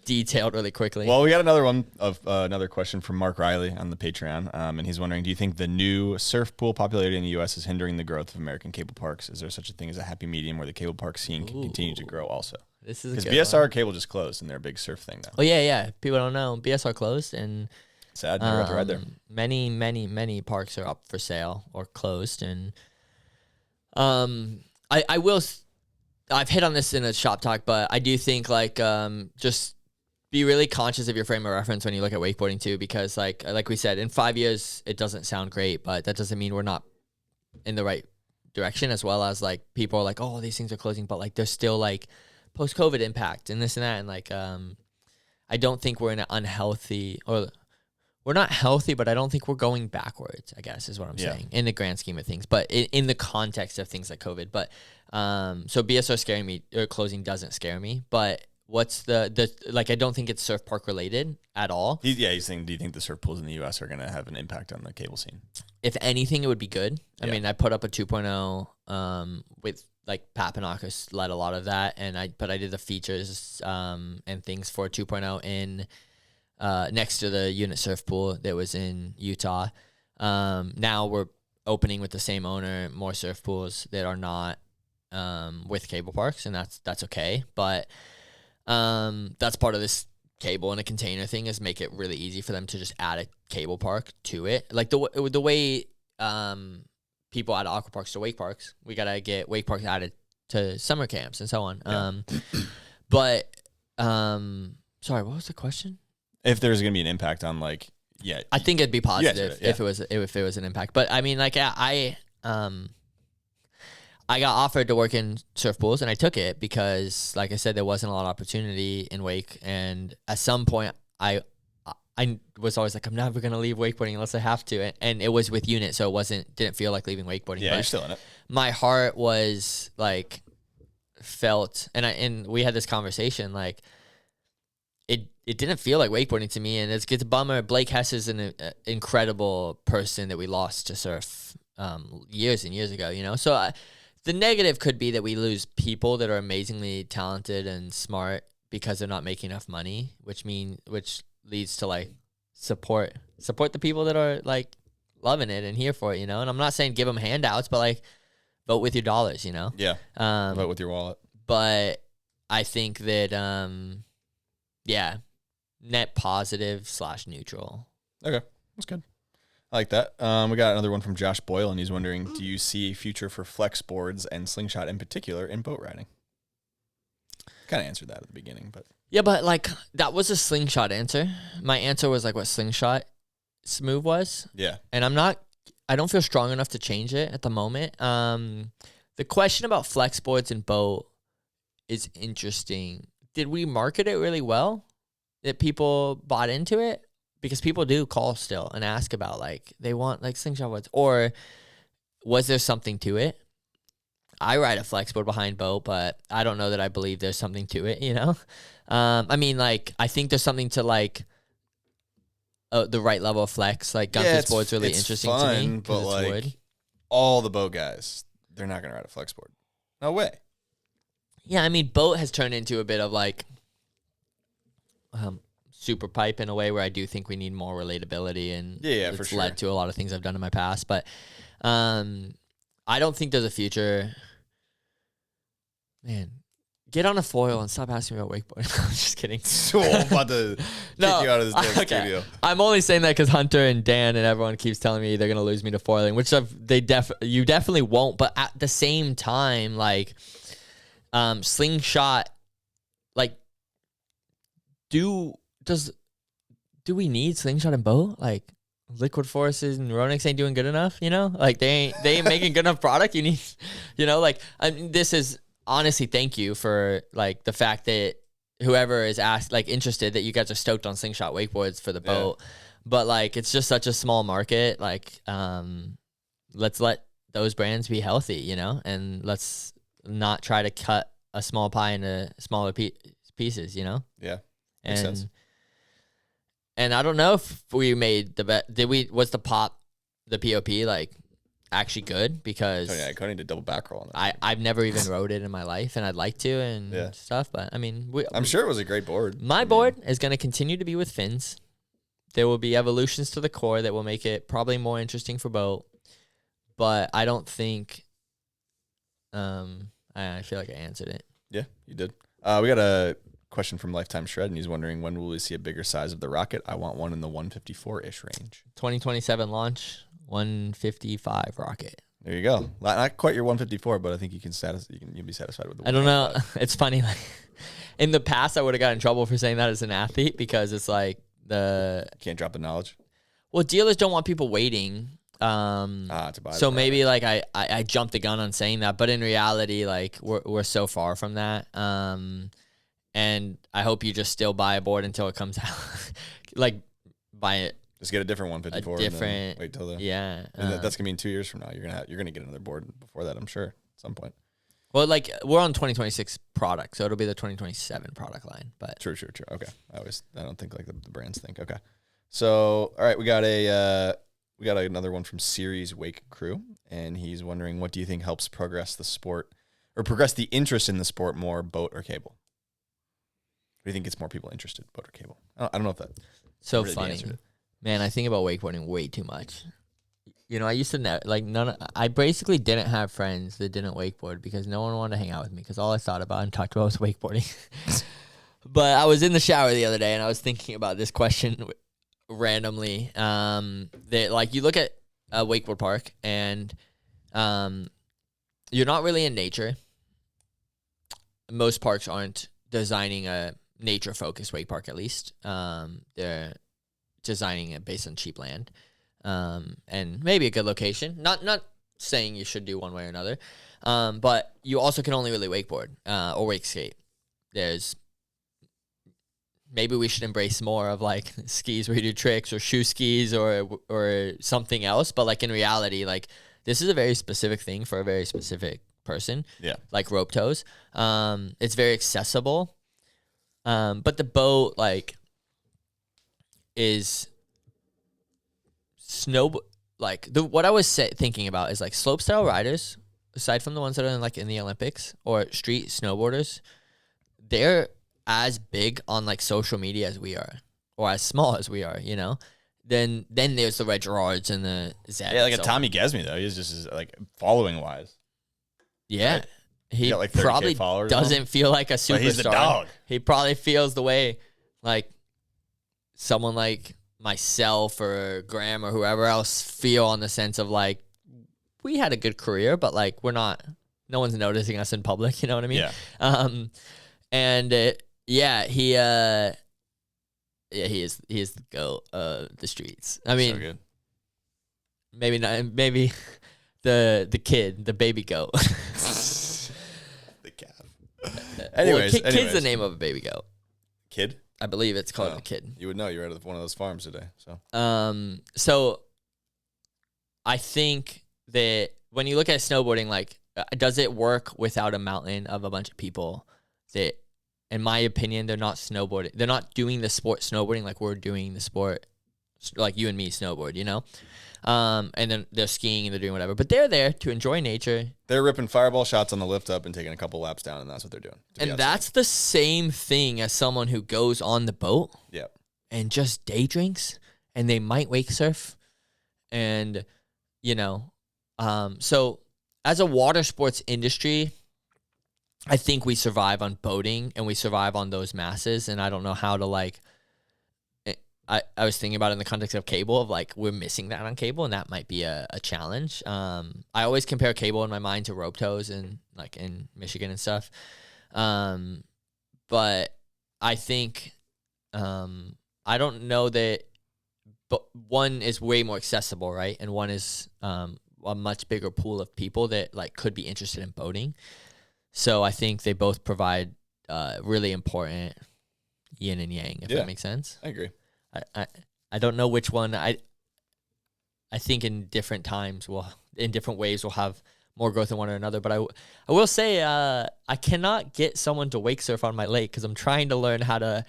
detailed really quickly. Well, we got another question from Mark Riley on the Patreon, and he's wondering, do you think the new surf pool popularity in the U.S. is hindering the growth of American cable parks? Is there such a thing as a happy medium where the cable park scene can continue to grow also? This is because good BSR one. cable just closed and they're a big surf thing now. Oh yeah. People don't know BSR closed, and sad. Never got to ride there. Many parks are up for sale or closed, and I will. I've hit on this in a shop talk, but I do think like just be really conscious of your frame of reference when you look at wakeboarding too, because like we said, in 5 years it doesn't sound great, but that doesn't mean we're not in the right direction. As well as like people are like, oh, these things are closing, but like there's still like post-COVID impact and this and that, and like I don't think we're in an unhealthy, or we're not healthy, but I don't think we're going backwards, I guess is what I'm saying in the grand scheme of things, but in the context of things like COVID. But so BSR scaring me, or closing doesn't scare me, but what's the like, I don't think it's surf park related at all. He's saying, do you think the surf pools in the U.S. are going to have an impact on the cable scene? If anything, it would be good. I mean, I put up a 2.0 with like Pat Panakis led a lot of that, but I did the features and things for 2.0 in next to the unit surf pool that was in Utah. Now we're opening with the same owner more surf pools that are not with cable parks, and that's okay. But that's part of this cable in a container thing, is make it really easy for them to just add a cable park to it. Like the way people add aqua parks to wake parks, we gotta get wake parks added to summer camps and so on. Sorry, what was the question? If there's going to be an impact on I think it'd be positive yeah. if it was an impact. But I mean, like I got offered to work in surf pools, and I took it because, like I said, there wasn't a lot of opportunity in wake. And at some point, I was always like, I'm never gonna leave wakeboarding unless I have to. And it was with unit, so it didn't feel like leaving wakeboarding. Yeah, you're still in it. My heart was like felt, and we had this conversation like. It didn't feel like wakeboarding to me, and it's a bummer. Blake Hess is an incredible person that we lost to surf years and years ago, you know? So the negative could be that we lose people that are amazingly talented and smart because they're not making enough money, which leads to like support the people that are like loving it and here for it, you know? And I'm not saying give them handouts, but like vote with your dollars, you know? Yeah. Vote with your wallet. But I think that, net positive / neutral. Okay, that's good. I like that. We got another one from Josh Boyle, and he's wondering, do you see a future for flex boards and Slingshot in particular in boat riding? Kind of answered that at the beginning, but yeah, but like that was a Slingshot answer. My answer was like what Slingshot's move was. Yeah, and I don't feel strong enough to change it at the moment. The question about flex boards and boat is interesting. Did we market it really well that people bought into it? Because people do call still and ask about like they want like Slingshot boards, or was there something to it? I ride a flex board behind boat, but I don't know that I believe there's something to it, you know? I mean, like, I think there's something to like the right level of flex. Like Gunther's board's really interesting to me. But like wood. All the boat guys, they're not gonna ride a flex board. No way. Yeah, I mean, boat has turned into a bit of like super pipe in a way where I do think we need more relatability, and it's led to a lot of things I've done in my past. But I don't think there's a future. Man, get on a foil and stop asking me about wakeboarding. I'm just kidding. So I'm about to kick you out of this damn studio. I'm only saying that because Hunter and Dan and everyone keeps telling me they're gonna lose me to foiling, which you definitely won't. But at the same time, like. Slingshot, like, do we need Slingshot and boat? Like, Liquid Forces and Ronix ain't doing good enough, you know? Like, they ain't making good enough product. You need, you know, like, I mean, this is honestly, thank you for like the fact that whoever is interested, that you guys are stoked on Slingshot wakeboards for the boat, but like, it's just such a small market. Like, let's let those brands be healthy, you know, and let's not try to cut a small pie into smaller pieces, you know? Yeah. Makes sense. And I don't know if we made the bet. Was the POP like actually good? Because Oh, yeah, I couldn't do double back roll on that. I've never even rode it in my life, and I'd like to and stuff. But I mean, I'm sure it was a great board. My board is going to continue to be with fins. There will be evolutions to the core that will make it probably more interesting for boat. But I don't think. I feel like I answered it. Yeah, you did. We got a question from Lifetime Shred, and he's wondering, when will we see a bigger size of the rocket? I want one in the 154-ish range. 2027 launch, 155 rocket. There you go. Not quite your 154, but I think you'll be satisfied with the 155. I don't know. It's funny. Like, in the past, I would have gotten in trouble for saying that as an athlete because it's like can't drop the knowledge. Well, dealers don't want people waiting. To buy so maybe like I jumped the gun on saying that, but in reality, like we're so far from that. And I hope you just still buy a board until it comes out. Like buy it. Just get a different 154. And then wait till yeah. And that's gonna be in 2 years from now. You're gonna get another board before that, I'm sure, at some point. Well, like we're on 2026 product, so it'll be the 2027 product line. But True. Okay. I don't think like the brands think. Okay. So all right, we got another one from Series Wake Crew, and he's wondering, what do you think helps progress the sport or progress the interest in the sport more, boat or cable? What do you think gets more people interested, boat or cable? I don't know if that. So really funny, answered it. Man. I think about wakeboarding way too much. You know, I used to I basically didn't have friends that didn't wakeboard because no one wanted to hang out with me because all I thought about and talked about was wakeboarding. But I was in the shower the other day and I was thinking about this question randomly. That like you look at a wakeboard park and you're not really in nature. Most parks aren't designing a nature-focused wake park, at least. They're designing it based on cheap land. And maybe a good location. Not saying you should do one way or another. But you also can only really wakeboard or wake skate. Maybe we should embrace more of like skis where you do tricks or shoe skis or something else. But like in reality, like this is a very specific thing for a very specific person. Yeah. Like rope toes. It's very accessible. But the boat like is what I was thinking about is like slopestyle riders, aside from the ones that are in the Olympics, or street snowboarders, they're as big on like social media as we are, or as small as we are, you know. Then there's the Red Gerards and the Zed. Yeah, like a Tommy Gesme though. He's just like following wise. Yeah. Right? He got like 30K probably followers doesn't feel like a superstar. But he's the dog. He probably feels the way like someone like myself or Graham or whoever else feel, on the sense of like, we had a good career, but like no one's noticing us in public. You know what I mean? Yeah. He is the goat of the streets. I mean, so good. maybe not. Maybe the kid, the baby goat. The calf. Anyways, Kid's the name of a baby goat. Kid? I believe it's called a kid. You would know. You're at one of those farms today. So I think that when you look at snowboarding, like, does it work without a mountain of a bunch of people that, in my opinion, they're not snowboarding. They're not doing the sport snowboarding like we're doing the sport, like you and me snowboard, you know? And then they're skiing and they're doing whatever. But they're there to enjoy nature. They're ripping fireball shots on the lift up and taking a couple laps down, and that's what they're doing. And that's the same thing as someone who goes on the boat and just day drinks, and they might wake surf. And, you know, so as a water sports industry, I think we survive on boating and we survive on those masses. And I don't know how to like, I was thinking about it in the context of cable, of like, we're missing that on cable, and that might be a challenge. I always compare cable in my mind to rope tows and like in Michigan and stuff. But I think, I don't know that, but one is way more accessible, right? And one is a much bigger pool of people that like could be interested in boating. So I think they both provide really important yin and yang, if that makes sense. I agree. I don't know which one. I think in different times in different ways we'll have more growth in one or another. But I will say I cannot get someone to wake surf on my lake because I'm trying to learn how to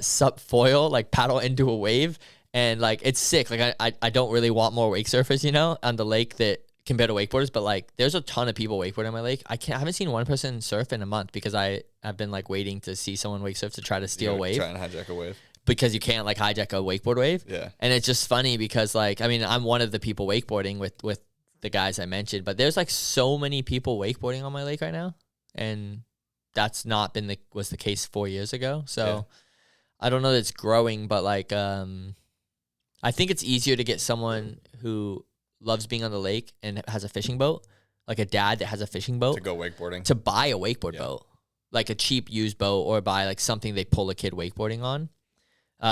sup foil, like paddle into a wave. And like, it's sick. Like I don't really want more wake surfers, you know, on the lake that compared to wakeboarders, but like there's a ton of people wakeboarding on my lake. I haven't seen one person surf in a month because I've been like waiting to see someone wake surf to try to steal a wave. Trying to hijack a wave. Because you can't like hijack a wakeboard wave. Yeah. And it's just funny because like, I mean, I'm one of the people wakeboarding with the guys I mentioned, but there's like so many people wakeboarding on my lake right now. And that's not been was the case 4 years ago. So I don't know that it's growing, but like, I think it's easier to get someone who loves being on the lake and has a fishing boat, like a dad that has a fishing boat, To go wakeboarding. to buy a wakeboard boat, like a cheap used boat, or buy like something they pull a kid wakeboarding on,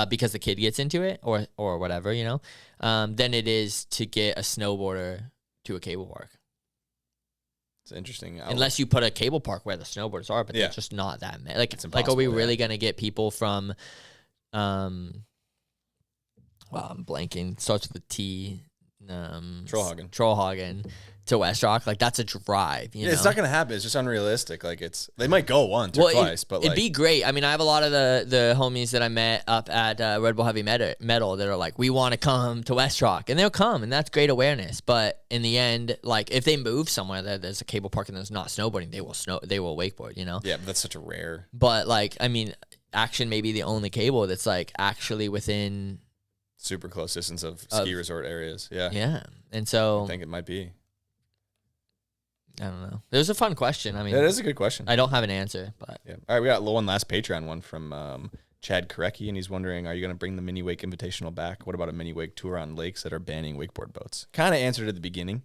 because the kid gets into it or whatever, you know, than it is to get a snowboarder to a cable park. It's interesting. Unless you put a cable park where the snowboarders are, but Yeah. they're just not that many. Like, It's like, are we impossible, really going to get people from, well, I'm blanking. Starts with a T. Trollhagen to West Rock. Like, that's a drive, you know? It's not going to happen. It's just unrealistic. Like, they might go once or twice, but like. It'd be great. I mean, I have a lot of the homies that I met up at Red Bull Heavy Metal that are like, we want to come to West Rock, and they'll come, and that's great awareness. But in the end, like, if they move somewhere that there's a cable park and there's not snowboarding, they will wakeboard, you know? Yeah, but that's such a rare. But like, I mean, Action may be the only cable that's like actually within Super close distance of ski resort areas. Yeah. Yeah. And so I think it might be. I don't know. It was a fun question. I mean, That is a good question. I don't have an answer, but Yeah. All right, we got one last Patreon one from Chad Korecki, and he's wondering, are you going to bring the Mini Wake Invitational back? What about a Mini Wake tour on lakes that are banning wakeboard boats? Kind of answered at the beginning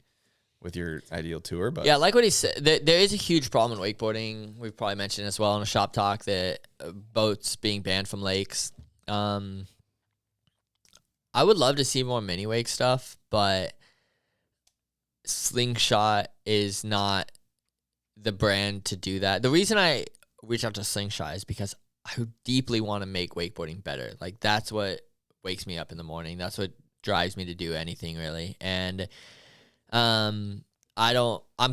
with your ideal tour, but yeah, like what he said, there is a huge problem in wakeboarding. We've probably mentioned as well in a shop talk that boats being banned from lakes. I would love to see more mini wake stuff, but Slingshot is not the brand to do that. The reason I reached out to Slingshot is because I deeply want to make wakeboarding better. Like, that's what wakes me up in the morning. That's what drives me to do anything, really. And I'm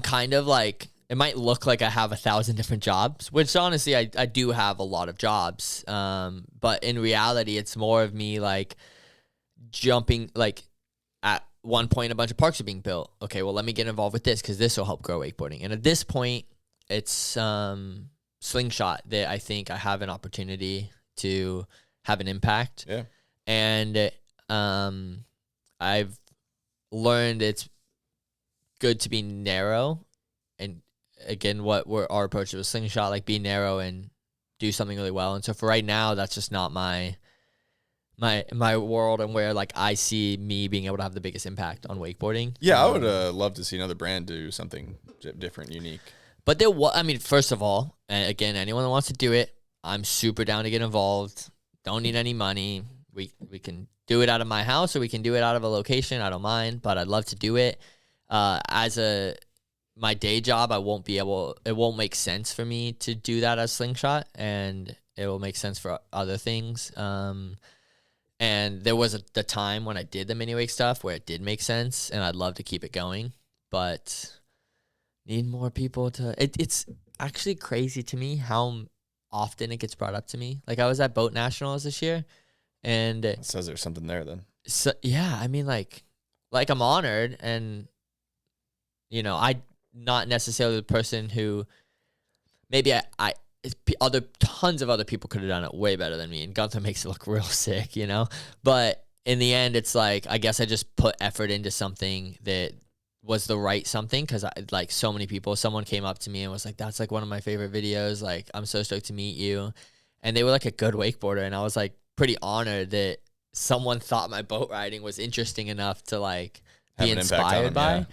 kind of like, it might look like I have 1,000 different jobs, which honestly I do have a lot of jobs. But in reality, it's more of me like jumping, like at one point a bunch of parks are being built. Okay, well, let me get involved with this because this will help grow wakeboarding. And at this point, it's Slingshot that I think I have an opportunity to have an impact. yeah. And I've learned it's good to be narrow. And again, our approach was Slingshot, like be narrow and do something really well. And so for right now, that's just not my world and where like I see me being able to have the biggest impact on wakeboarding. Yeah, I would love to see another brand do something different, unique. But I mean, first of all, and again, anyone that wants to do it, I'm super down to get involved. Don't need any money. We can do it out of my house or we can do it out of a location. I don't mind, but I'd love to do it. My day job, it won't make sense for me to do that as Slingshot, and it will make sense for other things. And there was the time when I did the mini wake stuff where it did make sense, and I'd love to keep it going, but need more people to. It's actually crazy to me how often it gets brought up to me. Like, I was at Boat Nationals this year, and It says there's something there then. so yeah, I mean, like I'm honored, and you know, I not necessarily the person who maybe tons of other people could have done it way better than me, and Gunther makes it look real sick, you know? But in the end, it's like, I guess I just put effort into something that was the right something, because like so many people, someone came up to me and was like, that's like one of my favorite videos, like I'm so stoked to meet you. And they were like a good wakeboarder, and I was like pretty honored that someone thought my boat riding was interesting enough to like Have be an impact on inspired them, by. yeah.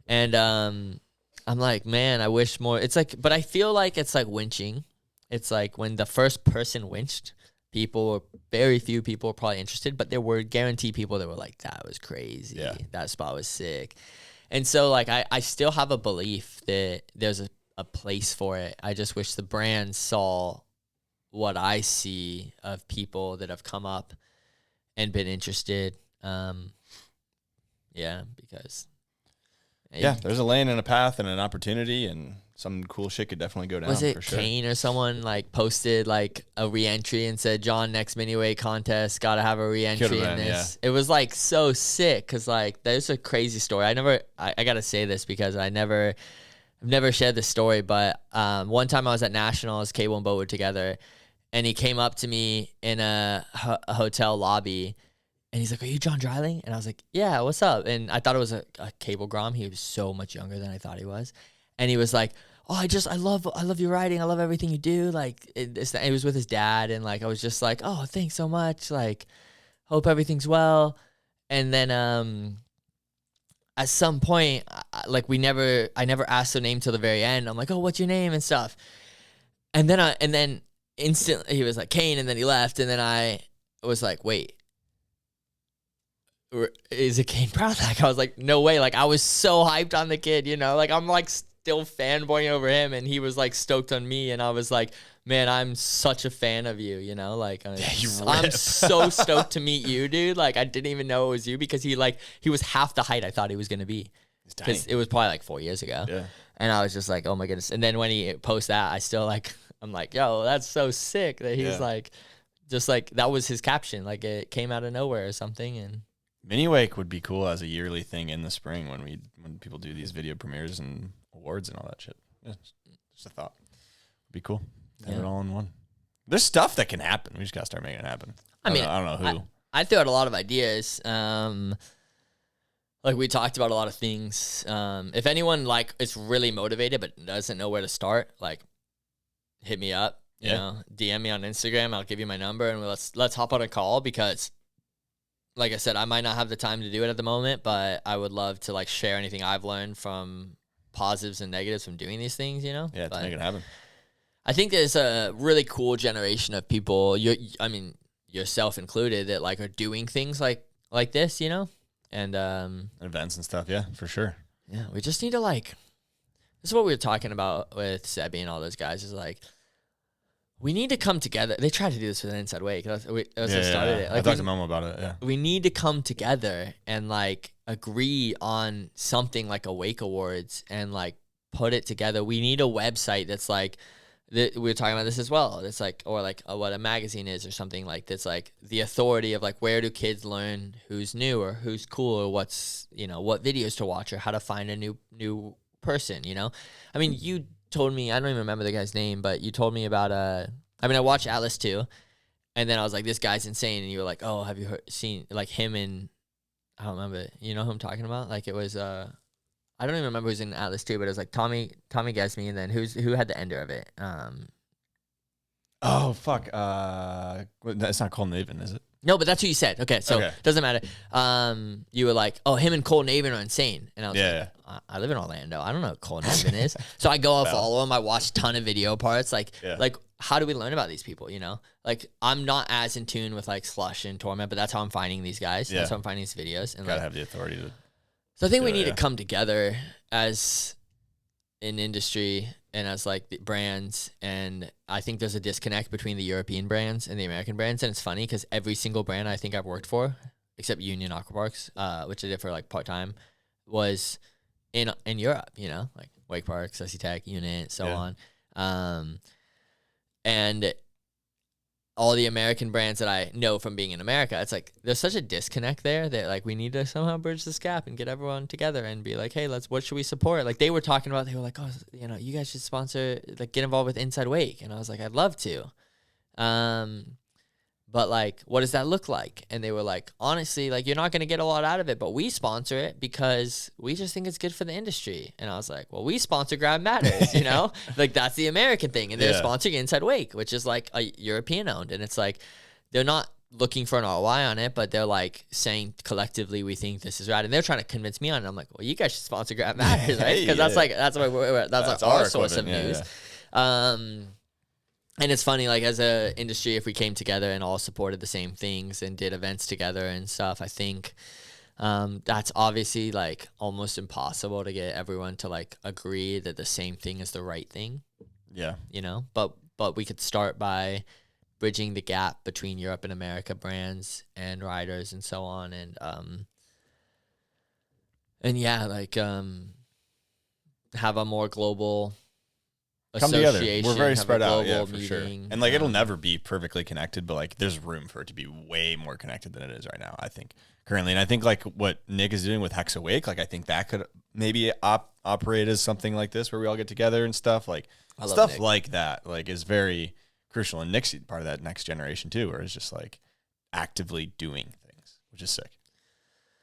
And I'm like, man, I wish more. It's like, but I feel like it's like winching. It's like when the first person winched, very few people were probably interested, but there were guaranteed people that were like, that was crazy. Yeah. That spot was sick. And so like, I still have a belief that there's a place for it. I just wish the brand saw what I see of people that have come up and been interested. Yeah, because Yeah, there's a lane and a path and an opportunity, and some cool shit could definitely go down. Was it for sure. Kane or someone like posted like a re-entry and said, John, next mini-weight contest, got to have a re-entry Could've in been, this. It was like so sick because like there's a crazy story. I got to say this because I've never shared this story, but one time I was at Nationals, Cable and Bo were together, and he came up to me in a hotel lobby, and he's like, "Are you John Dreiling?" And I was like, "Yeah, what's up?" And I thought it was a Cable Grom. He was so much younger than I thought he was, and he was like, "Oh, I love your writing. I love everything you do." Like it was with his dad, and like I was just like, "Oh, thanks so much. Like, hope everything's well." And then at some point, I never asked the name till the very end. I'm like, "Oh, what's your name?" and stuff. And then instantly he was like Kane, and then he left, and then I was like, "Wait, is it Kane Brown?" Like I was like, "No way!" Like I was so hyped on the kid, you know. Like I'm like still fanboying over him, and he was like stoked on me, and I was like, "Man, I'm such a fan of you," you know. Like I'm so stoked to meet you, dude. Like I didn't even know it was you because he was half the height I thought he was gonna be. Because it was probably like 4 years ago. Yeah. And I was just like, oh my goodness. And then when he posts that, I still like, I'm like, yo, that's so sick that he's like, just like, that was his caption. Like it came out of nowhere or something. And Mini Wake would be cool as a yearly thing in the spring when people do these video premieres and awards and all that shit. Yeah, just a thought. It'd be cool. Have it all in one. There's stuff that can happen. We just gotta start making it happen. I don't know who. I threw out a lot of ideas. Like we talked about a lot of things. If anyone like is really motivated but doesn't know where to start, like hit me up. You know, DM me on Instagram. I'll give you my number and let's hop on a call because, like I said, I might not have the time to do it at the moment, but I would love to like share anything I've learned from positives and negatives from doing these things. You know, to make it happen. I think there's a really cool generation of people. Yourself included, that like are doing things like this. You know. And events and stuff, yeah, for sure. Yeah, we just need to like. This is what we were talking about with Sebi and all those guys. Is like, we need to come together. They tried to do this with an Inside Wake. That's what started it. Like, I talked to Momo about it. Yeah, we need to come together and like agree on something like a Wake Awards and like put it together. We need a website that's like. We were talking about this as well. It's like, or like what a magazine is or something like that's like the authority of like where do kids learn who's new or who's cool or what's, you know, what videos to watch or how to find a new person, you know? I mean, you told me, I don't even remember the guy's name, but you told me about, I watched Atlas too. And then I was like, this guy's insane. And you were like, oh, have you seen like him and, I don't remember, you know who I'm talking about? Like it was, I don't even remember who's in Atlas 2, but it was like Tommy Gesme, and then who had the ender of it? Oh fuck! That's not Cole Navin, is it? No, but that's who you said. Okay, so it doesn't matter. You were like, oh, him and Cole Navin are insane, and I was like, I live in Orlando. I don't know who Cole Navin is, so I go follow him. I watch a ton of video parts. Like how do we learn about these people? You know, like I'm not as in tune with like Slush and Torment, but that's how I'm finding these guys. Yeah. That's how I'm finding these videos. And gotta have the authority to. So I think we need to come together as an industry and as like the brands. And I think there's a disconnect between the European brands and the American brands. And it's funny because every single brand I think I've worked for, except Union Aquaparks, which I did for like part-time, was in Europe, you know, like Wake Park, Sussy Tech, Unit, so on. And all the American brands that I know from being in America, it's like there's such a disconnect there that like we need to somehow bridge this gap and get everyone together and be like, hey, what should we support? Like they were talking about, they were like, oh, you know, you guys should sponsor, like get involved with Inside Wake. And I was like, I'd love to. But like, what does that look like? And they were like, honestly, like you're not going to get a lot out of it, but we sponsor it because we just think it's good for the industry. And I was like, well, we sponsor Grab Matters, you know, like that's the American thing. And they're sponsoring Inside Wake, which is like a European owned. And it's like, they're not looking for an ROI on it, but they're like saying collectively, we think this is right. And they're trying to convince me on it. I'm like, well, you guys should sponsor Grab Matters, right? Because that's like our source of news. And it's funny, like as a industry, if we came together and all supported the same things and did events together and stuff, I think that's obviously like almost impossible to get everyone to like agree that the same thing is the right thing. Yeah. You know, but we could start by bridging the gap between Europe and America brands and riders and so on. And yeah, like have a more global come together. association. We're very have a spread out, yeah, global for sure. meeting. And like it'll never be perfectly connected, but like there's room for it to be way more connected than it is right now, I think, currently. And I think like what Nick is doing with Hex Awake, like I think that could maybe operate as something like this where we all get together and stuff. Like stuff like that, like is very crucial. And Nick's part of that next generation too, where it's just like actively doing things, which is sick.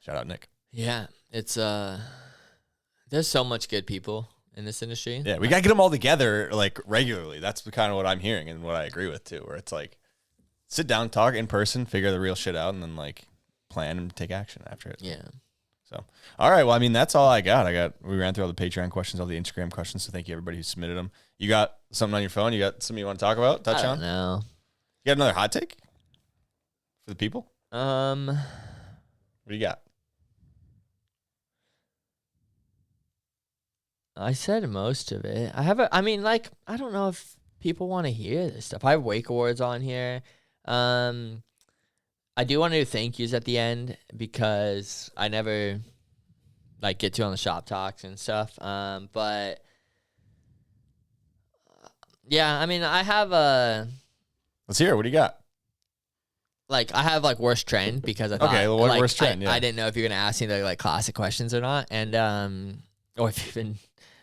Shout out Nick. Yeah, it's there's so much good people in this industry. Yeah, we gotta get them all together like regularly. That's kind of what I'm hearing and what I agree with too. Where it's like, sit down, talk in person, figure the real shit out, and then like plan and take action after it. Yeah. So, all right. Well, I mean, that's all I got. We ran through all the Patreon questions, all the Instagram questions. So thank you everybody who submitted them. You got something on your phone? You got something you want to talk about? Touch on? No. You got another hot take for the people? What do you got? I said most of it. I mean, like, I don't know if people want to hear this stuff. I have Wake Awards on here. I do want to do thank yous at the end because I never like get to on the shop talks and stuff. But yeah, I mean, I have Let's hear it. What do you got? like I have like worst trend because I thought Okay, well, what like, worst trend? Yeah. I didn't know if you're gonna ask me the like classic questions or not, and or if even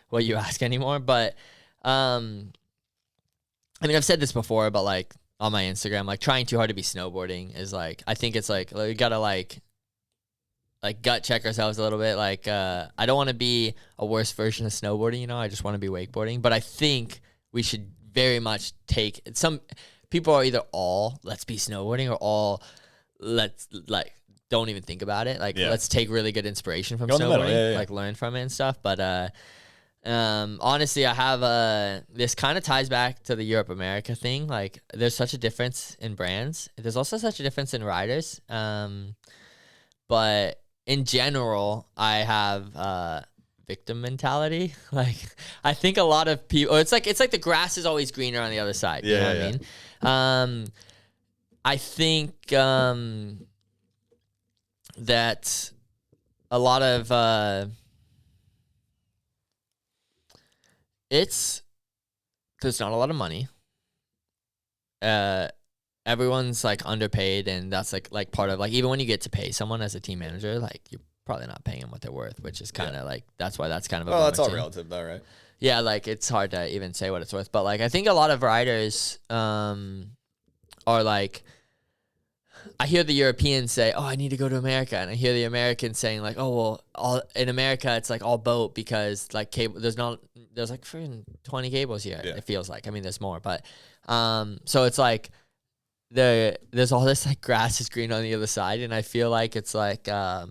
what you ask anymore. But I mean, I've said this before, but like on my Instagram, like trying too hard to be snowboarding is like I think it's like we gotta like gut check ourselves a little bit. Like I don't want to be a worse version of snowboarding, you know. I just want to be wakeboarding. But I think we should very much take some people are either all let's be snowboarding or all let's like don't even think about it. Like let's take really good inspiration from snowboarding, like learn from it and stuff. But honestly, I have this kind of ties back to the Europe America thing. Like there's such a difference in brands. There's also such a difference in riders. But in general, I have victim mentality. Like I think a lot of people, it's like the grass is always greener on the other side. You know what I mean? I think that a lot of there's not a lot of money. Everyone's like underpaid, and that's like part of like even when you get to pay someone as a team manager, like you're probably not paying them what they're worth, which is kind of like that's why that's kind of a that's all too. relative though, right? Yeah, like it's hard to even say what it's worth, but like I think a lot of riders are like, I hear the Europeans say, "Oh, I need to go to America," and I hear the Americans saying like, "Oh, well, all in America it's like all boat because like cable there's like freaking 20 cables here." It feels like. I mean, there's more, but so it's like there's all this like grass is green on the other side, and I feel like it's like I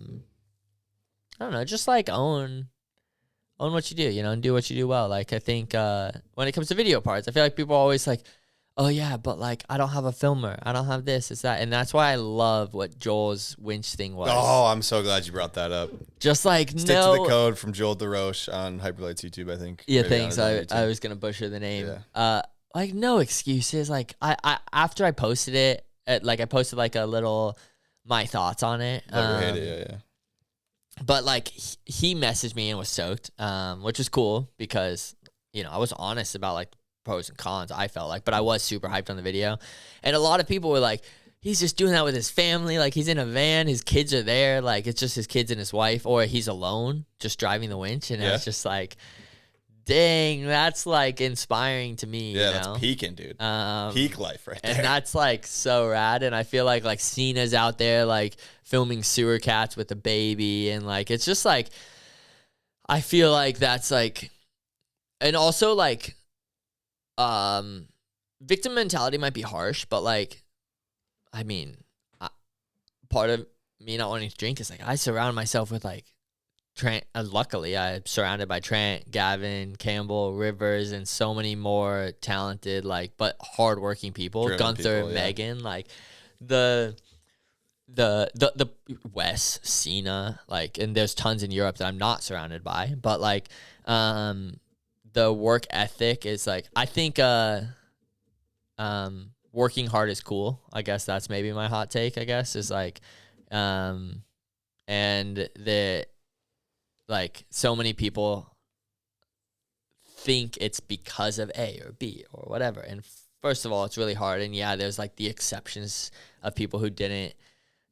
don't know, just like own what you do, you know, and do what you do well. Like I think when it comes to video parts, I feel like people are always like, "Oh yeah, but like I don't have a filmer, I don't have this, it's that," and that's why I love what Joel's winch thing was. Oh, I'm so glad you brought that up. Just like Stick to the code from Joel DeRoche on Hyperlight's YouTube, I think. Yeah, thanks. I was gonna butcher the name. Yeah. Like no excuses. Like I after I posted it, I posted like a little my thoughts on it. Love or hate it, yeah. But like he messaged me and was stoked, which was cool because you know I was honest about like pros and cons. I felt like, but I was super hyped on the video, and a lot of people were like, "He's just doing that with his family. Like he's in a van, his kids are there. Like it's just his kids and his wife, or he's alone, just driving the winch." And it's just like, dang, that's like inspiring to me. Yeah, you know? that's peaking, dude. Peak life right there. And that's like so rad. And I feel like Cena's out there like filming sewer cats with a baby, and like it's just like I feel like that's like, and also like victim mentality might be harsh, but like I mean part of me not wanting to drink is like I surround myself with like Trent, luckily I'm surrounded by Trent, Gavin, Campbell, Rivers, and so many more talented, like, but hardworking people. Driven Gunther, people, yeah. Megan, like the Wes, Cena, like, and there's tons in Europe that I'm not surrounded by, but like, the work ethic is like, I think, working hard is cool. I guess that's maybe my hot take, I guess, is like, and the, like so many people think it's because of A or B or whatever. And first of all, it's really hard. And yeah, there's like the exceptions of people who didn't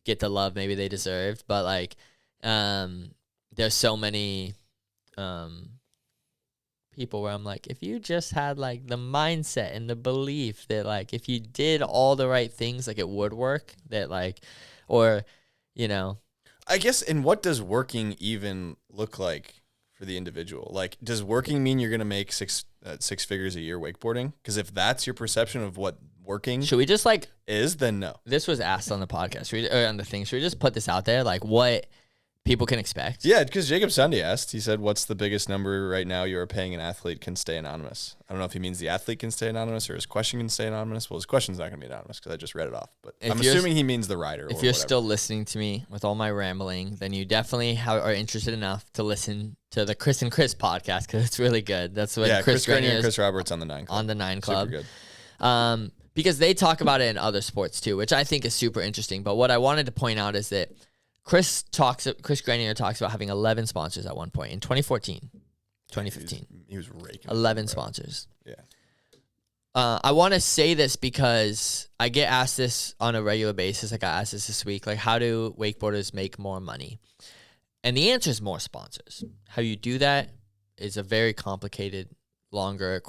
get the love maybe they deserved. But like, there's so many people where I'm like, if you just had like the mindset and the belief that like if you did all the right things, like it would work, that like, or, you know. I guess, and what does working even look like for the individual? Like, does working mean you're going to make six figures a year wakeboarding? Because if that's your perception of what working Should we just like is, then no. This was asked on the podcast, or on the thing. Should we just put this out there, like what people can expect? Yeah, because Jacob Sunday asked, he said, what's the biggest number right now you are paying an athlete can stay anonymous? I don't know if he means the athlete can stay anonymous or his question can stay anonymous. Well, his question's not going to be anonymous because I just read it off. But I'm assuming he means the rider. If you're still listening to me with all my rambling, then you definitely are interested enough to listen to the Chris and Chris podcast because it's really good. That's what Chris Grenier and Chris Roberts on the 9 Club. On the 9 Club. Super good. Because they talk about it in other sports too, which I think is super interesting. But what I wanted to point out is that Chris Grenier talks about having 11 sponsors at one point in 2014, 2015. He was raking. 11 sponsors. Yeah. I want to say this because I get asked this on a regular basis. I got asked this week, like, how do wakeboarders make more money? And the answer is more sponsors. How you do that is a very complicated, longer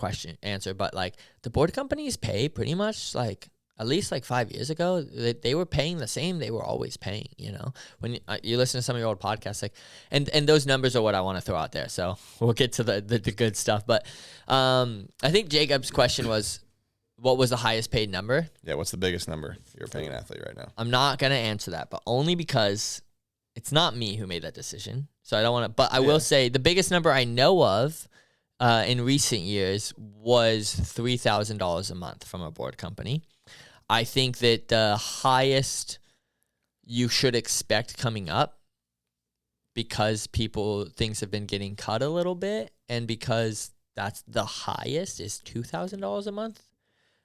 answer. But like the board companies pay pretty much like, at least like 5 years ago, they were paying the same they were always paying, you know? When you listen to some of your old podcasts, like, and those numbers are what I want to throw out there. So we'll get to the good stuff. But I think Jacob's question was, what was the highest paid number? Yeah, what's the biggest number you're paying an athlete right now? I'm not going to answer that, but only because it's not me who made that decision. So I don't want to, but I will say the biggest number I know of in recent years was $3,000 a month from a board company. I think that the highest you should expect coming up, because things have been getting cut a little bit, and because that's the highest is $2,000 a month.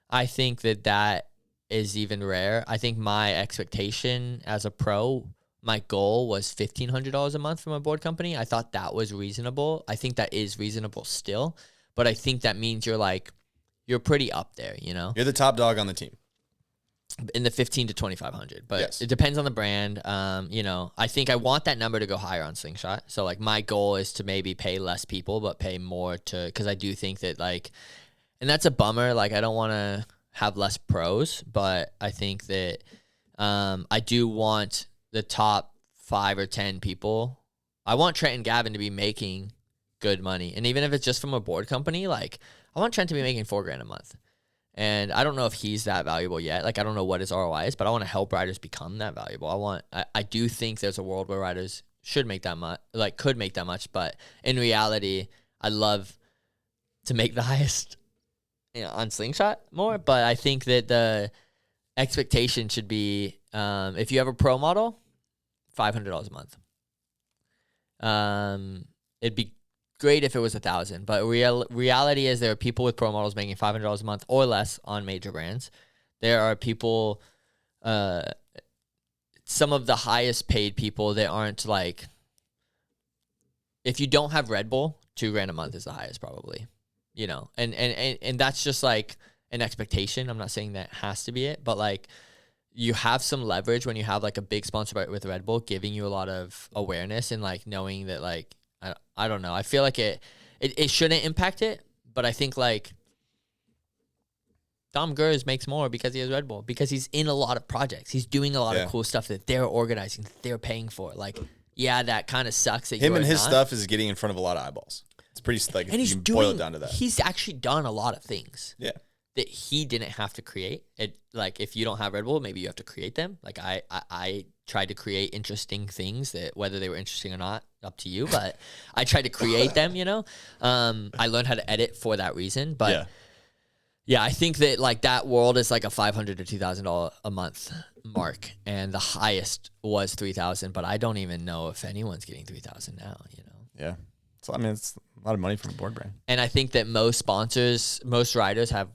I think that is even rare. I think my expectation as a pro, my goal was $1,500 a month from a board company. I thought that was reasonable. I think that is reasonable still, but I think that means you're pretty up there, you know? You're the top dog on the team. In the 15 to 2,500, but yes. It depends on the brand. You know, I think I want that number to go higher on Slingshot. So like my goal is to maybe pay less people, but pay more because I do think that like, and that's a bummer. Like I don't want to have less pros, but I think that I do want the top 5 or 10 people. I want Trent and Gavin to be making good money. And even if it's just from a board company, like I want Trent to be making $4,000 a month. And I don't know if he's that valuable yet. Like, I don't know what his ROI is, but I want to help riders become that valuable. I do think there's a world where riders should make that much, like could make that much. But in reality, I'd love to make the highest, you know, on Slingshot more. But I think that the expectation should be, if you have a pro model, $500 a month. It'd be great if it was 1,000, but reality is there are people with pro models making $500 a month or less on major brands. There are people, some of the highest paid people that aren't like, if you don't have Red Bull, $2,000 a month is the highest probably, you know, and that's just like an expectation. I'm not saying that has to be it, but like you have some leverage when you have like a big sponsor with Red Bull giving you a lot of awareness and like knowing that like, I don't know. I feel like it shouldn't impact it, but I think like Dom Gers makes more because he has Red Bull, because he's in a lot of projects. He's doing a lot of cool stuff that they're organizing, that they're paying for. Like, yeah, that kind of sucks. That him and his stuff is getting in front of a lot of eyeballs. It's pretty like, and you can boil it down to that. He's actually done a lot of things. Yeah. That he didn't have to create. It like if you don't have Red Bull, maybe you have to create them. Like I tried to create interesting things that whether they were interesting or not, up to you. But I tried to create them, you know. I learned how to edit for that reason. But yeah, I think that like that world is like a $500 to $2,000 a month mark, and the highest was 3,000. But I don't even know if anyone's getting 3,000 now, you know. Yeah. So I mean, it's a lot of money from a board brand. And I think that most riders have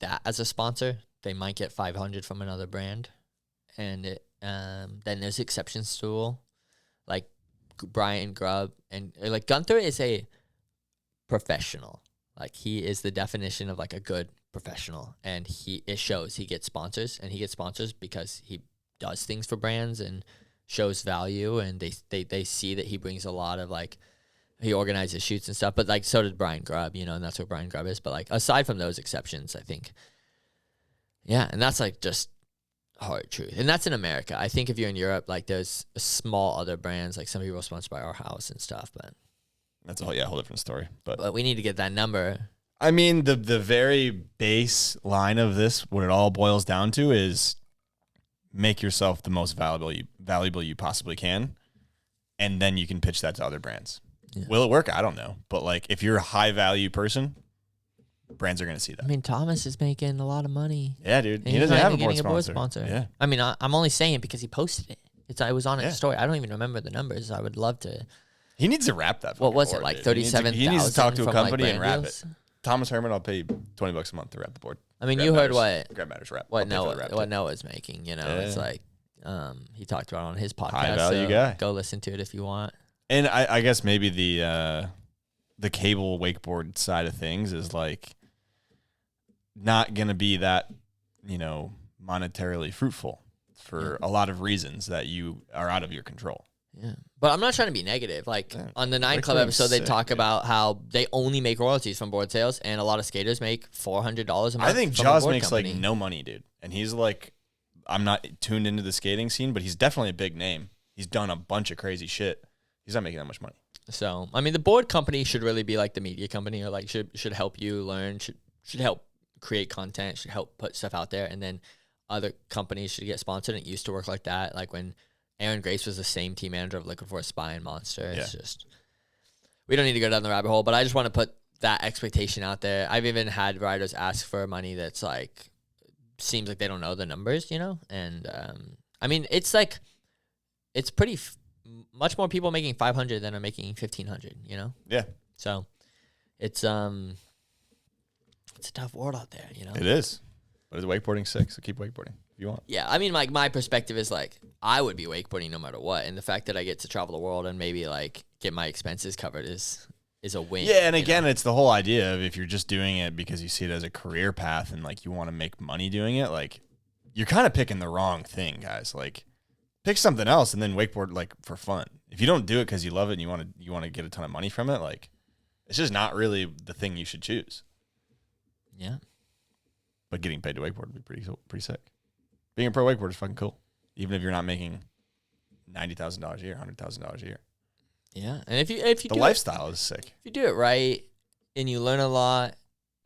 that as a sponsor. They might get 500 from another brand, and then there's exceptions to the rule, like Brian Grubb and like Gunther is a professional. Like he is the definition of like a good professional, and it shows. He gets sponsors, and he gets sponsors because he does things for brands and shows value, and they see that he brings a lot of like, he organizes shoots and stuff. But like so did Brian Grubb, you know, and that's what Brian Grubb is. But like aside from those exceptions, I think, yeah, and that's like just hard truth, and that's in America. I think if you're in Europe, like there's small other brands, like some people are sponsored by our house and stuff, but That's a whole different story. But we need to get that number. I mean, the very base line of this, what it all boils down to is make yourself the most valuable you possibly can, and then you can pitch that to other brands. Yeah. Will it work? I don't know. But like if you're a high value person, brands are going to see that. I mean, Thomas is making a lot of money. Yeah, dude. He doesn't have a board sponsor. Yeah. I mean, I'm only saying it because he posted it. I was on his story. I don't even remember the numbers. I would love to. He needs to wrap that. What was it, like 37,000? He needs to talk to a company like and wrap deals? it. Thomas Herman, I'll pay you $20 a month to wrap the board. I mean, you heard Grab Matters wrap. what Noah's making. You know, it's like he talked about it on his podcast. High value guy. Go listen to it if you want. And I guess maybe the cable wakeboard side of things is like not going to be that, you know, monetarily fruitful for a lot of reasons that you are out of your control. Yeah. But I'm not trying to be negative. Like on the 9 Club episode, they talk about how they only make royalties from board sales, and a lot of skaters make $400 a month. I think Jaws makes like no money, dude. And he's like, I'm not tuned into the skating scene, but he's definitely a big name. He's done a bunch of crazy shit. He's not making that much money. So, I mean, the board company should really be like the media company, or like should help you learn, should help create content, should help put stuff out there, and then other companies should get sponsored. And it used to work like that. Like when Aaron Grace was the same team manager of Liquid Force Spy and Monster. It's just, we don't need to go down the rabbit hole, but I just want to put that expectation out there. I've even had riders ask for money that's like, seems like they don't know the numbers, you know? And I mean, it's like, it's pretty, much more people making 500 than are making 1,500, you know? Yeah. So it's a tough world out there, you know? It is. But it's wakeboarding sick, so keep wakeboarding if you want. Yeah, I mean, like my perspective is like I would be wakeboarding no matter what, and the fact that I get to travel the world and maybe like get my expenses covered is a win. Yeah, and again, it's the whole idea of if you're just doing it because you see it as a career path and like you want to make money doing it, like you're kind of picking the wrong thing, guys. Like pick something else and then wakeboard like for fun. If you don't do it because you love it and you want to get a ton of money from it, like it's just not really the thing you should choose. Yeah. But getting paid to wakeboard would be pretty sick. Being a pro wakeboarder is fucking cool, even if you're not making $90,000 a year, $100,000 a year. Yeah, and if you the lifestyle is sick. If you do it right and you learn a lot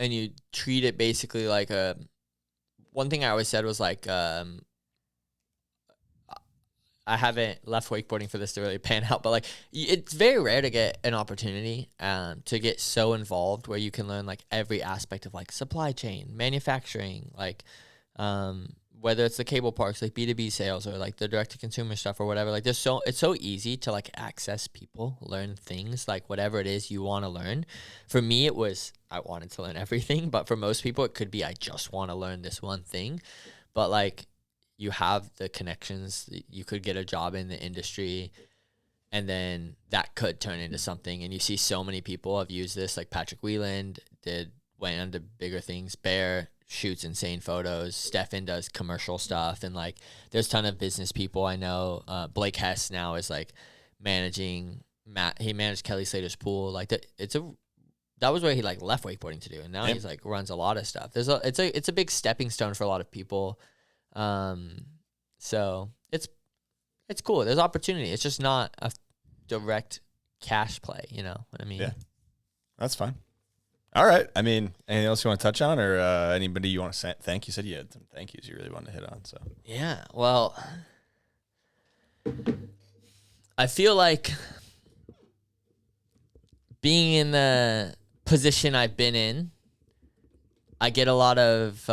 and you treat it basically like a. One thing I always said was like, I haven't left wakeboarding for this to really pan out, but like it's very rare to get an opportunity to get so involved where you can learn like every aspect of like supply chain, manufacturing, like whether it's the cable parks, like B2B sales or like the direct to consumer stuff or whatever. Like it's so easy to like access people, learn things, like whatever it is you want to learn. For me, it was I wanted to learn everything, but for most people, it could be I just want to learn this one thing. But like you have the connections, you could get a job in the industry, and then that could turn into something. And you see so many people have used this, like Patrick Wieland went on to bigger things. Bear shoots insane photos. Stefan does commercial stuff. And like, there's a ton of business people I know. Blake Hess now is like managing he managed Kelly Slater's pool. Like that was where he like left wakeboarding to do. And now he's like runs a lot of stuff. It's a big stepping stone for a lot of people. So it's cool. There's opportunity. It's just not a direct cash play, you know what I mean? Yeah, that's fine. All right. I mean, anything else you want to touch on, or anybody you want to thank? You said you had some thank yous you really wanted to hit on. So yeah, well, I feel like being in the position I've been in, I get a lot of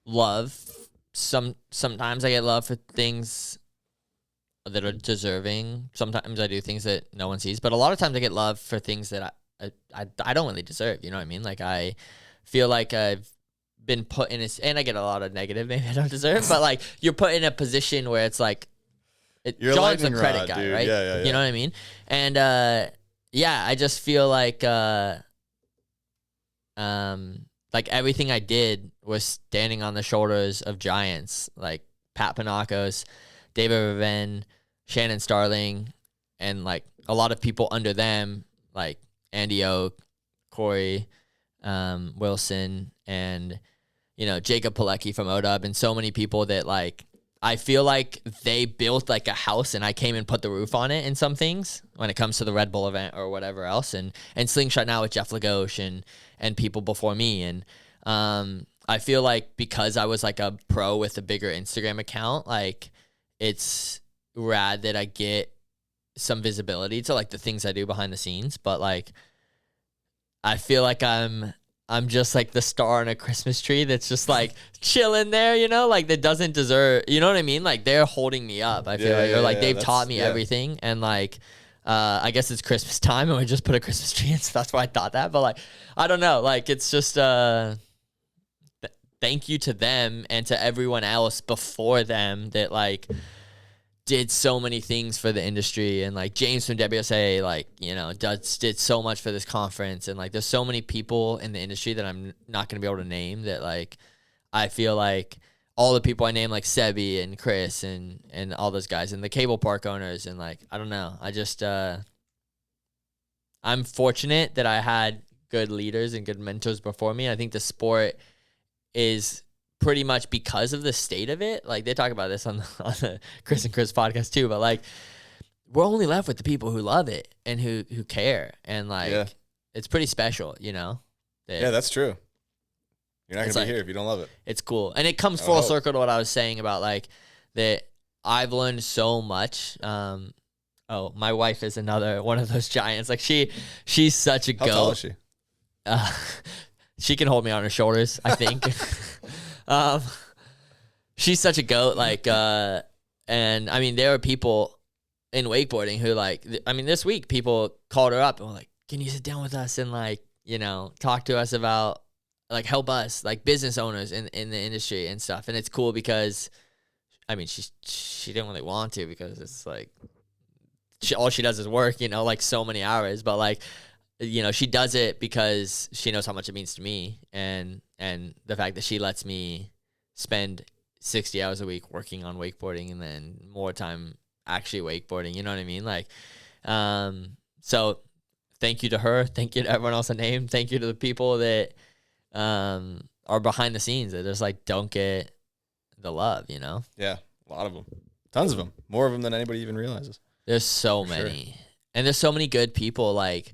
love. Sometimes I get love for things that are deserving. Sometimes I do things that no one sees, but a lot of times I get love for things that I don't really deserve. You know what I mean? Like I feel like I've been put in and I get a lot of negative maybe I don't deserve, but like you're put in a position where it's like John's a credit guy, dude. right? Yeah. You know what I mean? And I just feel like like everything I did was standing on the shoulders of giants like Pat Panacos, David Raven, Shannon Starling, and like a lot of people under them, like Andy Oak, Corey Wilson, and Jacob Pilecki from ODUB, and so many people that like I feel like they built like a house and I came and put the roof on it in some things when it comes to the Red Bull event or whatever else, and Slingshot now with Jeff Lagoche and people before me, and I feel like because I was like a pro with a bigger Instagram account, like it's rad that I get some visibility to like the things I do behind the scenes, but like I feel like I'm just like the star on a Christmas tree that's just like chilling there, like that doesn't deserve, you know what I mean? Like they're holding me up. I feel or like they've taught me everything, and like I guess it's Christmas time and we just put a Christmas tree in, so that's why I thought that. But like I don't know, like it's just thank you to them and to everyone else before them that like did so many things for the industry, and like James from WSA, like, did so much for this conference. And like, there's so many people in the industry that I'm not going to be able to name that like, I feel like all the people I name, like Sebi and Chris and all those guys and the cable park owners. And like, I don't know. I just, I'm fortunate that I had good leaders and good mentors before me. I think the sport is pretty much because of the state of it. Like they talk about this on the Chris and Chris podcast too, but like we're only left with the people who love it and who care, and like it's pretty special, Yeah, that's true. You're not gonna be here if you don't love it. It's cool, and it comes full circle to what I was saying about like that I've learned so much. My wife is another one of those giants. Like she's such a goat. How tall is she? She can hold me on her shoulders, I think. She's such a goat, like, and I mean, there are people in wakeboarding who like, this week people called her up and were like, can you sit down with us and like, talk to us about like, help us, like business owners in the industry and stuff. And it's cool because, she didn't really want to, because it's like, all she does is work, like so many hours, but like, she does it because she knows how much it means to me, and the fact that she lets me spend 60 hours a week working on wakeboarding and then more time actually wakeboarding, you know what I mean? Like, so thank you to her. Thank you to everyone else I named. Thank you to the people that are behind the scenes that just like don't get the love, Yeah, a lot of them. Tons of them. More of them than anybody even realizes. There's so many. Sure. And there's so many good people, like,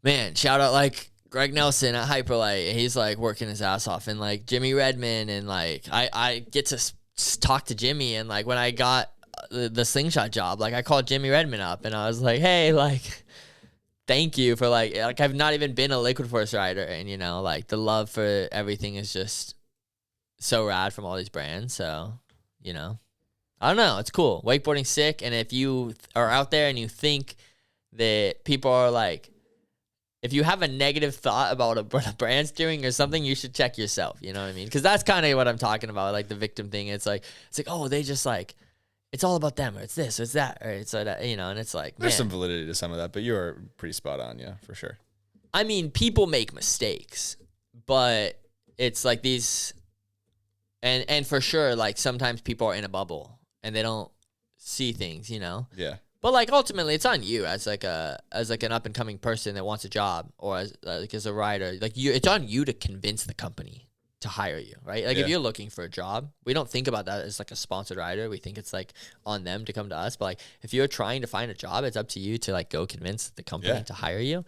man, shout out like Greg Nelson at Hyperlight. He's like working his ass off, and like Jimmy Redmond, and like I get to talk to Jimmy, and like when I got the Slingshot job, like I called Jimmy Redmond up and I was like, hey, like thank you for like I've not even been a Liquid Force rider, and like the love for everything is just so rad from all these brands. So I don't know, it's cool. Wakeboarding's sick, and if you are out there and you think that people are like, if you have a negative thought about what a brand's doing or something, you should check yourself. You know what I mean? Because that's kind of what I'm talking about, like the victim thing. It's like, oh, they just like, it's all about them, or it's this, or it's that, or it's like that, and it's like, there's some validity to some of that, but you are pretty spot on, yeah, for sure. People make mistakes, but it's like these, and for sure, like sometimes people are in a bubble and they don't see things, Yeah. But like ultimately, it's on you as like an up and coming person that wants a job, or as a rider. Like it's on you to convince the company to hire you, right? Like if you're looking for a job, we don't think about that as like a sponsored rider. We think it's like on them to come to us. But like if you're trying to find a job, it's up to you to like go convince the company to hire you.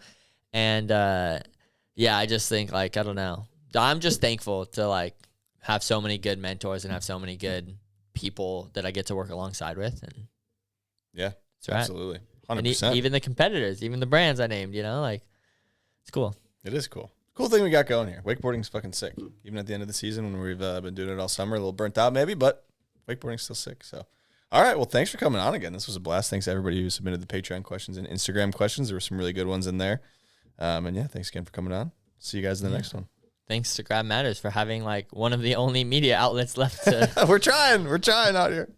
And I just think like, I don't know. I'm just thankful to like have so many good mentors and have so many good people that I get to work alongside with. And yeah. Right. Absolutely. 100%. Even the competitors, even the brands I named, like it's cool. It is cool. Cool thing we got going here. Wakeboarding's fucking sick. Even at the end of the season when we've been doing it all summer, a little burnt out maybe, but wakeboarding's still sick. So, all right. Well, thanks for coming on again. This was a blast. Thanks to everybody who submitted the Patreon questions and Instagram questions. There were some really good ones in there. And yeah, thanks again for coming on. See you guys in the next one. Thanks to Grab Matters for having like one of the only media outlets left to. We're trying out here.